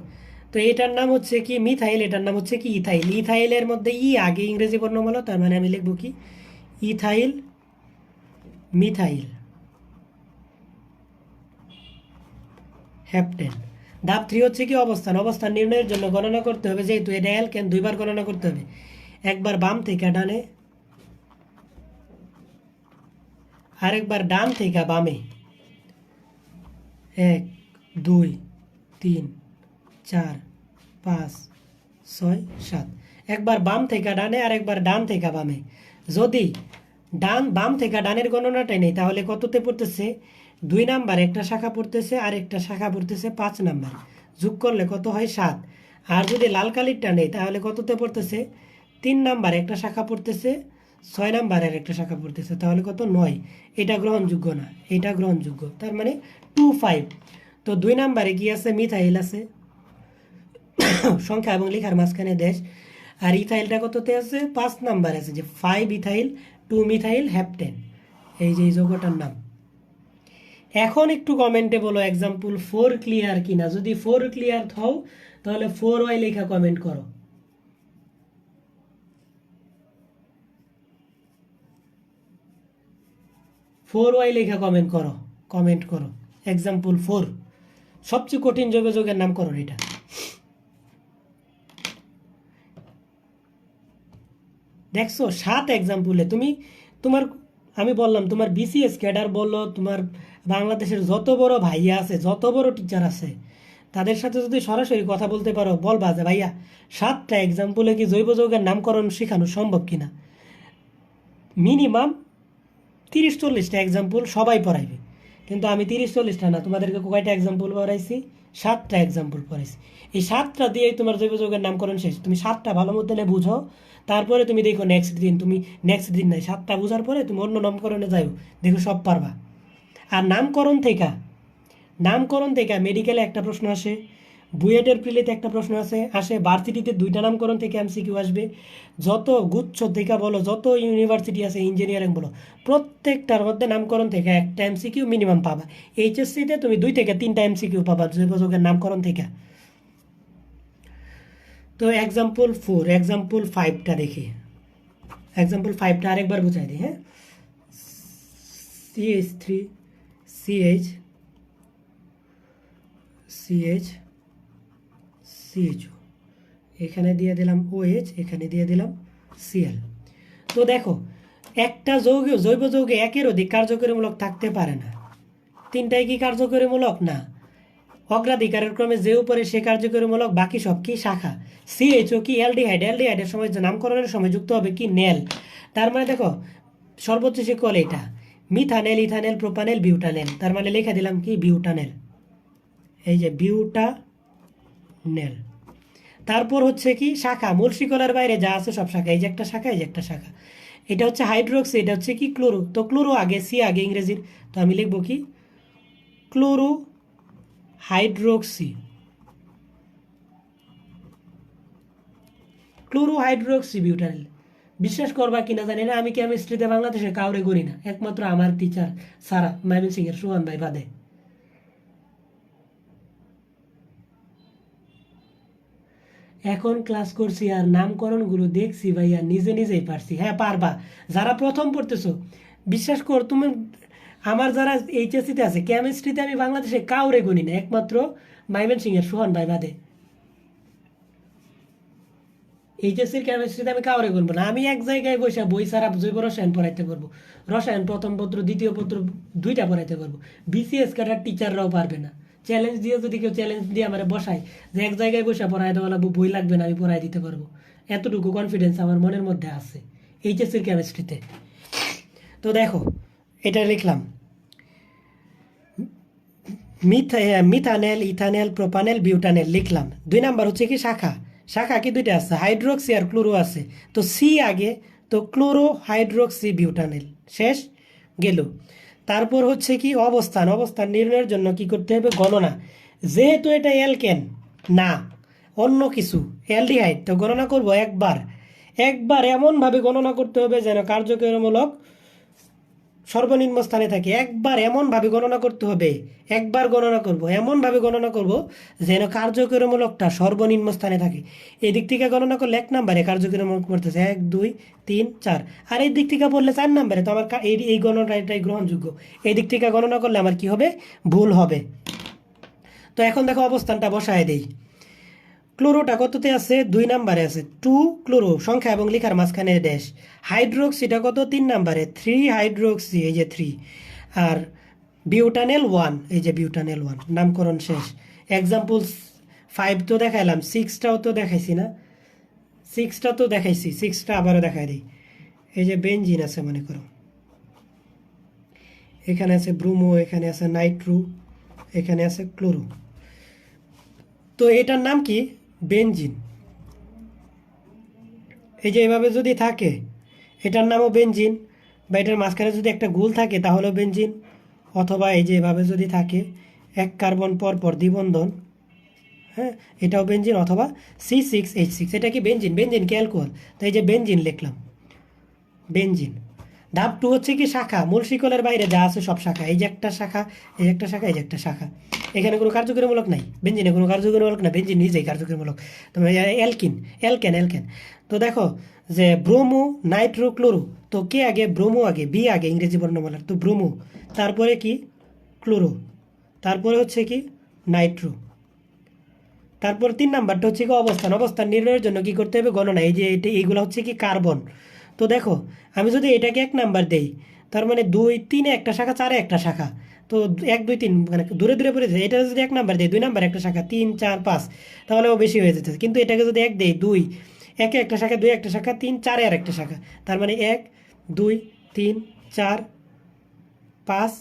তো এটার নাম হচ্ছে কি মিথাইল, এটার নাম হচ্ছে কি ইথাইল। ইথাইলের মধ্যে ই আগে ইংরেজি বর্ণমালা, তার মানে আমি লিখবো কি ইথাইল, মিথাইল, হ্যাপটেন। ধাপ 3 হচ্ছে কি অবস্থান। অবস্থান নির্ণয়ের জন্য গণনা করতে হবে, যেহেতু এটা অ্যালকেন 2বার গণনা করতে হবে, একবার বাম থেকে ডানে, আরেকবার ডান থেকে বামে। 1, 2, 3, 4, 5, 6, 7, একবার বাম থেকে ডানে, আরেকবার ডান থেকে বামে। যদি বাম থেকে ডানের গণনাটাই নেই তাহলে কততে পড়তেছে, 2 নাম্বার একটা শাখা পড়তেছে, আর একটা শাখা পড়তেছে 5 নাম্বার, যোগ করলে কত হয়, 7। আর যদি লাল কালিরটা নেই তাহলে কততে পড়তেছে, 3 নাম্বার একটা শাখা পড়তেছে, 6 নাম্বারের একটা শাখা পড়তেছে, তাহলে কত, 9। এটা গ্রহণযোগ্য না, এটা গ্রহণযোগ্য, তার মানে 2, 5। তো 2 নাম্বারে কি আছে, মিথাইল আছে, সংখ্যা এবং লেখার মাঝখানে দেশ। আর ইথাইলটা কততে আছে, 5 নাম্বার আছে, যে 5 ইথাইল 2 মিথাইল হ্যাপটেন, এই যে এই যৌগটার নাম। এখন একটু কমেন্টে বলো এক্সাম্পল 4 ক্লিয়ার কিনা। যদি 4 ক্লিয়ার হও তাহলে 4Y লেখা কমেন্ট করো। 4Y লেখা কমেন্ট করো, কমেন্ট করো। এক্সাম্পল 4 সবচেয়ে কঠিন জৈব যৌগের নামকরণ এটা। দেখছো 7 এক্সাম্পলে তুমি তোমার, আমি বললাম তোমার বিসিএস ক্যাডার বললো, তোমার বাংলাদেশের যত বড় ভাইয়া আছে, যত বড় টিচার আছে, তাদের সাথে যদি সরাসরি কথা বলতে পারো, বলবা যে ভাইয়া 7টা এক্সাম্পলে কি জৈব যৌগের নামকরণ শেখানো সম্ভব কিনা। মিনিমাম 30-40টা এক্সাম্পল সবাই পড়াইবে, কিন্তু আমি 30-40টা না, তোমাদেরকে কয়টা এক্সাম্পল পড়াইছি, 7টা এক্সাম্পল পড়াইছি। এই 7টা দিয়েই তোমার জৈব যৌগের নামকরণ শেষ। তুমি 7টা ভালো মতো বুঝো, তারপরে তুমি দেখো নেক্সট দিন নাই 7টা বোঝার পরে তুমি অন্য নামকরণে যাও, দেখো সব পারবা। আর নামকরণ থেকে মেডিকেলে একটা প্রশ্ন আসে, বুয়েটের প্রিলিতে একটা প্রশ্ন আসে, ভার্সিটিতে 2টা নামকরণ থেকে এমসিকিউ আসবে। যত গুচ্ছ থেকে বলো, যত ইউনিভার্সিটি আছে ইঞ্জিনিয়ারিং বলো, প্রত্যেকটার মধ্যে নামকরণ থেকে একটা এমসিকিউ মিনিমাম পাবা। এইচএসসিতে তুমি 2 থেকে 3টা এমসিকিউ পাবা জৈব যৌগের নামকরণ থেকে। তো এক্সাম্পল 5টা দেখি। এক্সাম্পল 5টা আরেকবার বুঝাই দিই, হ্যাঁ। CH3 CH CH CHO, এখানে দিয়ে দিলাম OH, এখানে দিয়ে দিলাম Cl। তো দেখো, একটা জৈব যৌগে একের অধিক কার্যকরীমূলক থাকতে পারে না। 3টাই কি কার্যকরীমূলক? না। অগ্রাধিকারের ক্রমে যে উপরে সে কার্যকরীমূলক, বাকি সব কি শাখা। CHO কি? অ্যালডিহাইডের সময় নামকরণের সময় যুক্ত হবে কি? নেল। তার মানে দেখো, সর্বোচ্চ শিকল এটা, মিথানেল, ইথানেল, প্রোপানেল, বিউটানেল। তার মানে লেখা দিলাম কি? বিউটানেল। এই যে বিউটানেল। তারপর হচ্ছে কি? শাখা। মূল শিকলের বাইরে যা আছে সব শাখা। এই যে একটা শাখা, এই যে একটা শাখা। এটা হচ্ছে হাইড্রোক্সি, এটা হচ্ছে কি? ক্লোরো। তো ক্লোরো আগে, সি আগে ইংরেজির। তো আমি লিখবো কি? Chloro hydroxy. Chlorohydroxy butanyl. বিশ্বাস করবা কিনা জানি না, আমি কেমিস্ট্রিতে বাংলাদেশে কাউরে করি না, একমাত্র আমার টিচার সারা ময়মনসিং এর সোহান ভাই বাদে। এখন ক্লাস করছি আর নামকরণগুলো দেখছি ভাইয়া, নিজেই পারছি। হ্যাঁ পারবা, যারা প্রথম পড়তেছো বিশ্বাস কর তুমি। আমার যারা এইচএসসিতে আছে কেমিস্ট্রিতে, আমি বাংলাদেশে কাউরে করি না, একমাত্র ময়মনসিং এর সোহান ভাই বাদে। এইচএসসির কেমিস্ট্রিতে আমি কাউরে করবো না, আমি এক জায়গায় বসে বই সারা জৈব রসায়ন পড়াইতে পারবো। রসায়ন প্রথম পত্র, দ্বিতীয় পত্র 2টা পড়াইতে পারবো। বিসিএস কাটার টিচাররাও পারবে না। চ্যালেঞ্জ দিয়ে যদি কেউ চ্যালেঞ্জ দিয়ে আমার বসায় যে এক জায়গায় বসে পড়াই দেওয়া লাগবো, বই লাগবে না, আমি পড়াই দিতে পারবো। এতটুকু কনফিডেন্স আমার মনের মধ্যে আছে এইচএসসির কেমিস্ট্রিতে। তো দেখো, এটা লিখলাম মিথানেল, ইথানেল, প্রোপানেল, বিউটানেল লিখলাম। 2 নাম্বার হচ্ছে কি? শাখা। শাখা কি? 2টা আছে, হাইড্রোক্সি আর ক্লোরো আছে। তো সি আগে, তো ক্লোরো হাইড্রোক্সি বিউটানেল। শেষ গেল। তারপর হচ্ছে কি? অবস্থান নির্ণয়ের জন্য কি করতে হবে? গণনা। যেহেতু এটা অ্যালকেন না অন্য কিছু, অ্যালডিহাইড, তো গণনা করব একবার এমনভাবে গণনা করতে হবে যেন কার্যকরীমূলক সর্বনিম্ন স্থানে থাকে। একবার এমনভাবে গণনা করতে হবে, একবার গণনা করব, এমনভাবে গণনা করব যেন কার্যকরীমূলকটা সর্বনিম্ন স্থানে থাকে। এদিক থেকে গণনা করলে 1 নম্বরে কার্যকরীমূলক পড়তেছে 1 2 3 4, আর এই দিক থেকে পড়লে 4 নম্বরে। তো আমার এই গণনাটাই গ্রহণযোগ্য। এই দিক থেকে গণনা করলে আমার কি হবে? ভুল হবে। তো এখন দেখো অবস্থানটা বসায় দেই। ক্লোরোটা কততে আছে? 2 নম্বরে আছে, 2 ক্লোরো সংখ্যা এবং লেখার মাঝখানে ড্যাশ। হাইড্রোক্সিটা কত? 3 নম্বরে, 3 হাইড্রোক্সি, এই যে 3। আর বিউটানেল 1, এই যে বিউটানেল 1। নামকরণ শেষ। এক্সাম্পল 5 তো দেখাইলাম, 6টাও তো দেখাইছি না? 6টা তো দেখাইছি, 6টা আবারও দেখাই দিই। এই যে বেনজিন আছে মনে করো, এখানে আছে ব্রুমো, এখানে আছে নাইট্রো, এখানে আছে ক্লোরো। তো এটার নাম কি? বেনজিন। এই যে এভাবে যদি থাকে, এটার নামও বেনজিন, বা এটার মাঝখানে যদি একটা গোল থাকে তাহলেও বেনজিন। অথবা এই যে এভাবে যদি থাকে 1 কার্বন পর পর দ্বিবন্ধন, হ্যাঁ, এটাও বেনজিন। অথবা C6H6, এটা কি? বেনজিন কি অ্যালকোহল? তো এই যে বেনজিন লিখলাম, বেনজিন। ধাপ 2 হচ্ছে কি? শাখা। মূল শিকলের বাইরে যা আছে সব শাখা। এই যে একটা শাখা, এই একটা শাখা, এই যে একটা শাখা। এখানে কোনো কার্যকরীমূলক নাই, বেনজিনে কোনো কার্যকরীমূলক না, বেনজিন নিজেই কার্যকরীমূলক। তো অ্যালকেন। তো দেখো যে ব্রোমো, নাইট্রো, ক্লোরো, তো কে আগে? ব্রোমো আগে, বি আগে ইংরেজি বর্ণমালার, তো ব্রোমো। তারপরে কি? ক্লোরো। তারপরে হচ্ছে কি? নাইট্রো। তারপর 3 নাম্বারটা হচ্ছে কি? অবস্থান নির্ণয়ের জন্য কি করতে হবে? গণনা। এই যে এইগুলো হচ্ছে কি? কার্বন। তো দেখো, আমি যদি এটাকে 1 নাম্বার দেই, তার মানে 2 3 একটা শাখা, 4 একটা শাখা। তো 1 2 3 মানে দূরে পড়ে যায়। এটা যদি 1 নাম্বার দেই, 2 নাম্বার একটা শাখা, 3 4 5, তাহলেও বেশি হয়ে যেতে। কিন্তু এটাকে যদি 1 দেই, 2 একে একটা শাখা, 2 একটা শাখা, 3 4 আর একটা শাখা। তার মানে 1 2 3 4 5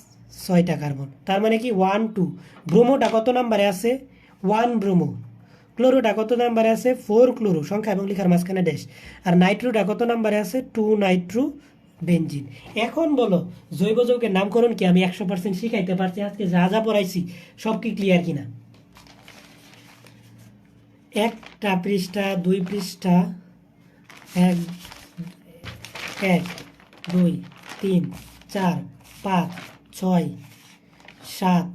6টা কার্বন। তার মানে কি? 1 2। ব্রোমোটা কত নাম্বারে আছে? 1 ব্রোমো। ক্লোরোটা কত নাম্বারে আছে? 4 ক্লোরো, সংখ্যা এবং লেখার মাঝখানে ড্যাশ। আর নাইট্রোটা কত নাম্বারে আছে? 2 নাইট্রো বেনজিন। এখন বলো জৈব যৌগের নামকরণ কি আমি 100% শিখাইতে পারছি? আজকে যা যা পড়াইছি সব কি ক্লিয়ার কিনা? একটা পৃষ্ঠা, 2 পৃষ্ঠা, 1 1 2 3 4 5 6 7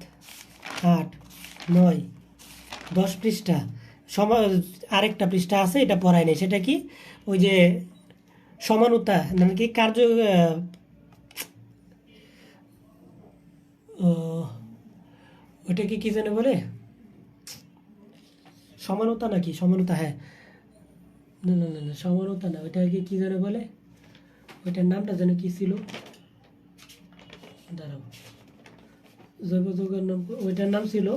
8 9 10 পৃষ্ঠা। আরেকটা পৃষ্ঠা আছে, এটা পড়াই নেই। সেটা কি? ওই যে সমানতা নাকি কার্য, ওটাকে কি জানে বলে? সমানতা নাকি? সমানতা, হ্যাঁ। না না না না, সমানতা না, ওইটাকে কি জানে বলে? ওইটার নামটা যেন কি ছিল, দাঁড়াও। জৈব যৌগের নাম, ওইটার নাম ছিল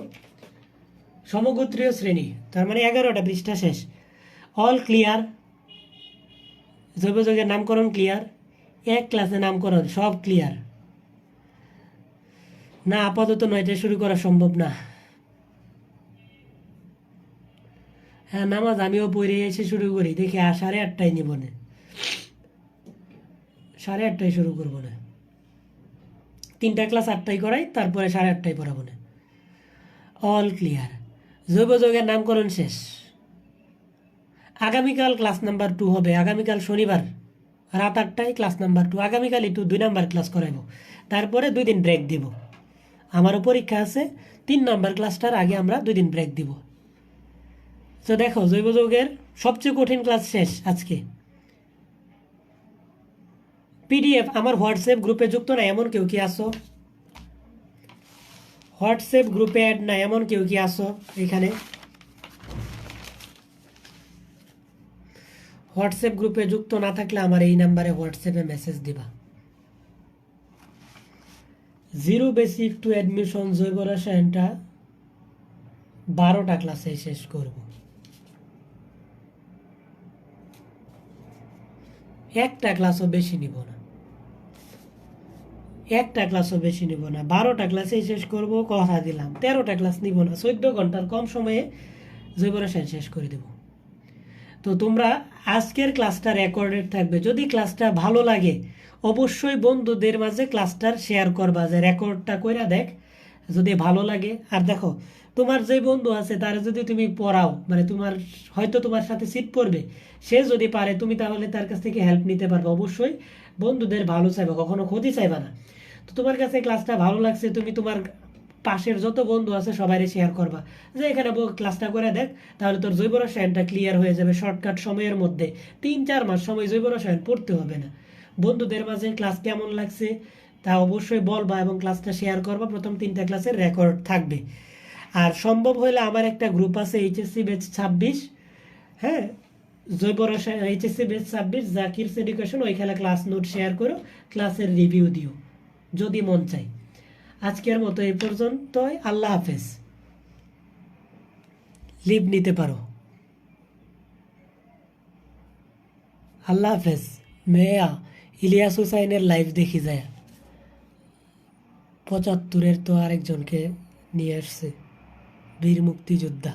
সমগোত্রীয় শ্রেণী। তার মানে 11টা পৃষ্ঠা শেষ। All clear? জৈব যৌগের নামকরণ ক্লিয়ার? এক ক্লাসে নামকরণ সব ক্লিয়ার? না, আপাতত নয়, এটা শুরু করা সম্ভব না। হ্যাঁ, নামাজ আমিও পড়ে এসে শুরু করি, দেখি 8:30টায় নিব না, 8:30টায় শুরু করবো না। 3টা ক্লাস 8টায় করাই, তারপরে 8:30টায় পড়াবো না। অল ক্লিয়ার, জৈব যৌগের নামকরণ শেষ। আগামীকাল ক্লাস নাম্বার 2 হবে, আগামীকাল শনিবার রাত 8টায় ক্লাস নাম্বার 2। আগামীকাল একটু 2 নাম্বার ক্লাস করাইব, তারপরে 2 দিন ব্রেক দিব। আমারও পরীক্ষা আছে, 3 নাম্বার ক্লাসটার আগে আমরা 2 দিন ব্রেক দিব। তো দেখো, জৈব যৌগের সবচেয়ে কঠিন ক্লাস শেষ আজকে। পিডিএফ আমার হোয়াটসঅ্যাপ গ্রুপে যুক্ত না এমন কেউ কি আসো? হোয়াটসঅ্যাপ গ্রুপে অ্যাড না এমন কেউ কি আসো এখানে? হোয়াটসঅ্যাপ গ্রুপে যুক্ত না থাকলে আমার এই নাম্বারে হোয়াটসঅ্যাপে মেসেজ দিবা। 0 বেসিক টু অ্যাডমিশন জৈব রসায়নটা 12টা ক্লাসে শেষ করব। একটা ক্লাসও বেশি নিব না, 12টা ক্লাসেই শেষ করব, কথা দিলাম। 13টা ক্লাস নিব না, 14 ঘন্টার কম সময়ে জৈব রসায়ন শেষ করে দেব। তো তোমরা আজকের ক্লাসটা রেকর্ডেড থাকবে, যদি ক্লাসটা ভালো লাগে অবশ্যই বন্ধুদের মাঝে ক্লাসটার শেয়ার করবা, যে রেকর্ডটা কইরা দেখ যদি ভালো লাগে। আর দেখো, তোমার যে বন্ধু আছে তার যদি তুমি পড়াও, মানে তোমার হয়তো তোমার সাথে সিট পড়বে, সে যদি পারে তুমি তাহলে তার কাছ থেকে হেল্প নিতে পারবে। অবশ্যই বন্ধুদের ভালো চাইবা, কখনো ক্ষতি চাইবা না। তো তোমার কাছে ক্লাসটা ভালো লাগছে, তুমি তোমার পাশের যত বন্ধু আছে সবাই শেয়ার করবা, যে এখানে ক্লাসটা করে দেখ, তাহলে তোর জৈব রসায়নটা ক্লিয়ার হয়ে যাবে শর্টকাট সময়ের মধ্যে। 3-4 মাস সময় জৈব রসায়ন পড়তে হবে না। বন্ধুদের মাঝে ক্লাস কেমন লাগছে তা অবশ্যই বলবা এবং ক্লাসটা শেয়ার করবা। প্রথম 3টা ক্লাসের রেকর্ড থাকবে। আর সম্ভব হলে আমার একটা গ্রুপ আছে এইচএসসি ব্যাচ 26, হ্যাঁ, জৈব রসায়ন এইচএসসি ব্যাচ 26 জাকিরস এডুকেশন, ওইখানে ক্লাস নোট শেয়ার করো, ক্লাসের রিভিউ দিও যদি মন চাই। আজকের মতো এই পর্যন্তই, আল্লাহ হাফেজ। লিভ নিতে পারো। আল্লাহ হাফেজ। মেয়া ইলিয়াস হুসাইনের লাইভ দেখি যায়, 75-এর তো আরেকজনকে নিয়ে আসছে, বীর মুক্তিযোদ্ধা।